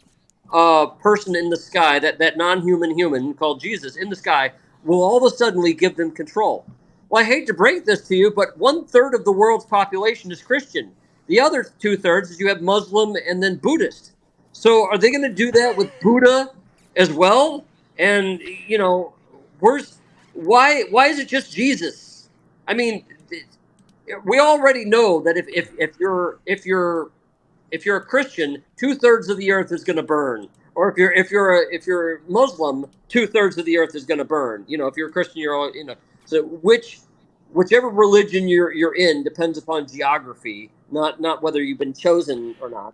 person in the sky, that non-human human called Jesus in the sky, will all of a sudden give them control. Well, I hate to break this to you, but 1/3 of the world's population is Christian. The other 2/3 is you have Muslim and then Buddhist. So are they going to do that with Buddha as well? And, why is it just Jesus? I mean, we already know that if you're a Christian, 2/3 of the earth is going to burn. Or if you're Muslim, 2/3 of the earth is going to burn. If you're a Christian, So whichever religion you're in depends upon geography, not whether you've been chosen or not.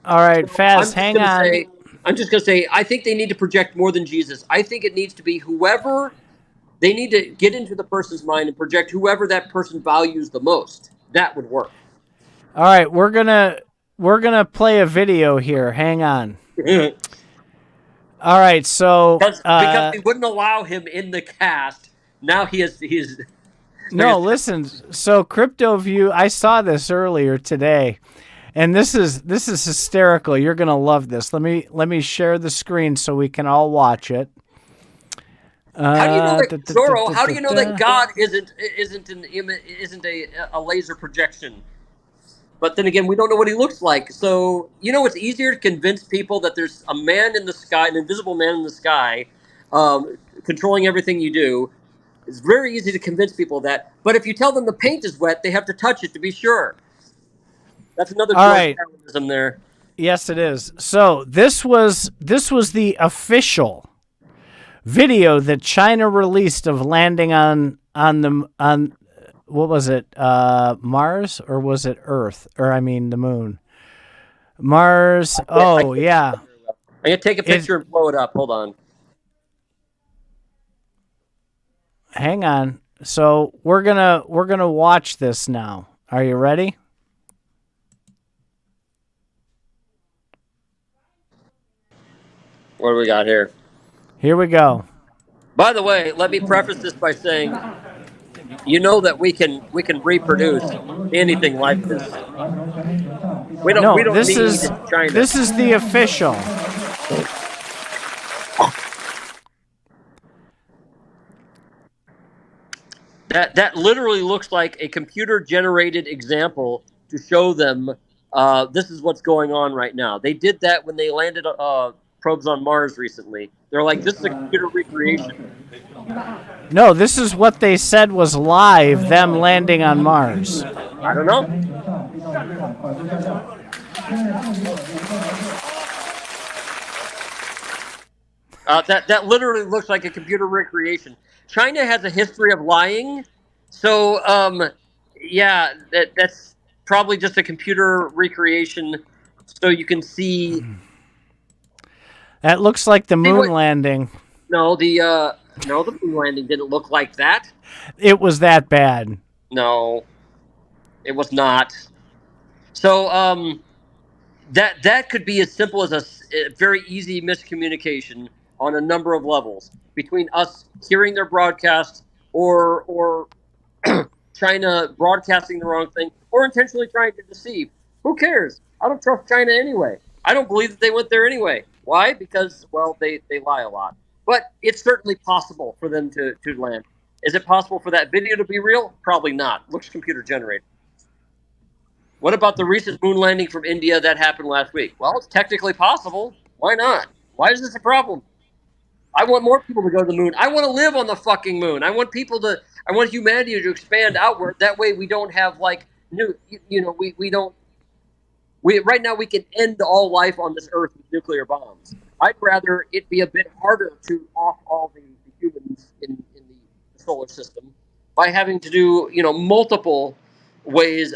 All right, Faz, hang on. I'm just going to say, I think they need to project more than Jesus. I think it needs to be whoever. They need to get into the person's mind and project whoever that person values the most. That would work. All right, we're gonna play a video here. Hang on. All right, so because they wouldn't allow him in the cast. Now he's no. Listen, so CryptoView, I saw this earlier today, and this is hysterical. You're gonna love this. Let me share the screen so we can all watch it. How do you know that Zorro? How do you know that God isn't a laser projection? But then again, we don't know what he looks like. So it's easier to convince people that there's a man in the sky, an invisible man in the sky, controlling everything you do. It's very easy to convince people of that. But if you tell them the paint is wet, they have to touch it to be sure. That's another Darwinism there. Yes, it is. So this was the official video that China released of landing on what was it, Mars, or was it Earth, or I mean the moon? Mars. Oh yeah. I'm gonna take a picture and blow it up. Hold on. Hang on. So we're gonna watch this now. Are you ready? What do we got here? Here we go. By the way, let me preface this by saying, that we can reproduce anything like this. We don't need China. This is the official. That literally looks like a computer-generated example to show them this is what's going on right now. They did that when they landed probes on Mars recently. They're like, this is a computer recreation. No, this is what they said was live, them landing on Mars. I don't know. That literally looks like a computer recreation. China has a history of lying, so that's probably just a computer recreation, so you can see. That looks like the moon landing. No, the moon landing didn't look like that. It was that bad. No, it was not. So that could be as simple as a very easy miscommunication on a number of levels between us hearing their broadcast or China broadcasting the wrong thing or intentionally trying to deceive. Who cares? I don't trust China anyway. I don't believe that they went there anyway. Why? Because, they lie a lot. But it's certainly possible for them to land. Is it possible for that video to be real? Probably not. Looks computer generated. What about the recent moon landing from India that happened last week? Well, it's technically possible. Why not? Why is this a problem? I want more people to go to the moon. I want to live on the fucking moon. I want humanity to expand outward. That way we don't have right now we can end all life on this earth with nuclear bombs. I'd rather it be a bit harder to off all the humans in the solar system by having to do, multiple ways,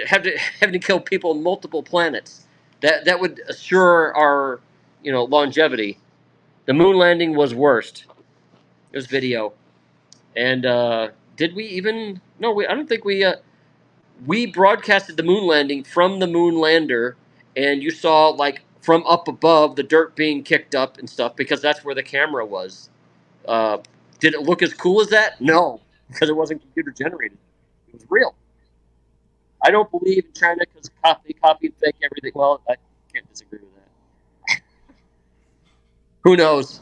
having to kill people on multiple planets. That would assure our, longevity. The moon landing was worst. It was video. And did we even? No, I don't think we broadcasted the moon landing from the moon lander, and you saw from up above the dirt being kicked up and stuff because that's where the camera was. Did it look as cool as that? No, because it wasn't computer generated. It was real. I don't believe in China because copy, fake everything. Well, I can't disagree with that. Who knows?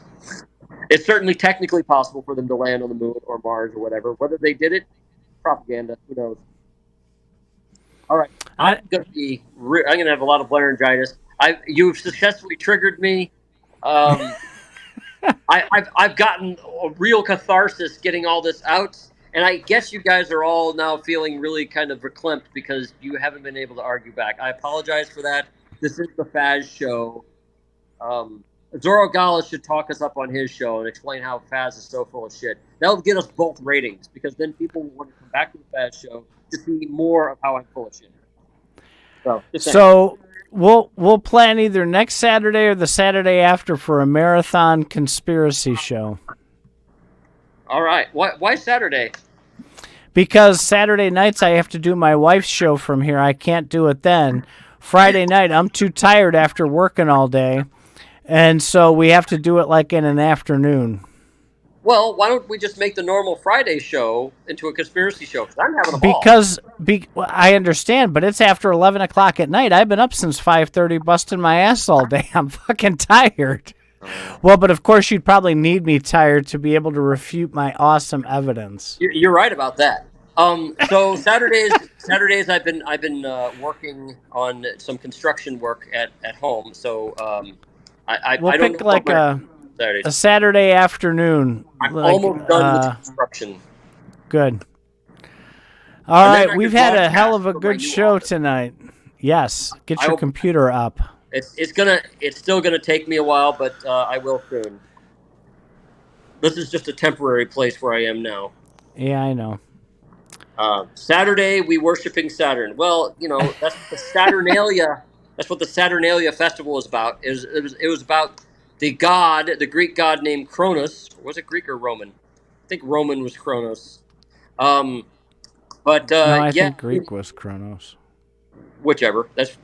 It's certainly technically possible for them to land on the moon or Mars or whatever. Whether they did it, propaganda. Who knows? All right, I'm gonna have a lot of laryngitis. You've successfully triggered me. I've gotten a real catharsis getting all this out, And I guess you guys are all now feeling really kind of verklempt because you haven't been able to argue back. I apologize for that. This is the Faz show. Zoro Gala should talk us up on his show and explain how Faz is so full of shit. That'll get us both ratings because then people will want to come back to the Faz show to see more of how I'm full of shit. So we'll plan either next Saturday or the Saturday after for a marathon conspiracy show. All right. Why Saturday? Because Saturday nights I have to do my wife's show from here. I can't do it then. Friday night I'm too tired after working all day. And so we have to do it like in an afternoon. Well, why don't we just make the normal Friday show into a conspiracy show? Because I'm having a ball. Well, I understand, but it's after 11 o'clock at night. I've been up since 5:30 busting my ass all day. I'm fucking tired. Well, but of course you'd probably need me tired to be able to refute my awesome evidence. You're right about that. So Saturdays I've been working on some construction work at home. So we'll I don't pick know like a Saturday afternoon. I'm almost done with construction. Good. All right, we've had a hell of a good show tonight. Yes, get your computer up. It's still gonna take me a while, but I will soon. This is just a temporary place where I am now. Yeah, I know. Saturday we worshiping Saturn. Well, that's the Saturnalia. That's what the Saturnalia festival is about. It was about the Greek god named Kronos. Was it Greek or Roman? I think Roman was Kronos. I think Greek was Kronos. Whichever. That's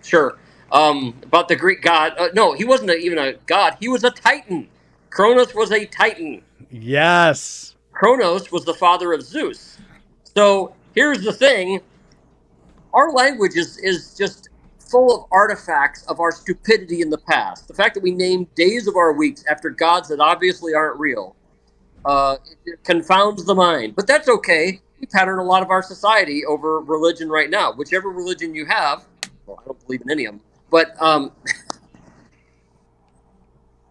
sure. About the Greek god. No, he wasn't even a god. He was a Titan. Kronos was a Titan. Yes. Kronos was the father of Zeus. So here's the thing. Our language is just full of artifacts of our stupidity in the past. The fact that we name days of our weeks after gods that obviously aren't real it confounds the mind. But that's okay. We pattern a lot of our society over religion right now. Whichever religion you have, well, I don't believe in any of them, but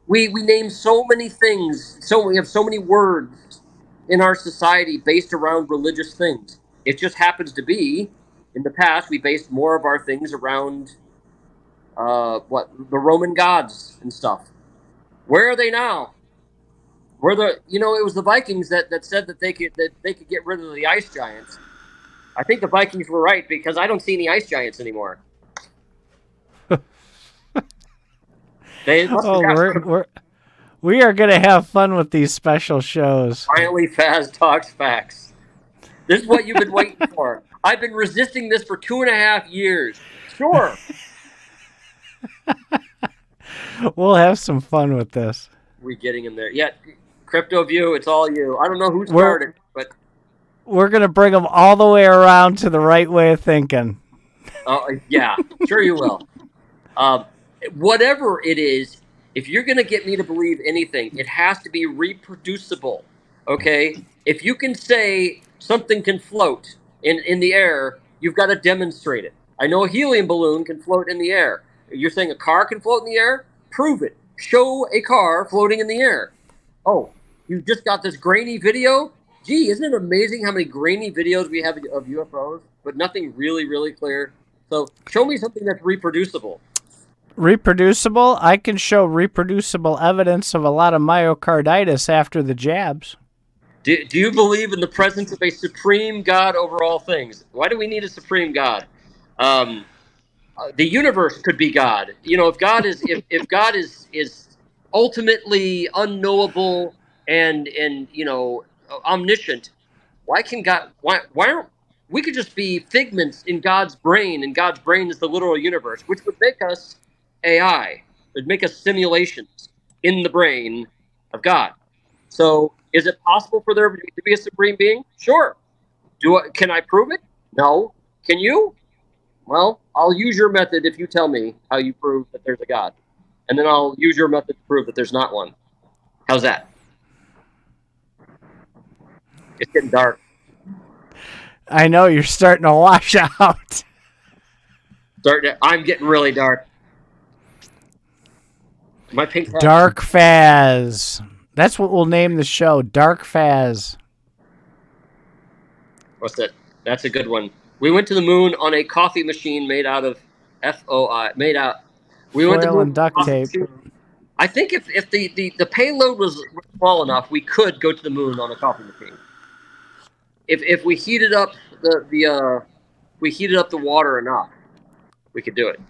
we name so many things. So we have so many words in our society based around religious things. It just happens to be, in the past, we based more of our things around the Roman gods and stuff. Where are they now? It was the Vikings that said that they could get rid of the ice giants. I think the Vikings were right because I don't see any ice giants anymore. We are going to have fun with these special shows. Finally, Faz talks facts. This is what you've been waiting for. I've been resisting this for 2.5 years. Sure. We'll have some fun with this. We're getting him there. Yeah, Crypto View, it's all you. I don't know who started, but we're going to bring them all the way around to the right way of thinking. Yeah, sure you will. Whatever it is, if you're going to get me to believe anything, it has to be reproducible, okay? If you can say something can float in the air, you've got to demonstrate it. I know a helium balloon can float in the air. You're saying a car can float in the air? Prove it. Show a car floating in the air. Oh, you just got this grainy video? Gee, isn't it amazing how many grainy videos we have of UFOs, but nothing really, really clear? So show me something that's reproducible. Reproducible? I can show reproducible evidence of a lot of myocarditis after the jabs. Do you believe in the presence of a supreme God over all things? Why do we need a supreme God? The universe could be God. If God is if God is ultimately unknowable and omniscient, why aren't we could just be figments in God's brain, and God's brain is the literal universe, which would make us AI. It would make us simulations in the brain of God. So is it possible for there to be a supreme being? Sure. Can I prove it? No. Can you? Well, I'll use your method if you tell me how you prove that there's a God. And then I'll use your method to prove that there's not one. How's that? It's getting dark. I know, you're starting to wash out. I'm getting really dark. My pink hat. Dark Faz. That's what we'll name the show, Dark Faz. What's that? That's a good one. We went to the moon on a coffee machine made out of FOI. We went to the Foil moon and duct tape. I think if the payload was small enough, we could go to the moon on a coffee machine. If we heated up the water enough, we could do it.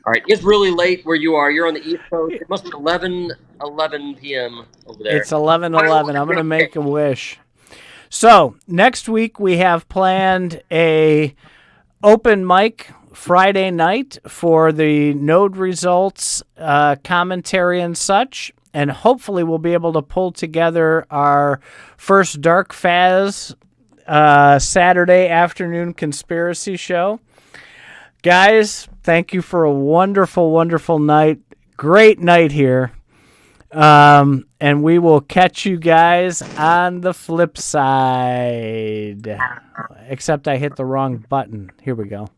All right, it's really late where you are. You're on the East Coast. It must be 11 p.m. over there. It's 11:11. I'm going to make a wish. So next week we have planned a open mic Friday night for the node results, commentary and such, and hopefully we'll be able to pull together our first Dark Faz Saturday afternoon conspiracy show. Guys, thank you for a wonderful, wonderful night. Great night here. And we will catch you guys on the flip side. Except I hit the wrong button. Here we go.